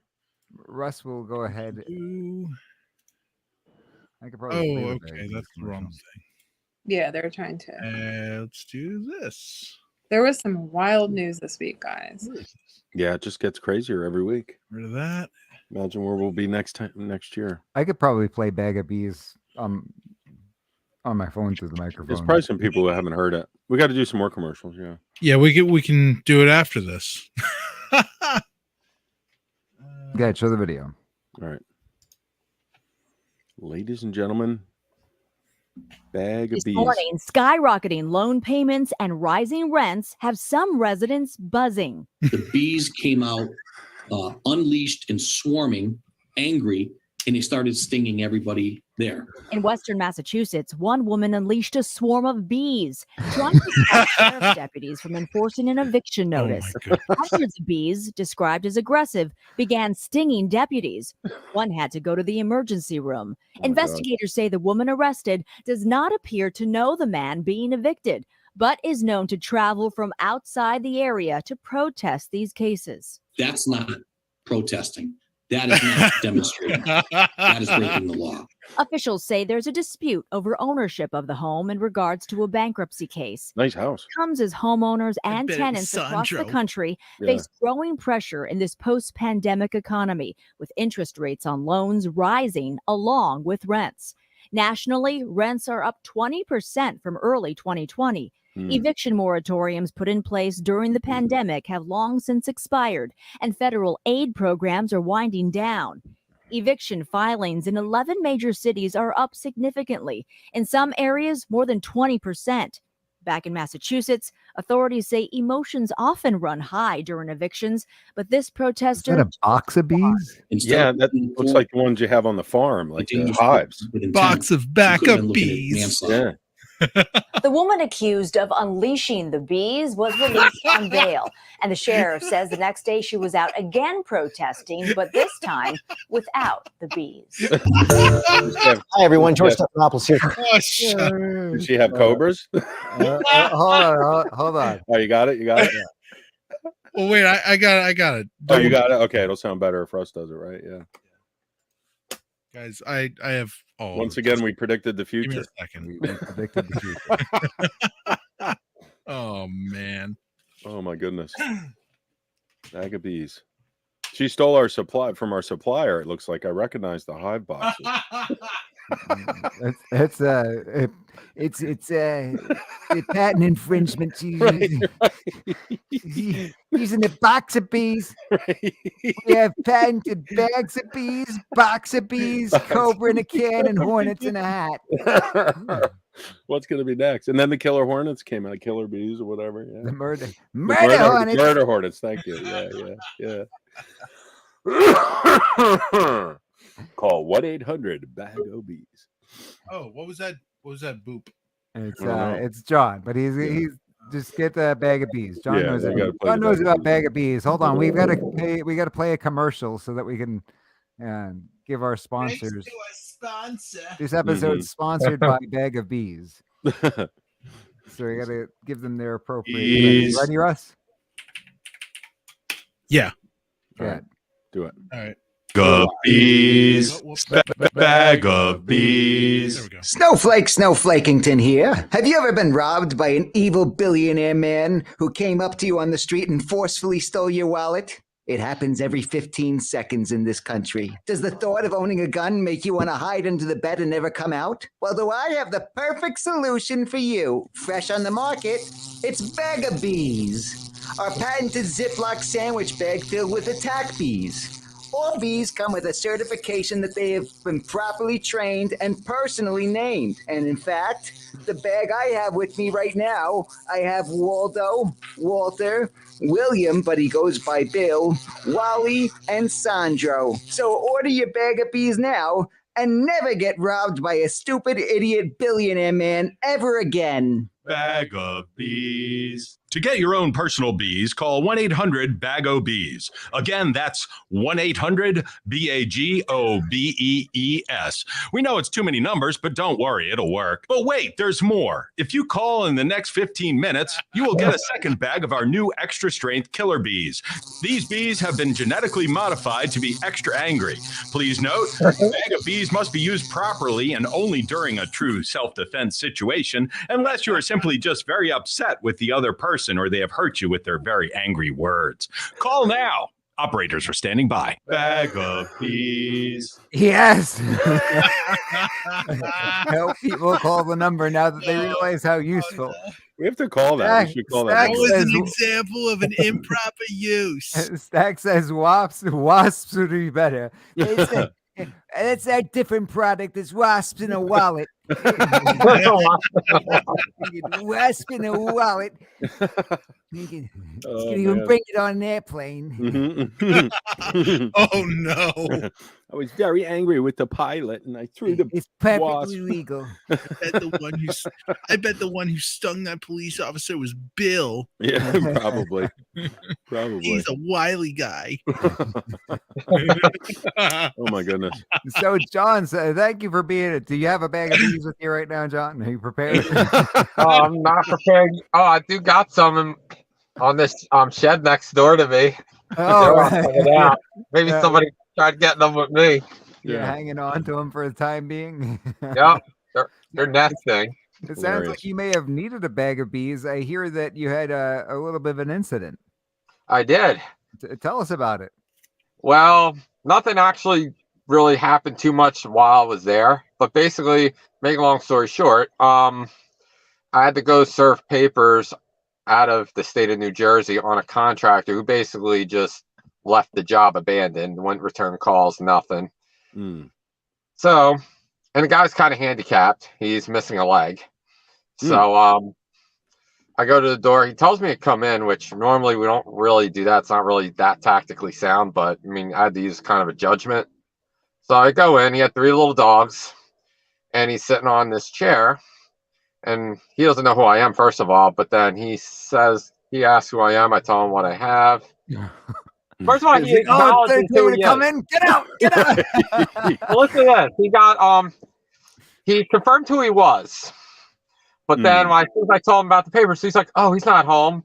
Russ will go ahead. I could Oh, probably play the Bag okay. of That's Bees the wrong commercial. thing. Yeah, they're trying to. Let's do this. There was some wild news this week, guys. Where is this? Yeah, it just gets crazier every week. Rid of that. Imagine where we'll be next year. I could probably play Bag of Bees on my phone through the microphone. There's probably some people who haven't heard it. We got to do some more commercials. Yeah. Yeah, we can do it after this. Yeah, show the video. All right. Ladies and gentlemen, Bag of This Bees. morning, skyrocketing loan payments and rising rents have some residents buzzing. The bees came out unleashed and swarming, angry, and they started stinging everybody there. In western Massachusetts, one woman unleashed a swarm of bees, trying to stop sheriff's deputies from enforcing an eviction notice. Hundreds of bees, described as aggressive, began stinging deputies. One had to go to the emergency room. Investigators say the woman arrested does not appear to know the man being evicted, but is known to travel from outside the area to protest these cases. That's not protesting. That is not demonstrating. That is breaking the law. Officials say there's a dispute over ownership of the home in regards to a bankruptcy case. Nice house. Comes as homeowners and bet it was tenants across the Sandro. country Yeah. face growing pressure in this post-pandemic economy, with interest rates on loans rising along with rents. Nationally, rents are up 20% from early 2020. Eviction moratoriums put in place during the pandemic have long since expired, and federal aid programs are winding down. Eviction filings in 11 major cities are up significantly. In some areas, more than 20%. Back in Massachusetts, authorities say emotions often run high during evictions, but this Is protester... that a box of bees? Yeah, that looks like the ones you have on the farm, like the hives. Box of backup bees. Yeah. The woman accused of unleashing the bees was released on bail, and the sheriff says the next day she was out again protesting, but this time without the bees. Hi, everyone. George Stephanopoulos here. Oh, shut up. Does she have cobras? Hold on. Oh, you got it? You got it? Well, wait, I got it. Oh, you got it? Okay, it'll sound better if Russ does it, right? Yeah. Guys, I have all. Once again, we predicted the Give me future. a second. We predicted the future. Oh man. Oh my goodness. Bag of bees. She stole our supply from our supplier. It looks like I recognize the hive boxes. It's a patent infringement. Using a box of bees. Right. We have patented bags of bees, box of bees, cobra in a can, and hornets in a hat. What's going to be next? And then the killer hornets came out, killer bees or whatever. Yeah. The murder hornets. hornets. Murder hornets. Thank you. Yeah. Call 1-800-BAG-O bees. Oh, what was that? What was that boop? It's John, but he's just get the bag of bees. John Yeah, knows we gotta it. play John the knows bag of about bees. bag of bees. Hold on, we got to play a commercial so that we can give our sponsors. Sponsor. This episode is sponsored by Bag of Bees. So we got to give them their appropriate. Bees. Ready, Russ? Yeah. All right. Do it. All right. Bees, bag of There bees. we go. Snowflakington here. Have you ever been robbed by an evil billionaire man who came up to you on the street and forcefully stole your wallet? It happens every 15 seconds in this country. Does the thought of owning a gun make you want to hide under the bed and never come out? Well, do I have the perfect solution for you? Fresh on the market, it's Bag of Bees, our patented Ziploc sandwich bag filled with attack bees. All bees come with a certification that they have been properly trained and personally named. And in fact, the bag I have with me right now, I have Waldo, Walter, William, but he goes by Bill, Wally, and Sandro. So order your bag of bees now and never get robbed by a stupid idiot billionaire man ever again. Bag of bees. To get your own personal bees, call 1-800-BAG-O-BEES. Again, that's 1-800-BAGOBEES. We know it's too many numbers, but don't worry, it'll work. But wait, there's more. If you call in the next 15 minutes, you will get a second bag of our new extra strength killer bees. These bees have been genetically modified to be extra angry. Please note, a bag of bees must be used properly and only during a true self-defense situation, unless you are simply just very upset with the other person or they have hurt you with their very angry words. Call now. Operators are standing by. Bag of bees. Yes. Help people call the number now that they realize how useful. We have to call that. We should call that. That was an example of an improper use. Stack says wasps would be better. They say, That's a different product. It's wasps in a wallet. Wasp in a wallet. You can even bring it on an airplane. Oh no! I was very angry with the pilot, and I threw the. It's perfectly wasp. legal. I bet the one who stung that police officer was Bill. Yeah, probably. He's a wily guy. Oh my goodness. So, John, thank you for being it. Do you have a bag of bees with you right now, John? Are you prepared? I'm not prepared. Oh, I do got some on this shed next door to me. Oh, right. Maybe somebody tried getting them with me. You're hanging on to them for the time being. Yep, they're nesting. It sounds like you may have needed a bag of bees. I hear that you had a little bit of an incident. I did. Tell us about it. Well, nothing actually really happened too much while I was there. But basically, make a long story short, I had to go serve papers out of the state of New Jersey on a contractor who basically just left the job abandoned, wouldn't return calls, nothing. So, and the guy's kind of handicapped. He's missing a leg. So, I go to the door. He tells me to come in, which normally we don't really do that. It's not really that tactically sound, but I mean, I had to use kind of a judgment. So I go in. He had 3 little dogs, and he's sitting on this chair. And he doesn't know who I am, first of all. But then he asks who I am. I tell him what I have. First of all, he acknowledges who he is. Come in. Get out. Get out. Well, listen to this. He confirmed who he was. But then as soon as I told him about the papers, he's like, oh, he's not home,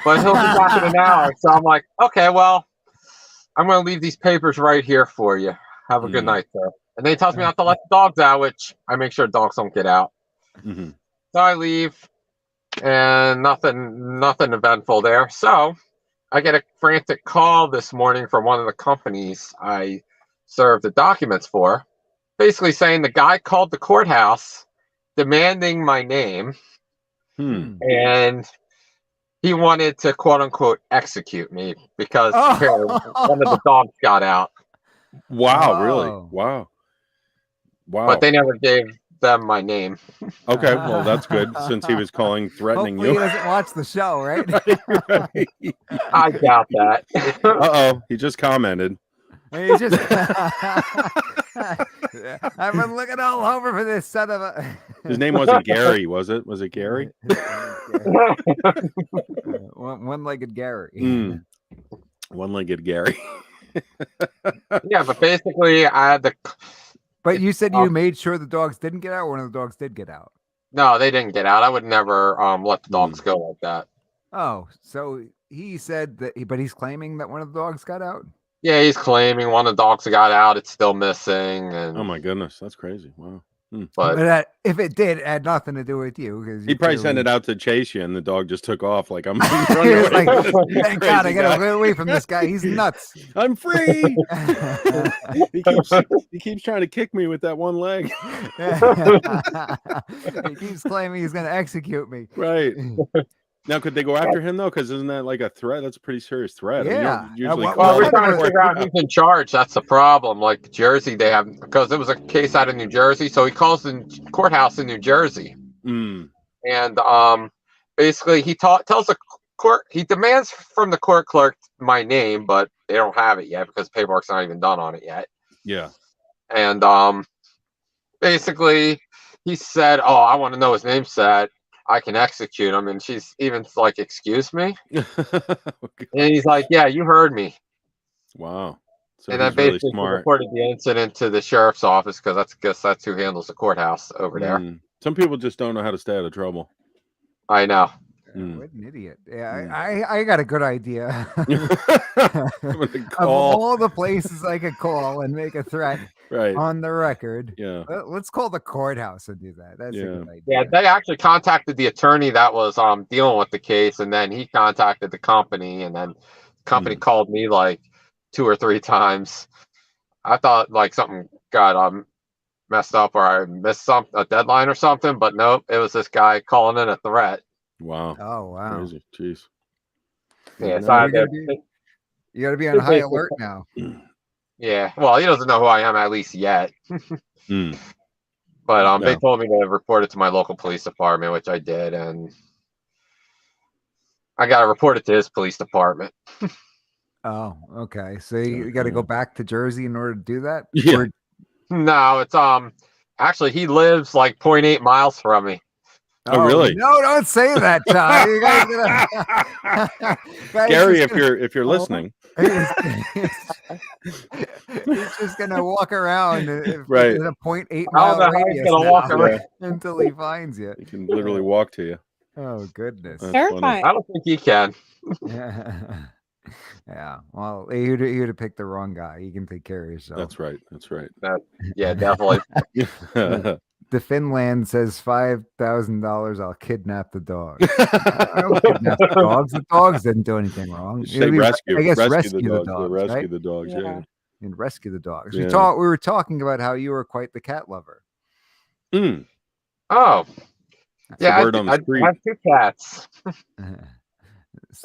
but he'll be back in an hour. So I'm like, okay, well, I'm going to leave these papers right here for you. Have a good night, sir. And then he tells me not to let the dogs out, which I make sure dogs don't get out. So I leave, and nothing eventful there. So I get a frantic call this morning from one of the companies I served the documents for, basically saying the guy called the courthouse demanding my name, and he wanted to quote unquote execute me because apparently one of the dogs got out. Wow, really? Wow. But they never gave them my name. Okay, well that's good since he was threatening Hopefully you. He doesn't watch the show, right? Right. I doubt that. He just commented. He just I've been looking all over for this son of a. His name wasn't Gary, was it? Was it Gary? One-legged Gary. One-legged Gary. Yeah, but basically, I had the. But you said you made sure the dogs didn't get out. Or one of the dogs did get out. No, they didn't get out. I would never let the dogs go like that. Oh, so he said that, but he's claiming that one of the dogs got out. Yeah, he's claiming one of the dogs got out. It's still missing. And oh my goodness, that's crazy. Wow. But if it did, it had nothing to do with you, because he probably sent it out to chase you, and the dog just took off. Like I'm running away. Thank God, I gotta get away from this guy. He's nuts. I'm free. he keeps trying to kick me with that one leg. He keeps claiming he's gonna execute me. Right. Now, could they go after him though? Because isn't that like a threat? That's a pretty serious threat. Yeah. Usually well, we're trying to figure out who's in charge. That's the problem. Like Jersey, they have, because it was a case out of New Jersey, so he calls the courthouse in New Jersey, and basically he tells the court, he demands from the court clerk my name, but they don't have it yet because paperwork's not even done on it yet. Yeah. And basically he said, "Oh, I want to know his name set. I can execute him." And she's even like, "Excuse me?" And he's like, "Yeah, you heard me." Wow. So and then basically really reported the incident to the sheriff's office, because I guess that's who handles the courthouse over there. Some people just don't know how to stay out of trouble. I know. What an idiot. Yeah, I got a good idea. Of call. all the places I could call and make a threat on the record. Yeah. Let's call the courthouse and do that. That's a good idea. Yeah, they actually contacted the attorney that was dealing with the case, and then he contacted the company, and then the company called me like 2 or 3 times. I thought like something got messed up, or I missed a deadline or something, but nope, it was this guy calling in a threat. Wow. Oh, wow. Crazy. Jeez. Yeah, you got to be on high alert now. Yeah. Well, he doesn't know who I am, at least yet. Hmm. But Yeah. they told me to report it to my local police department, which I did, and I got to report it to his police department. Oh, okay. So you got to go back to Jersey in order to do that? Yeah. Or- No, it's actually he lives like 0.8 miles from me. Oh, really? No, don't say that, John. You guys guys Gary, just if you're listening, he's just gonna walk around Right. in a 0.8 I mile don't know how he's radius gonna now walk around. until he finds you. he can literally walk to you. Oh goodness. That's Terrifying. I don't think he can. Yeah. Well, you'd have picked the wrong guy. You can take care of yourself. That's right. That's right. Yeah, definitely. The Finland says $5,000. I'll kidnap the dog. I don't kidnap the dogs. The dogs didn't do anything wrong. Say rescue. I guess rescue rescue the the dogs. dogs. Rescue Right? the dogs. Yeah. And rescue the dogs. Yeah. We were talking about how you were quite the cat lover. Mm. Oh, It's yeah. the word on the I street. have 2 cats.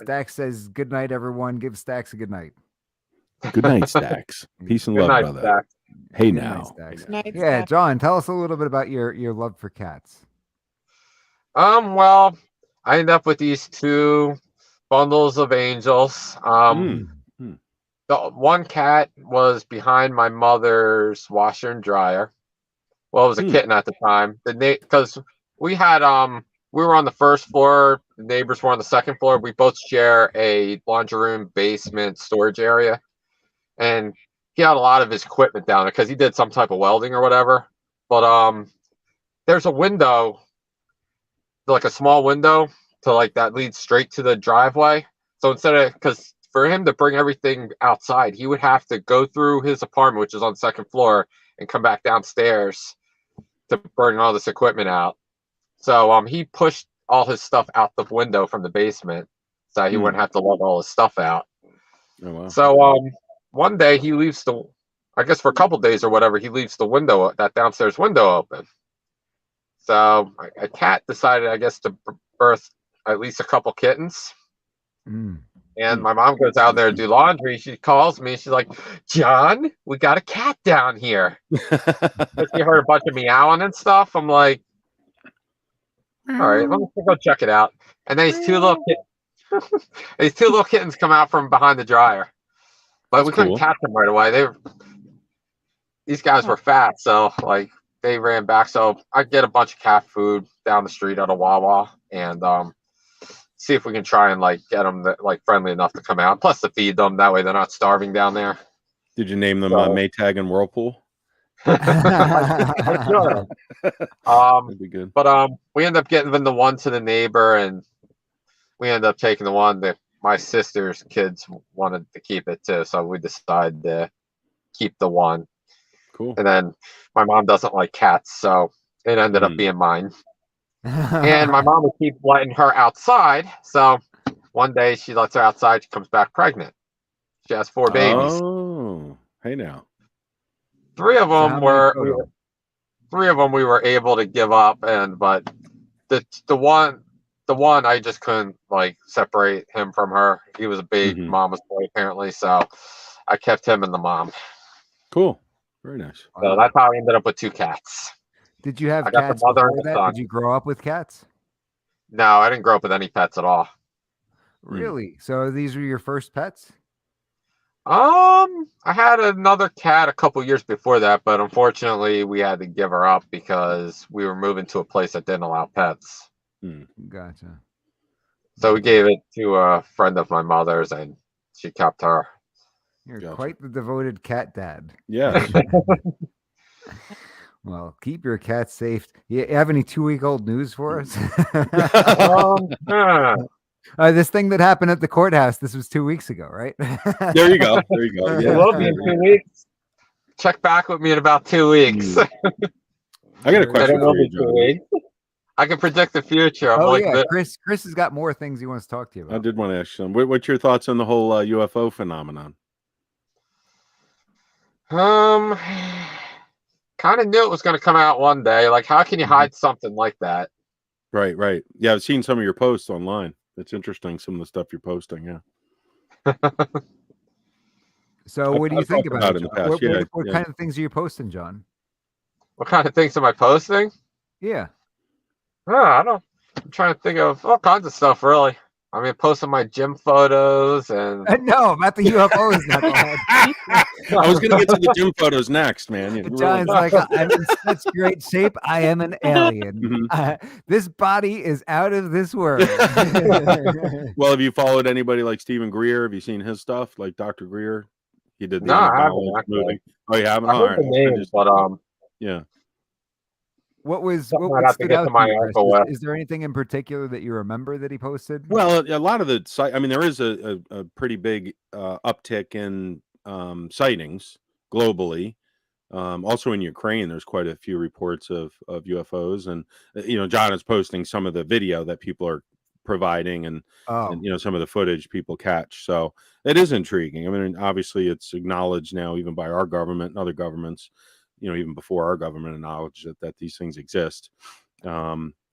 Stax says, "Good night, everyone." Give Stax a good night. Good night, Stacks. Peace and Good love, night, brother. Zach. Hey Good now. night, Stax. Night, Yeah, Stax. John, tell us a little bit about your love for cats. Well, I ended up with these 2 bundles of angels. Mm. The one cat was behind my mother's washer and dryer. Well, it was a kitten at the time. Because we had we were on the first floor, the neighbors were on the second floor. We both share a laundry room, basement, storage area, and he had a lot of his equipment down there because he did some type of welding or whatever. But there's a window, like a small window to like that leads straight to the driveway. So instead of, because for him to bring everything outside, he would have to go through his apartment, which is on the second floor, and come back downstairs to bring all this equipment out. So he pushed all his stuff out the window from the basement so he wouldn't have to lug all his stuff out. Oh, wow. So one day he leaves I guess for a couple days or whatever, he leaves that downstairs window open. So a cat decided, I guess, to birth at least a couple kittens. And my mom goes out there to do laundry. She calls me. She's like, "John, we got a cat down here." But she heard a bunch of meowing and stuff. I'm like, all right, let me go check it out. And then these 2 little kittens come out from behind the dryer. But we couldn't catch them right away. These guys were fat, so like they ran back. So I get a bunch of cat food down the street at a Wawa and see if we can try and like get them like friendly enough to come out. Plus to feed them, that way they're not starving down there. Did you name them Maytag and Whirlpool? That'd be good. But we ended up getting the one to the neighbor, and we ended up taking the one that my sister's kids wanted to keep it too, so we decided to keep the one. Cool. And then my mom doesn't like cats, so it ended up being mine. And my mom would keep letting her outside, so one day she lets her outside, she comes back pregnant. She has 4 babies. Oh, hey now. 3 of them we were able to give up, but the one I just couldn't like separate him from her. He was a big mama's boy apparently, so I kept him and the mom. Cool, very nice. So that's how I ended up with 2 cats. Did you have I got the cats mother before and the that? son. Did you grow up with cats? No, I didn't grow up with any pets at all. Really? So these were your first pets? I had another cat a couple years before that, but unfortunately we had to give her up because we were moving to a place that didn't allow pets. Gotcha. So we gave it to a friend of my mother's, and she kept her. You're quite the devoted cat dad. Yeah. Well, keep your cat safe. You have any 2-week-old news for us? This thing that happened at the courthouse, this was 2 weeks ago, right? There you go. There you go. Yeah. Will be in 2 weeks. Check back with me in about 2 weeks. I got a question for you, John. I can predict the future. Chris has got more things he wants to talk to you about. I did want to ask you, what's your thoughts on the whole UFO phenomenon? Kind of knew it was going to come out one day. Like, how can you hide something like that? Right. Yeah, I've seen some of your posts online. It's interesting, some of the stuff you're posting. Yeah. So what do you I've think talked about it in it, the John? past. Yeah, What yeah. kind of things are you posting, John? What kind of things am I posting? Yeah. I'm trying to think of all kinds of stuff, really. I mean, posting my gym photos and No, about the UFOs. Now, go ahead. I was going to get to the gym photos next, man. You John's ruined it. like, I'm in such great shape. I am an alien. Mhm. This body is out of this world. Well, have you followed anybody like Stephen Greer? Have you seen his stuff, like Dr. Greer? He did the no, I haven't unacknowledged actually. movie. Oh, you haven't? I All heard right. the name, but yeah. What something I'd have to stood get out to to my you, Chris? uncle with. Is there anything in particular that you remember that he posted? Well, a lot of the site. I mean, there is a pretty big uptick in sightings globally. Also in Ukraine, there's quite a few reports of UFOs, and John is posting some of the video that people are providing, and some of the footage people catch. So it is intriguing. I mean, obviously, it's acknowledged now, even by our government and other governments. Even before our government acknowledged that these things exist.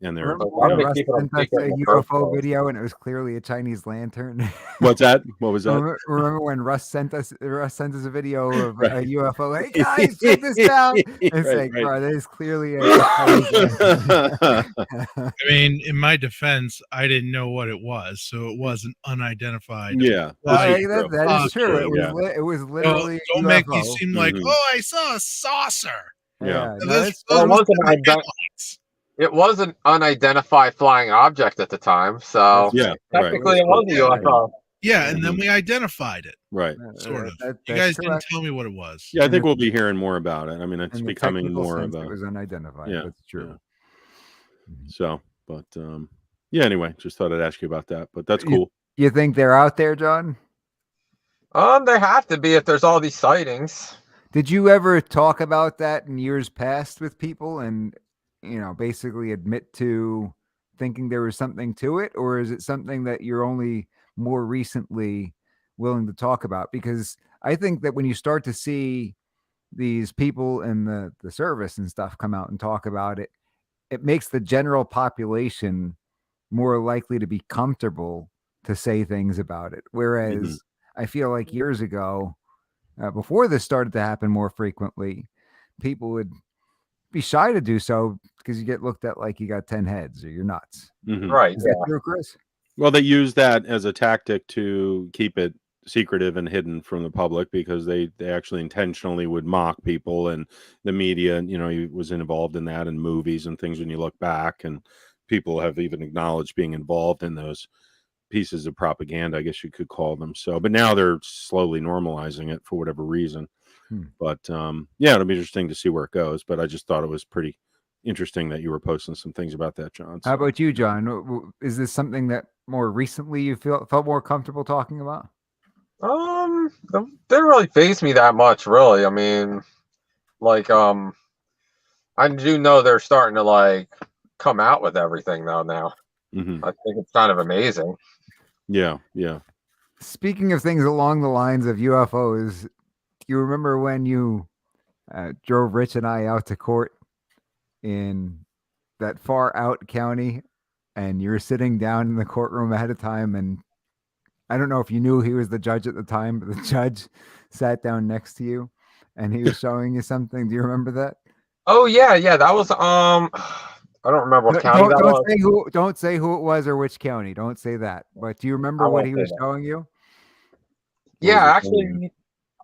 And they're Remember when Russ sent us a UFO video and it was clearly a Chinese lantern? What's that? What was that? Remember when Russ sent us a video of Right. a UFO? Hey guys, check this out! It's Right, like, right. bro, that is clearly a Chinese lantern. I mean, in my defense, I didn't know what it was, so it was an unidentified. Yeah, that is true. It was literally. Don't UFO. make me seem like, Mhm. oh, I saw a saucer. Yeah. It was an unidentified flying object at the time, so technically it was a UFO. Yeah, and then we identified it. Right. Sort of. You that's guys correct. didn't tell me what it was. Yeah, I think we'll be hearing more about it. I mean, it's In the becoming technical more sense, of a. it was unidentified. Yeah, That's true. So, but yeah. Anyway, just thought I'd ask you about that. But that's cool. You think they're out there, John? There have to be if there's all these sightings. Did you ever talk about that in years past with people and, basically admit to thinking there was something to it? Or is it something that you're only more recently willing to talk about? Because I think that when you start to see these people in the service and stuff come out and talk about it, it makes the general population more likely to be comfortable to say things about it. Whereas I feel like years ago, before this started to happen more frequently, people would be shy to do so because you get looked at like you got 10 heads or you're nuts. Right. Is that true, Chris? Well, they use that as a tactic to keep it secretive and hidden from the public because they actually intentionally would mock people, and the media, he was involved in that in movies and things when you look back, and people have even acknowledged being involved in those pieces of propaganda, I guess you could call them. So, but now they're slowly normalizing it for whatever reason. But yeah, it'll be interesting to see where it goes. But I just thought it was pretty interesting that you were posting some things about that, John. How about you, John? Is this something that more recently you felt more comfortable talking about? It didn't really faze me that much, really. I mean, like, I do know they're starting to like come out with everything though now. I think it's kind of amazing. Yeah. Speaking of things along the lines of UFOs, do you remember when you drove Rich and I out to court in that far out county, and you were sitting down in the courtroom ahead of time, and I don't know if you knew he was the judge at the time, but the judge sat down next to you and he was showing you something. Do you remember that? Oh yeah, that was I don't remember what county that was. Don't say who it was or which county. Don't say that. But do you remember what he was showing you? Yeah, actually.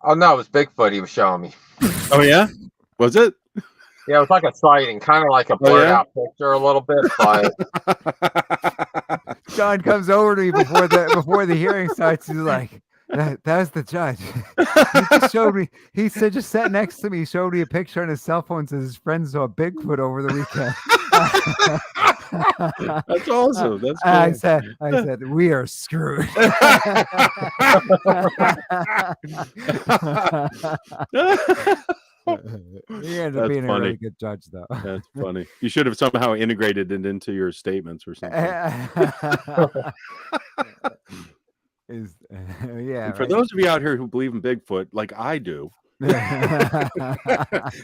Oh no, it was Bigfoot he was showing me. Oh yeah? Was it? Yeah, it was like a sighting, kind of like a blurred out picture a little bit, but John comes over to me before the hearing starts. He's like, that's the judge. He just showed me. He said, just sat next to me. He showed me a picture on his cell phone. Says his friend saw Bigfoot over the weekend. That's awesome. That's cool. I said, we are screwed. He ended up being a really good judge, though. That's funny. You should have somehow integrated it into your statements or something. Yeah. And for those of you out here who believe in Bigfoot, like I do,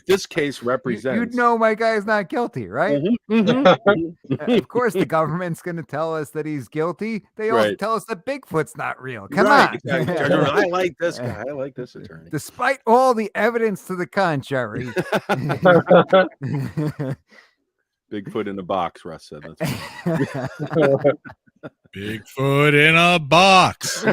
This case represents. You'd know my guy's not guilty, right? Of course, the government's going to tell us that he's guilty. They also Right. tell us that Bigfoot's not real. Come Right, on. exactly. I like this guy. I like this attorney. Despite all the evidence to the contrary. Bigfoot in a box, Russ said. That's Bigfoot in a box.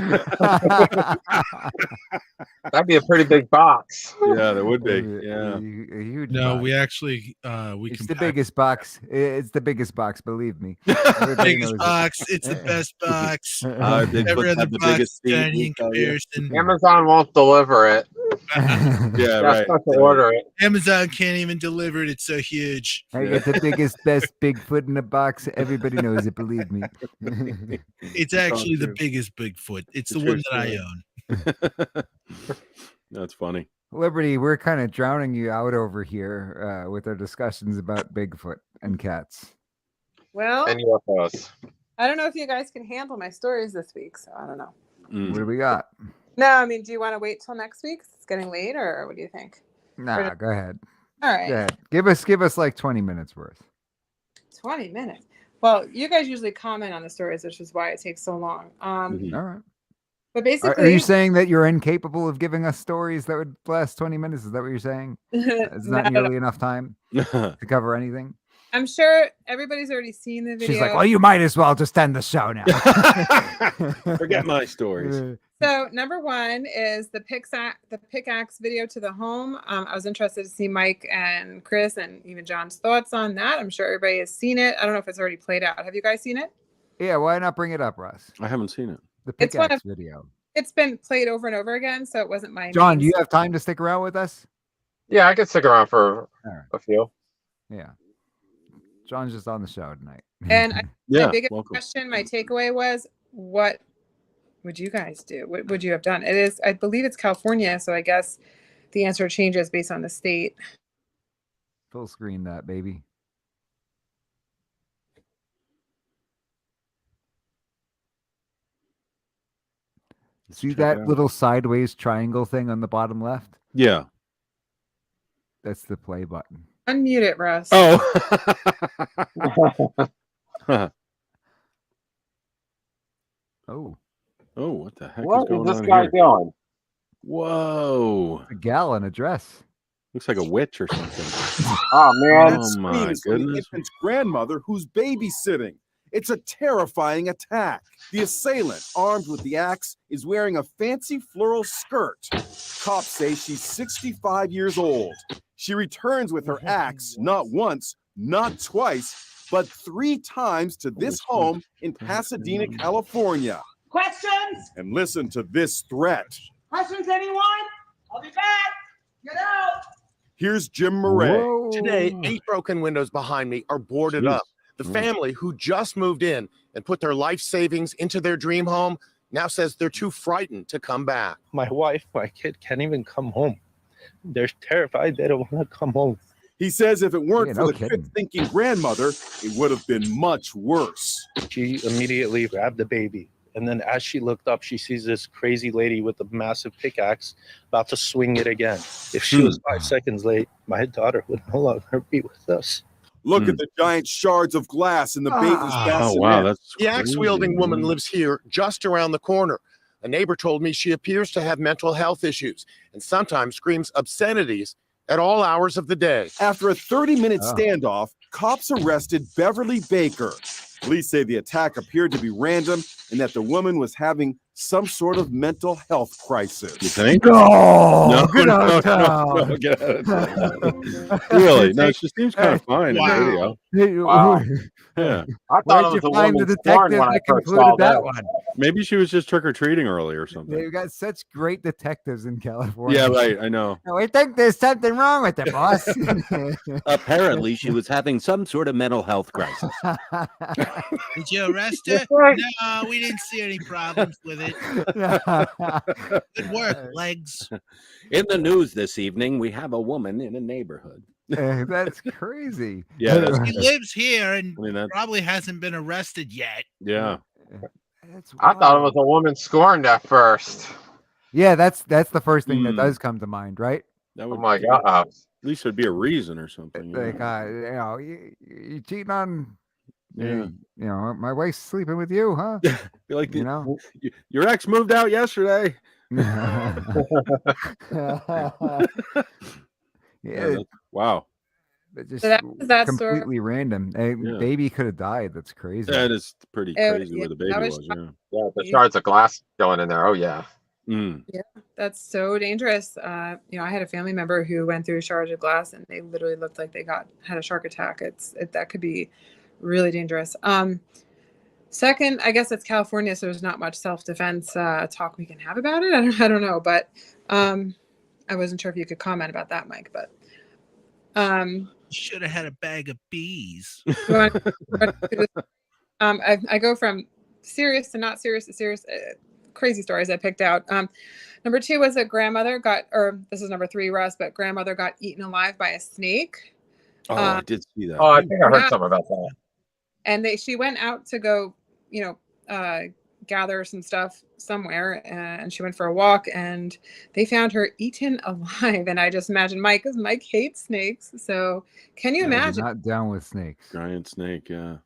That'd be a pretty big box. Yeah, there would be. Yeah. A huge No, box. we actually It's the biggest box. It's the biggest box, believe me. biggest box. It's the best box. Bigfoot Every had other the box biggest is feet, tiny we in tell you. comparison. Amazon won't deliver it. Yeah, That's right. not to order it. Amazon can't even deliver it. It's so huge. I got the biggest, best Bigfoot in the box. Everybody knows it, believe me. It's actually the biggest Bigfoot. It's the one that I own. That's funny. Liberty, we're kind of drowning you out over here with our discussions about Bigfoot and cats. Well, And UFOs. I don't know if you guys can handle my stories this week, so I don't know. What do we got? No, I mean, do you want to wait till next week? It's getting late, or what do you think? Nah, go ahead. All right. Go ahead. Give us like 20 minutes worth. 20 minutes. Well, you guys usually comment on the stories, which is why it takes so long. All right. But Are basically, you saying that you're incapable of giving us stories that would last 20 minutes? Is that what you're saying? It's not nearly enough time to cover anything. I'm sure everybody's already seen the video. She's like, well, you might as well just end the show now. Forget my stories. So number one is the pickaxe video to the home. I was interested to see Mike and Chris and even John's thoughts on that. I'm sure everybody has seen it. I don't know if it's already played out. Have you guys seen it? Yeah, why not bring it up, Russ? I haven't seen it. The It's one pickaxe of- video. It's been played over and over again, so it wasn't my John, main do you have time to stick around with us? Yeah, I could stick around for a few. Yeah. John's just on the show tonight. And Yeah, my biggest welcome. question, my takeaway was, what would you guys do? What would you have done? It is, I believe it's California, so I guess the answer changes based on the state. Full screen that, baby. See Check that it out. little sideways triangle thing on the bottom left? Yeah. That's the play button. Unmute it, Russ. Oh. Oh. Oh, what the heck What is going is this on guy here? doing? Whoa. A gal in a dress. Looks like a witch or something. Oh, man. Oh, my Screams from the goodness. infant's grandmother who's babysitting. It's a terrifying attack. The assailant, armed with the axe, is wearing a fancy floral skirt. Cops say she's 65 years old. She returns with her axe not once, not twice, but 3 times to this home in Pasadena, California. Questions? And listen to this threat. Questions, anyone? I'll be back. Get out. Here's Jim Murray. Today, 8 broken windows behind me are boarded Jeez. up. The family who just moved in and put their life savings into their dream home now says they're too frightened to come back. My wife, my kid can't even come home. They're terrified. They don't want to come home. He says if it weren't Yeah, for no the kidding. quick-thinking grandmother, it would have been much worse. She immediately grabbed the baby. And then as she looked up, she sees this crazy lady with a massive pickaxe about to swing it again. If she was 5 seconds late, my daughter would no longer be with us. Look at the giant shards of glass in the baby's bassinet. Oh, wow. That's The axe-wielding woman lives here just around the corner. A neighbor told me she appears to have mental health issues and sometimes screams obscenities at all hours of the day. After a 30-minute standoff, cops arrested Beverly Baker. Police say the attack appeared to be random and that the woman was having some sort of mental health crisis. You think? No, get out no, of town. no, get out of town. Really? No, she seems kind of fine in the video. Wow. Yeah. I thought Where'd it was you a find the woman's porn detective when I that first concluded saw that that. one? Maybe she was just trick-or-treating earlier or something. They've got such great detectives in California. Yeah, right. I know. We think there's something wrong with the boss. Apparently, she was having some sort of mental health crisis. Did you arrest her? No, we didn't see any problems with it. Good work, legs. In the news this evening, we have a woman in a neighborhood. That's crazy. Yeah, that's, He lives here and I mean, that, probably hasn't been arrested yet. yeah. I thought it was a woman scorned at first. Yeah, that's the first thing that does come to mind, right? That Oh would my be- god. At least there'd be a reason or something. you Like, know? you cheating on, Yeah. my wife's sleeping with you, huh? Be like, You know? Your ex moved out yesterday. Yeah, Wow. just So that story. completely random. A Yeah. baby could have died. That's crazy. That is pretty It- crazy yeah, where the that baby was was. Yeah. Yeah, the shards of glass going in there. Oh yeah. Mm. Yeah, that's so dangerous. I had a family member who went through a shard of glass, and they literally looked like they had a shark attack. That could be really dangerous. Second, I guess it's California, so there's not much self-defense talk we can have about it. I don't know, but I wasn't sure if you could comment about that, Mike. But Should have had a bag of bees. I go from serious to not serious to serious. Crazy stories I picked out. Number 2 was a grandmother this is number 3, Russ, but grandmother got eaten alive by a snake. Oh, I did see that. Oh, I think I heard something about that. And she went out to go, gather some stuff somewhere, and she went for a walk, and they found her eaten alive. And I just imagine Mike, because Mike hates snakes. So can you imagine? Not down with snakes. Giant snake. Yeah.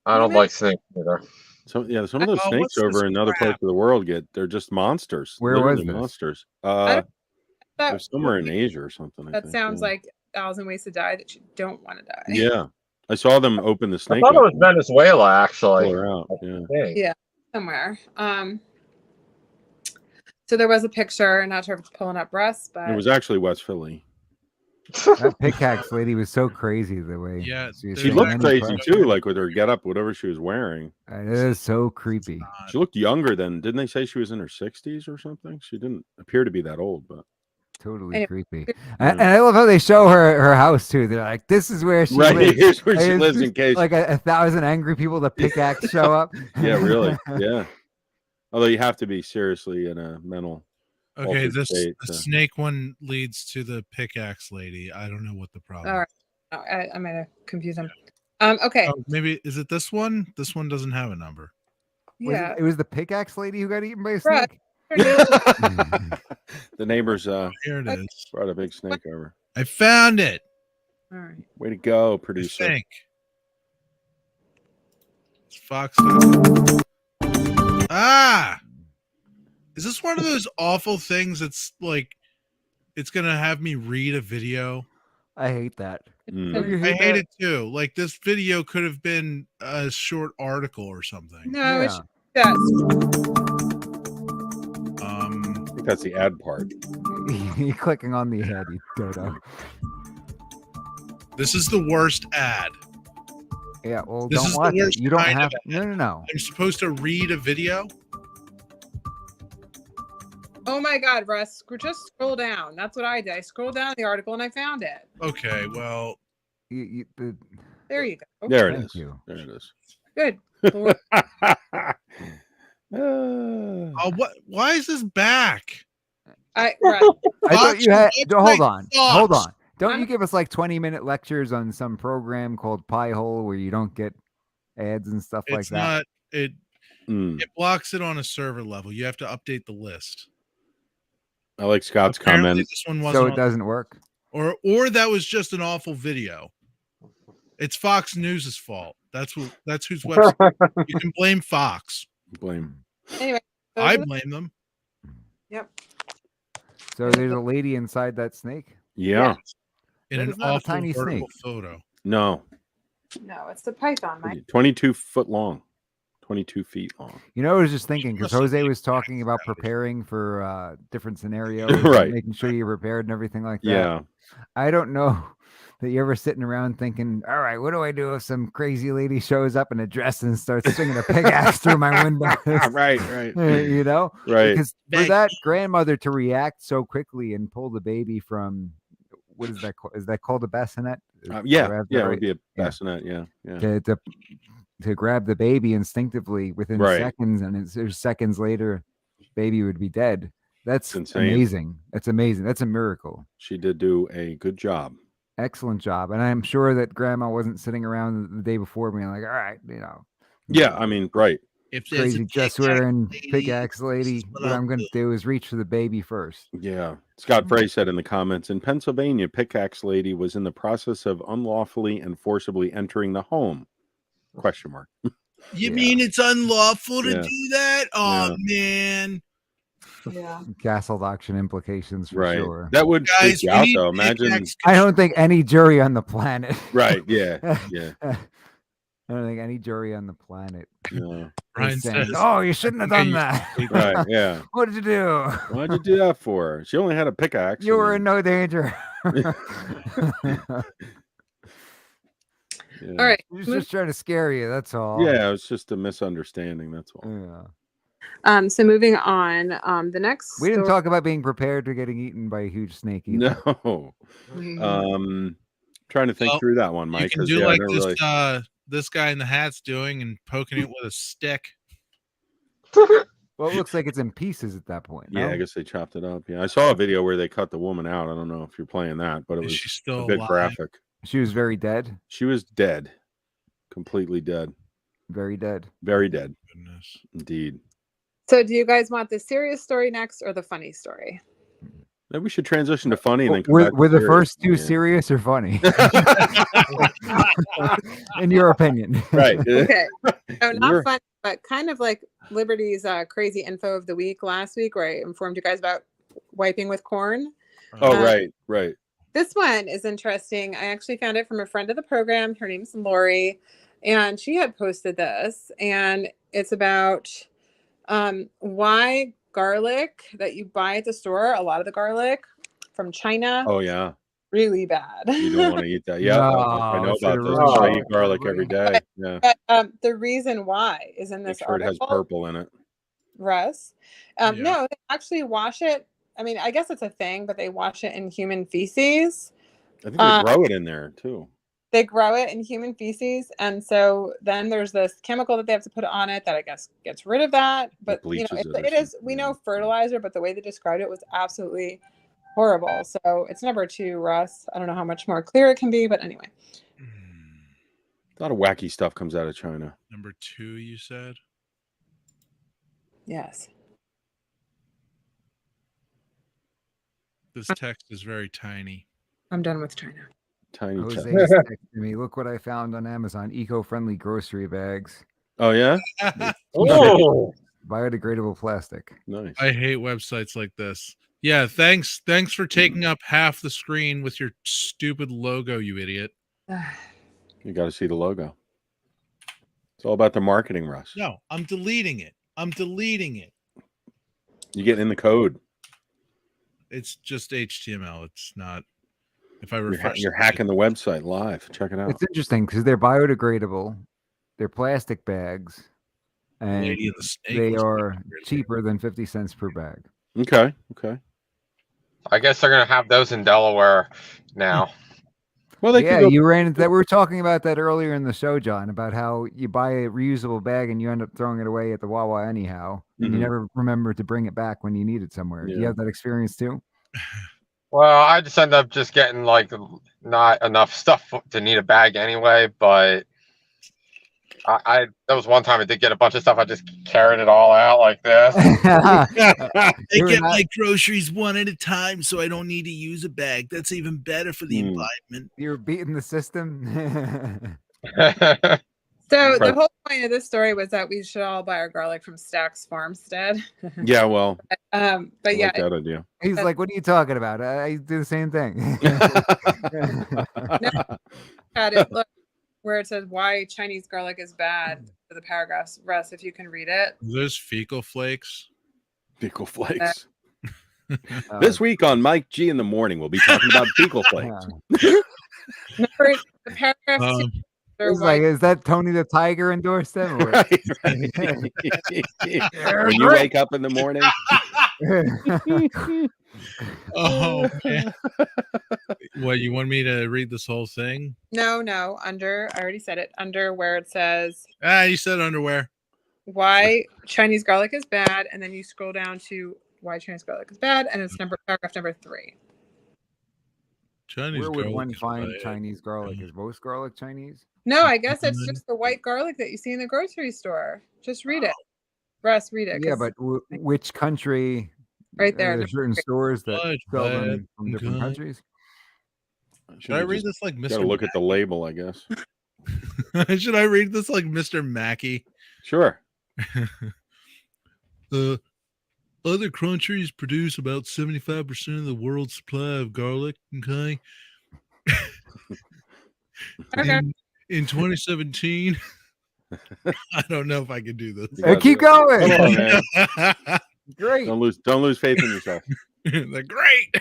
I don't like snakes either. Some of those snakes what's this over in other parts of the world they're just monsters. Where was Literally this? monsters. That- They're somewhere in Asia or something. I That think, sounds yeah. like 1,000 ways to die that you don't want to die. Yeah, I saw them open the I snake. thought it up was and Venezuela actually. pull her out. Yeah. Yeah, somewhere. So there was a picture, not sure if it's pulling up, Russ, but It was actually West Philly. That pickaxe lady was so crazy the way. Yeah, was She saying looked any crazy question. too, like with her getup, whatever she was wearing. It is so creepy. She looked younger than. Didn't they say she was in her 60s or something? She didn't appear to be that old, but Totally Anyway. creepy. And I love how they show her house too. They're like, "This is where she right lives." here's where she Like, lives it's in case. like 1,000 angry people. The pickaxe show up. Yeah, really. Yeah. Although you have to be seriously in a mental. Okay, altered state, the so. snake one leads to the pickaxe lady. I don't know what the problem. all right. No, I'm gonna confuse them. Okay. Oh, maybe is it this one? This one doesn't have a number. Yeah. It was the pickaxe lady who got eaten by a Right. snake. The neighbors Here it is. brought a big snake over. I found it. All right. Way to go, I producer. think. It's Fox. Ah! Is this one of those awful things that's like it's gonna have me read a video? I hate that. Mm. Don't you I hate that? it too. Like this video could have been a short article or something. No, it's Yeah. yes. I think that's the ad part. You're clicking on the head, you dodo. This is the worst ad. Yeah, well, This is don't the watch it. worst You don't kind have. of No. I'm supposed to read a video. Oh my God, Russ, just scroll down. That's what I did. I scrolled down the article and I found it. Okay, well, There you go. There it Thank is. you. There it is. Good. oh, what? Why is this back? Russ, I thought you had. Fox Hold on. Hold sucks. on. Don't you give us like 20-minute lectures on some program called Piehole where you don't get ads and stuff like It's that? not. It Mm. it blocks it on a server level. You have to update the list. I like Scott's Apparently comment. This one wasn't So it on- doesn't work. or that was just an awful video. It's Fox News's fault. That's whose website. You can blame Fox. Blame. Anyway, I blame them. Yep. So there's a lady inside that snake. Yeah. In That an is not a awful tiny vertical snake. photo. No. No, it's the python, Mike. 22 foot long. 22 feet long. You know, I was just thinking because Must Jose be was talking about preparing for different scenarios, Right. and making sure you're prepared and everything like that. Yeah. I don't know that you're ever sitting around thinking, all right, what do I do if some crazy lady shows up in a dress and starts swinging a pickaxe through my window? Right. You know? Right. Because for that grandmother to react so quickly and pull the baby from, what is that called? Is that called a bassinet? Yeah. Do I have that Yeah. It right? would be a bassinet. Yeah. Yeah. To grab the baby instinctively within Right. seconds, and there's seconds later, baby would be dead. That's insane. amazing. That's amazing. That's a miracle. She did do a good job. Excellent job. And I'm sure that grandma wasn't sitting around the day before being like, all right, Yeah. I mean, right. If there's Crazy a just pickaxe wearing lady, pickaxe lady. this is What I'm going to do is reach for the baby first. Yeah. Scott Frey said in the comments, in Pennsylvania, pickaxe lady was in the process of unlawfully and forcibly entering the home. Question mark. You mean it's unlawful to Yeah. do that? Oh Yeah. man. Yeah. Castle auction implications for Right. sure. That would freak Guys, you we out, need though. Imagine. pickaxe I don't think any jury on the planet. Right. Yeah. Yeah. I don't think any jury on the planet No. Brian is saying, says, "Oh, you shouldn't have "Okay, done you that." should Right. Yeah. What did you do? Why'd you do that for? She only had a pickaxe. You and were in then- no danger. Yeah. All right. He was just trying to scare you. That's all. Yeah, it was just a misunderstanding. That's all. Yeah. So moving on, the next We didn't story- talk about being prepared for getting eaten by a huge snake either. No. Trying to think Well, through that one, You Mike. can 'cause, do yeah, I like never this really- this guy in the hat's doing and poking it with a stick. Well, it looks like it's in pieces at that point. Yeah, no? I guess they chopped it up. Yeah, I saw a video where they cut the woman out. I don't know if you're playing that, but it Is was she still a bit alive? graphic. She was very dead. She was dead, completely dead, Very dead. very dead. Goodness. Indeed. So do you guys want the serious story next or the funny story? Maybe we should transition to funny and then come Were, back to were the serious. first two Yeah. serious or funny? In your opinion. Right. Okay. So You're- not fun, but kind of like Liberty's crazy info of the week last week, where I informed you guys about wiping with corn. Oh, right, right. This one is interesting. I actually found it from a friend of the program. Her name's Lori, and she had posted this, and it's about why garlic that you buy at the store, a lot of the garlic from China, Oh, yeah. really bad. You don't want to eat that. Yeah, I know No, about should this. have I ruined eat garlic every day. Yeah. But the reason why is in Make this sure it has article, purple in it. Russ. Yeah. No, they actually wash it. I mean, I guess it's a thing, but they wash it in human feces. I think they grow it in there too. They grow it in human feces, and so then there's this chemical that they have to put on it that I guess gets rid of that. But you know, bleaches it or it is. We know fertilizer, but the way they described it was absolutely horrible. So it's number 2, Russ. I don't know how much more clear it can be, but anyway. A lot of wacky stuff comes out of China. Number 2, you said? Yes. This text is very tiny. I'm done with China. Tiny Jose text. just texted me. Look what I found on Amazon. Eco-friendly grocery bags. Oh, yeah? Oh. Biodegradable plastic. Nice. I hate websites like this. Yeah, thanks for taking up half the screen with your stupid logo, you idiot. You got to see the logo. It's all about the marketing, Russ. No, I'm deleting it. You get in the code. It's just HTML. It's not. If I You're, refresh, you're hacking the website live. Check it out. It's interesting because they're biodegradable. They're plastic bags. And Lady and the Snake they was are cheaper than 50 cents per bag. Okay. Okay. I guess they're gonna have those in Delaware now. Well, they Yeah, could go- you ran into that. We were talking about that earlier in the show, John, about how you buy a reusable bag and you end up throwing it away at the Wawa anyhow, and you Mhm. never remember to bring it back when you need it somewhere. Do you Yeah. have that experience too? Well, I just end up just getting like not enough stuff to need a bag anyway. But I there was one time I did get a bunch of stuff. I just carried it all out like this. I You're get not- my groceries one at a time, so I don't need to use a bag. That's even better for the environment. You're beating the system. So the whole point of this story was that we should all buy our garlic from Stack's Farmstead. Yeah, well, but I yeah, like that idea. He's like, "What are you talking about? I do the same thing." had it look where it says why Chinese garlic is bad for the paragraphs. Russ, if you can read it. Those fecal flakes. Fecal flakes. This week on Mike G in the Morning, we'll be talking about fecal flakes. Number, the paragraph two. It's like, is that Tony the Tiger endorsed them? Or... When you wake up in the morning. Oh man. What, you want me to read this whole thing? No, under, I already said it, under where it says You said underwear. why Chinese garlic is bad, and then you scroll down to why Chinese garlic is bad, and it's paragraph number 3. Chinese Where would garlic one is find bad. Chinese garlic? Is most garlic Chinese? No, I guess it's just the white garlic that you see in the grocery store. Just read it. Russ, read it. Yeah, 'cause but which country? right there. There's certain stores that Fudge, sell bad, them from different okay. countries. Should I read this like Got to Mr. look at the label, I guess. Should I read this like Mr. Mackey? Sure. Other countries produce about 75% of the world's supply of garlic. Okay. In 2017, I don't know if I can do this. Hey, keep going. Come on, man. Great. Don't lose faith in yourself. They're great.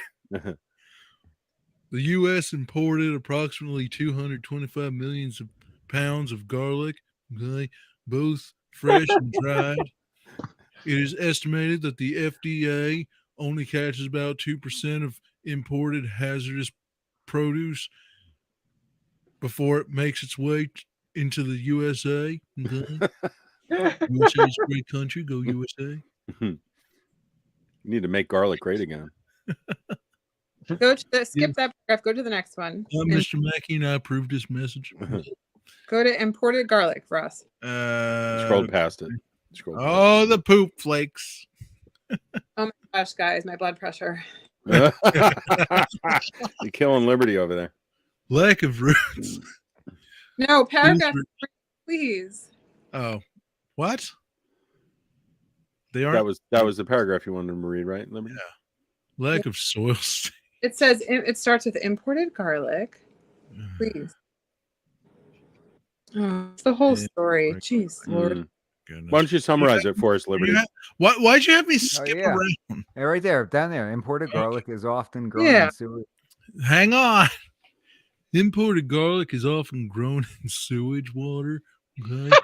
The U.S. imported approximately 225 million pounds of garlic, okay, both fresh and dried. It is estimated that the FDA only catches about 2% of imported hazardous produce before it makes its way into the USA. Okay? USA is a great country. Go USA. You need to make garlic great again. Go to skip that paragraph. Go to the next one. Mr. Mackey and I approved this message. Go to imported garlic for us. Scrolled past it. The poop flakes. Oh my gosh, guys, my blood pressure. You're killing Liberty over there. Lack of roots. No, paragraph, please. Oh, what? They are. That was the paragraph you wanted to read, right, Liberty? Yeah. Lack of soil state. It says it starts with imported garlic. Please. Oh, it's the whole story. Jeez, Lord. Why don't you summarize it for us, Liberty? Why'd you have me skip around? Yeah, right there, down there. Imported garlic is often grown in sewage. Hang on. Imported garlic is often grown in sewage water. Okay?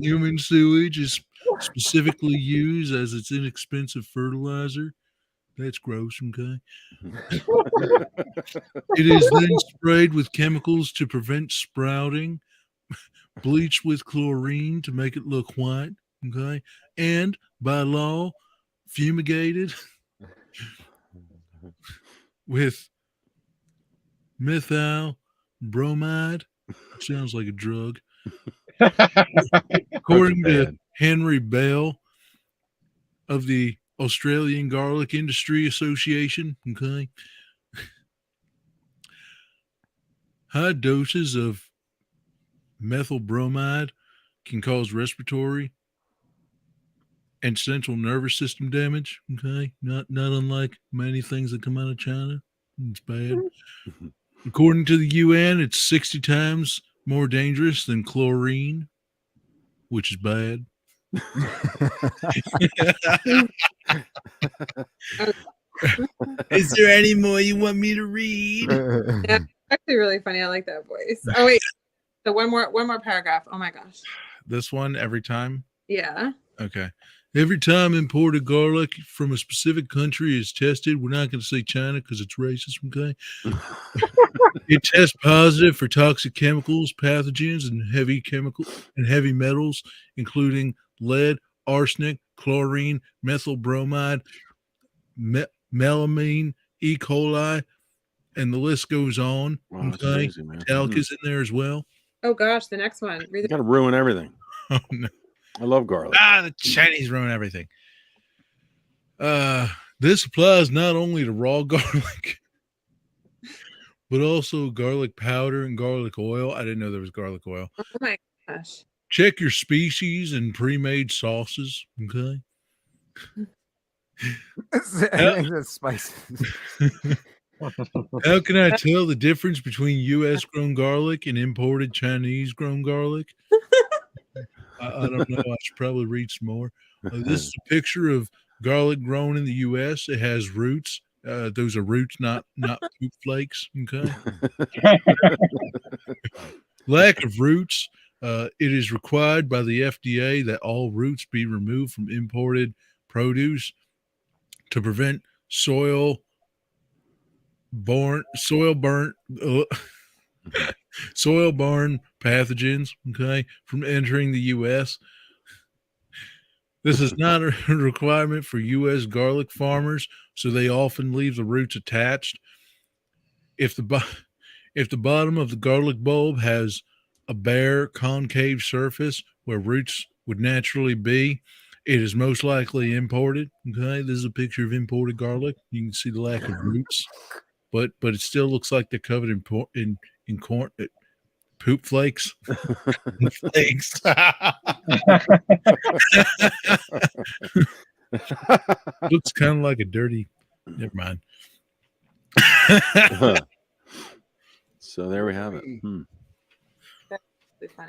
Human sewage is specifically used as its inexpensive fertilizer. That's gross, okay? It is then sprayed with chemicals to prevent sprouting, bleached with chlorine to make it look white, okay? And by law, fumigated with methyl bromide. Sounds like a drug. According to Henry Bell of the Australian Garlic Industry Association, okay, high doses of methyl bromide can cause respiratory and central nervous system damage. Okay, not unlike many things that come out of China. It's bad. According to the UN, it's 60 times more dangerous than chlorine, which is bad. Is there any more you want me to read? Yeah, actually really funny. I like that voice. Oh wait, so one more paragraph. Oh my gosh. This one every time? Yeah. Okay. Every time imported garlic from a specific country is tested, we're not going to say China because it's racist, okay? It tests positive for toxic chemicals, pathogens, and heavy metals, including lead, arsenic, chlorine, methyl bromide, melamine, E. coli, and the list goes on. Wow, that's okay? amazing, man. Talc is in there as well. Oh gosh, the next one. You got to ruin everything. Oh no. I love garlic. The Chinese ruin everything. This applies not only to raw garlic, but also garlic powder and garlic oil. I didn't know there was garlic oil. Oh my gosh. Check your species and pre-made sauces. Okay. That's spices. How can I tell the difference between U.S. grown garlic and imported Chinese grown garlic? I don't know. I should probably read some more. This is a picture of garlic grown in the U.S. It has roots. Those are roots, not poop flakes. Okay. Lack of roots. It is required by the FDA that all roots be removed from imported produce to prevent soil borne pathogens, okay, from entering the U.S. This is not a requirement for U.S. garlic farmers, so they often leave the roots attached. If If the bottom of the garlic bulb has a bare concave surface where roots would naturally be, it is most likely imported. Okay, this is a picture of imported garlic. You can see the lack of roots, but it still looks like they're covered in corn poop flakes. Flakes. Looks kind of like a dirty. Never mind. So there we have it.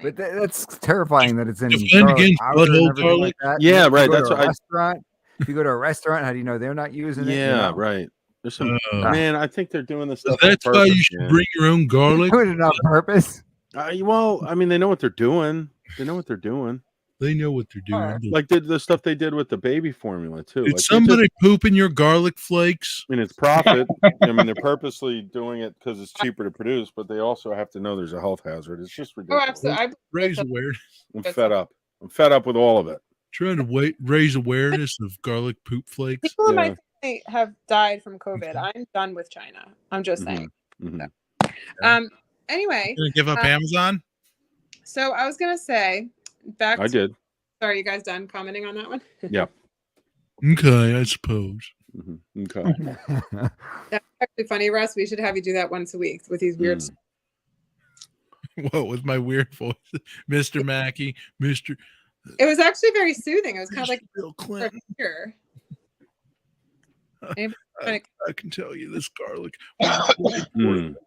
But that's terrifying that it's in Defend garlic against powder and butthole everything garlic? like that. Yeah, If you right, go that's to a what I- restaurant. If you go to a restaurant, how do you know they're not using it? Yeah, right. There's some man. I think they're doing this stuff. That's on why purpose, you should man. bring your own garlic. Doing it on purpose. Well, I mean, they know what they're doing. They know what they're doing. They know what they're doing. Like the stuff they did with the baby formula too. Did Like, somebody poop in your garlic flakes? I mean, it's profit. I mean, they're purposely doing it because it's cheaper to produce, but they also have to know there's a health hazard. It's just ridiculous. absolutely. Raise awareness. I'm fed up. I'm fed up with all of it. Trying to raise awareness of garlic poop flakes. People in my family have died from COVID. I'm done with China. I'm just saying. Anyway, Gonna give up Amazon? So I was gonna say back. I did. Sorry, you guys done commenting on that one? Yeah. Okay, I suppose. Okay. That's actually funny, Russ. We should have you do that once a week with these weird. What with my weird voice, Mr. Mackey, Mr. It was actually very soothing. It was kind of like Bill Clinton. Here. I can tell you this garlic,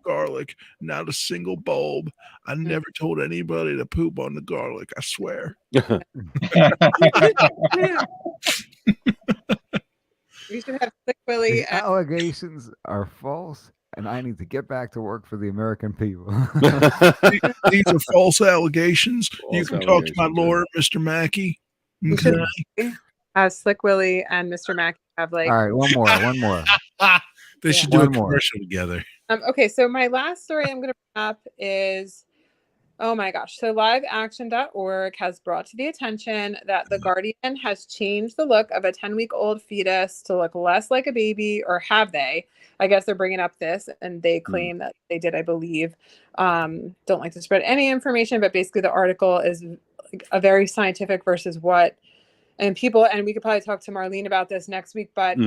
garlic, not a single bulb. I never told anybody to poop on the garlic. I swear. We should have Slick Willie. These allegations are false, and I need to get back to work for the American people. These are false allegations. You can talk to my lawyer, Mr. Mackey. Okay. Slick Willie and Mr. Mackey have like. All right, one more. They should do a One more. commercial together. Okay, so my last story I'm going to bring up is, oh my gosh. So liveaction.org has brought to the attention that The Guardian has changed the look of a 10-week-old fetus to look less like a baby, or have they? I guess they're bringing up this, and they claim that they did, I believe. Don't like to spread any information, but basically the article is a very scientific versus what, and people, and we could probably talk to Marlene about this next week, but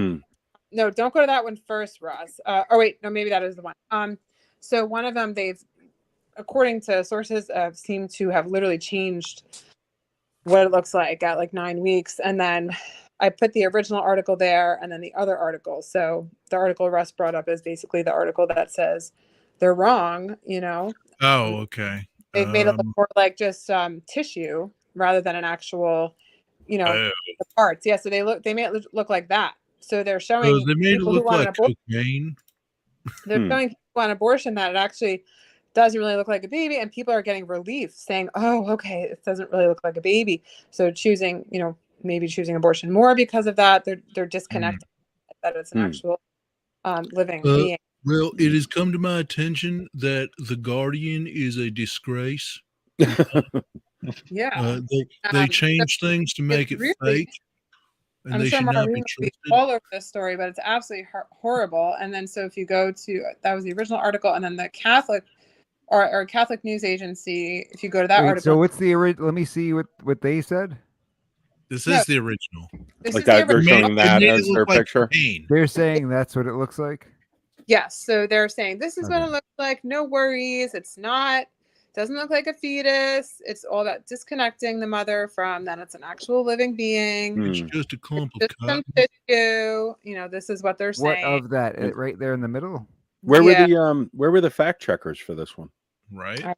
no, don't go to that one first, Ross. Oh wait, no, maybe that is the one. So one of them, they've, according to sources, seem to have literally changed what it looks like at like 9 weeks. And then I put the original article there and then the other article. So the article Russ brought up is basically the article that says they're wrong, you know. Oh, okay. They've made it look more like just tissue rather than an actual, you know, the parts. Yeah, so they made it look like that. So they're showing they made it people look who want like an cocaine. They're showing people on abortion that it actually doesn't really look like a baby, and people are getting relief, saying, "Oh, okay, it doesn't really look like a baby." So choosing, you know, maybe choosing abortion more because of that. They're disconnecting that it's an actual living being. Well, it has come to my attention that The Guardian is a disgrace. Yeah, they change things to make it really fake. And I'm they sure should not Marlene be will be trusted. all over this story, but it's absolutely horrible. And then, so if you go to, that was the original article, and then the Catholic or Catholic News Agency, if you go to that Wait, article. so what's the original? Let me see what they said. This No. is the original. This Like is the that, they're original. showing that as their picture. They're saying that's what it looks like. Yes, so they're saying this is what it looks like. No worries, it's not. Doesn't look like a fetus. It's all about disconnecting the mother from that. It's an actual living being. It's just a clump of Just some cotton. tissue. You know, this is what they're What saying. of that? Right there in the middle. Where Yeah. were the fact checkers for this one? Right. I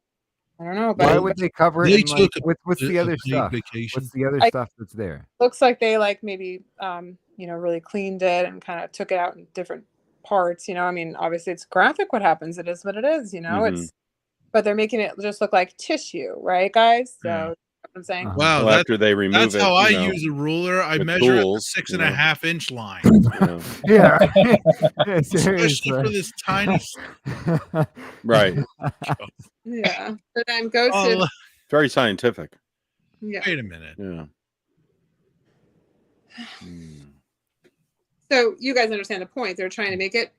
don't know, but Why would they cover it? They in, like, took what's the a other paid stuff? vacation. What's the other I- stuff that's there? looks like they like maybe you know, really cleaned it and kind of took it out in different parts. You know, I mean, obviously it's graphic what happens. It is what it is, you know. It's but they're making it just look like tissue, right, guys? So Yeah. you know what I'm saying. Wow, Well, after they remove that's it, how I you know, use a ruler. I with measure tools, at the 6 you and a know. half inch line. Yeah, right. Yeah, Especially seriously. for this tiny. Right. Yeah. So then go to Oh, Very scientific. yeah. wait a minute. Yeah. So you guys understand the point. They're trying to make it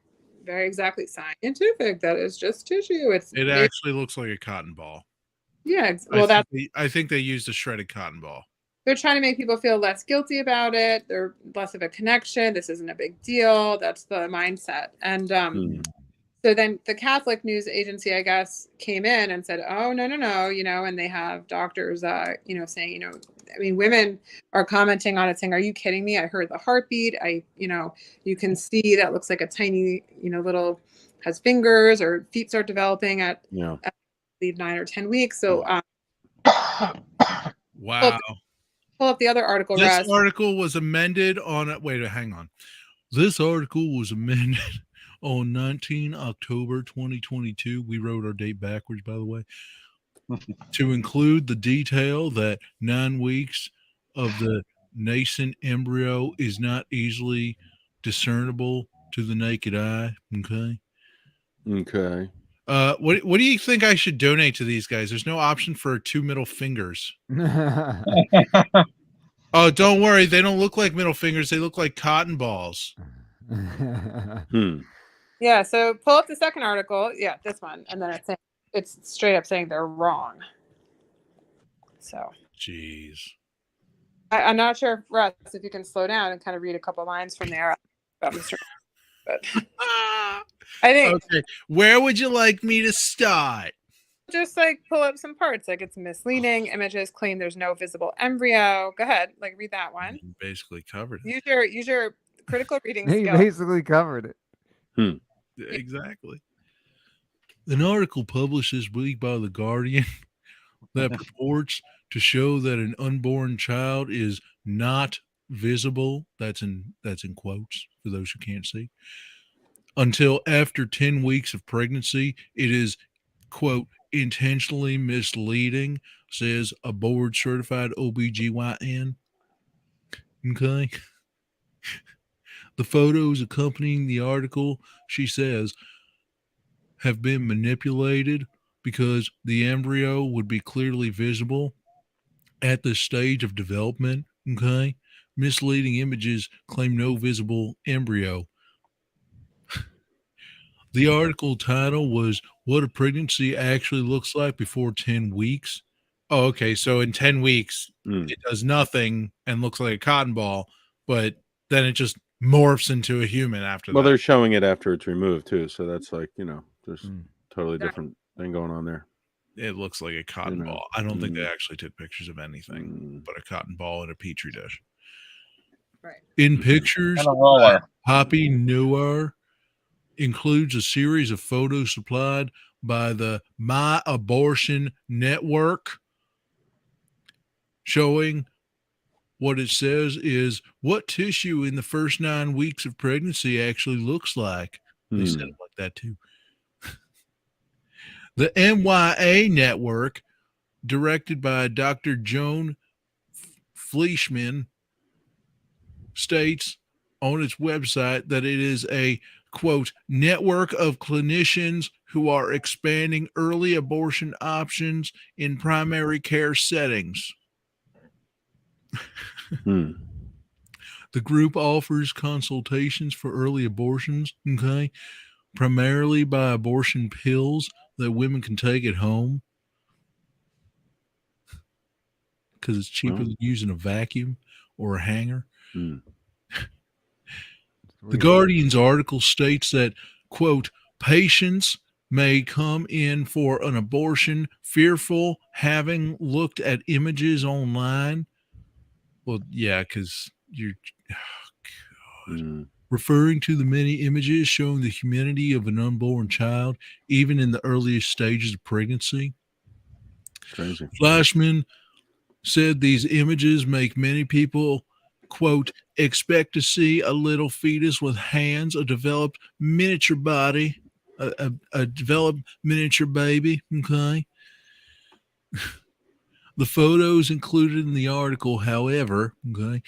very exactly scientific. That is just tissue. It actually looks like a cotton ball. Yeah. Well, I think they used a shredded cotton ball. they're trying to make people feel less guilty about it. They're less of a connection. This isn't a big deal. That's the mindset. And so then the Catholic News Agency, I guess, came in and said, "Oh, no, and they have doctors, saying, I mean, women are commenting on it, saying, 'Are you kidding me? I heard the heartbeat. You can see that looks like a tiny, little has fingers or feet start developing at I believe 9 or 10 weeks.'" So, wow. Pull up the other article. This article was amended on. Hang on. This article was amended on 19 October 2022. We wrote our date backwards, by the way, to include the detail that 9 weeks of the nascent embryo is not easily discernible to the naked eye. Okay. Okay. What do you think I should donate to these guys? There's no option for 2 middle fingers. Oh, don't worry. They don't look like middle fingers. They look like cotton balls. Yeah. So pull up the second article. Yeah, this one, and then it's straight up saying they're wrong. So. Jeez. I'm not sure, Russ, if you can slow down and kind of read a couple lines from there about Mr. But I think. Okay. Where would you like me to start? Just pull up some parts. It's misleading. Images claim there's no visible embryo. Go ahead. Read that one. You basically covered it. Use your critical reading He skill. basically covered it. Exactly. An article published this week by The Guardian that purports to show that an unborn child is not visible. That's in quotes for those who can't see. Until after 10 weeks of pregnancy, it is, quote, intentionally misleading, says a board certified OBGYN. Okay. The photos accompanying the article, she says, have been manipulated because the embryo would be clearly visible at this stage of development. Okay. Misleading images claim no visible embryo. The article title was "What a Pregnancy Actually Looks Like Before 10 Weeks." Oh, okay. So in 10 weeks, it does nothing and looks like a cotton ball, but then it just morphs into a human after that. Well, they're showing it after it's removed too. So that's there's totally different thing going on there. It looks like a cotton ball. I don't think they actually took pictures of anything but a cotton ball in a petri dish. Right. In pictures, Poppy Noir includes a series of photos supplied by the My Abortion Network showing what it says is what tissue in the first 9 weeks of pregnancy actually looks like. They said it like that too. The MYA Network, directed by Dr. Joan Fleischman, states on its website that it is a, quote, network of clinicians who are expanding early abortion options in primary care settings. The group offers consultations for early abortions, okay, primarily by abortion pills that women can take at home because it's cheaper than using a vacuum or a hanger. The Guardian's article states that, quote, patients may come in for an abortion fearful, having looked at images online. Well, yeah, because you're referring to the many images showing the humanity of an unborn child, even in the earliest stages of pregnancy. Crazy. Flashman said these images make many people, quote, expect to see a little fetus with hands, a developed miniature body, a developed miniature baby, okay? The photos included in the article, however, okay,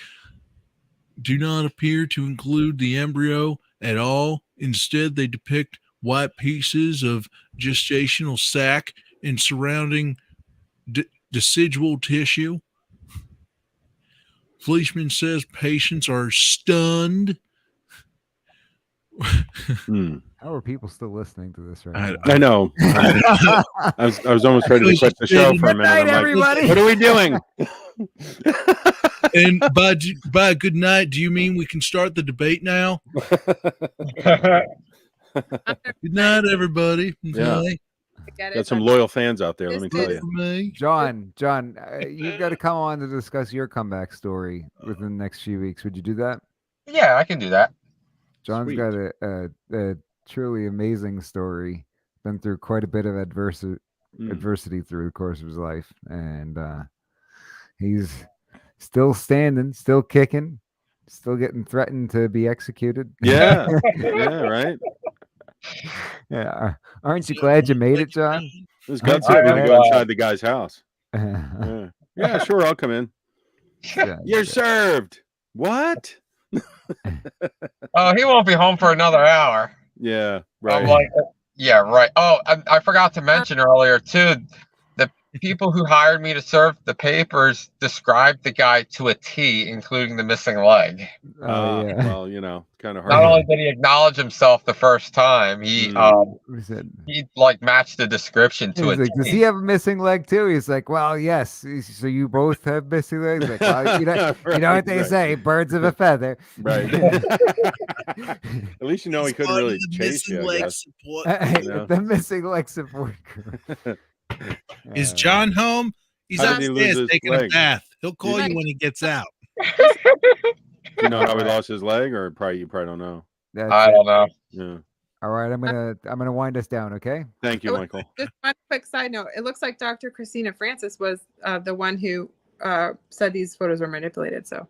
do not appear to include the embryo at all. Instead, they depict white pieces of gestational sac and surrounding decidual tissue. Fleischman says patients are stunned How are people still listening to this right now? I know. I was almost ready to quit the show for a minute. Night, I'm like, everybody. what are we doing? And by good night, do you mean we can start the debate now? Good night, everybody. Yeah. Okay. Got some loyal fans out there, let me tell you. John, you've got to come on to discuss your comeback story within the next few weeks. Would you do that? Yeah, I can do that. John's got a truly amazing story. Been through quite a bit of adversity through the course of his life, and he's still standing, still kicking, still getting threatened to be executed. Yeah, yeah, right. Yeah, aren't you glad you made it, John? It was gutsy of you to go inside the guy's house. Yeah, sure, I'll come in. You're served. What? Oh, he won't be home for another hour. Yeah, right. I'm like, yeah, right. Oh, I forgot to mention earlier too. The people who hired me to serve the papers described the guy to a T, including the missing leg. Yeah. Well, kind of hard. Not only did he acknowledge himself the first time, he like matched the description to He's a like, does T. he have a missing leg too? He's like, well, yes. So you both have missing legs? Like, well, you know what they say, birds of a feather. Right. At least he couldn't really chase you, I guess. The missing leg support group. Is John home? He's How did he lose upstairs his taking a leg? bath. He'll call you when he gets out. You know how he lost his leg, or you probably don't know. I don't know. Yeah. All right, I'm gonna wind us down, okay? Thank you, Michael. Just one quick side note. It looks like Dr. Christina Francis was the one who said these photos were manipulated. So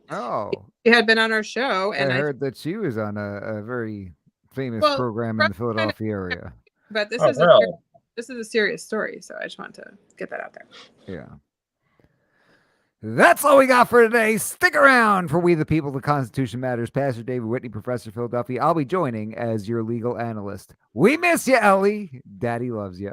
she had been on our show, and I heard that she was on a very famous Well, program in the Philadelphia area. but this Oh, is really? this is a serious story, so I just want to get that out there. Yeah. That's all we got for today. Stick around for We the People, the Constitution Matters. Pastor David Whitney, Professor Philadelphia. I'll be joining as your legal analyst. We miss you, Ellie. Daddy loves you.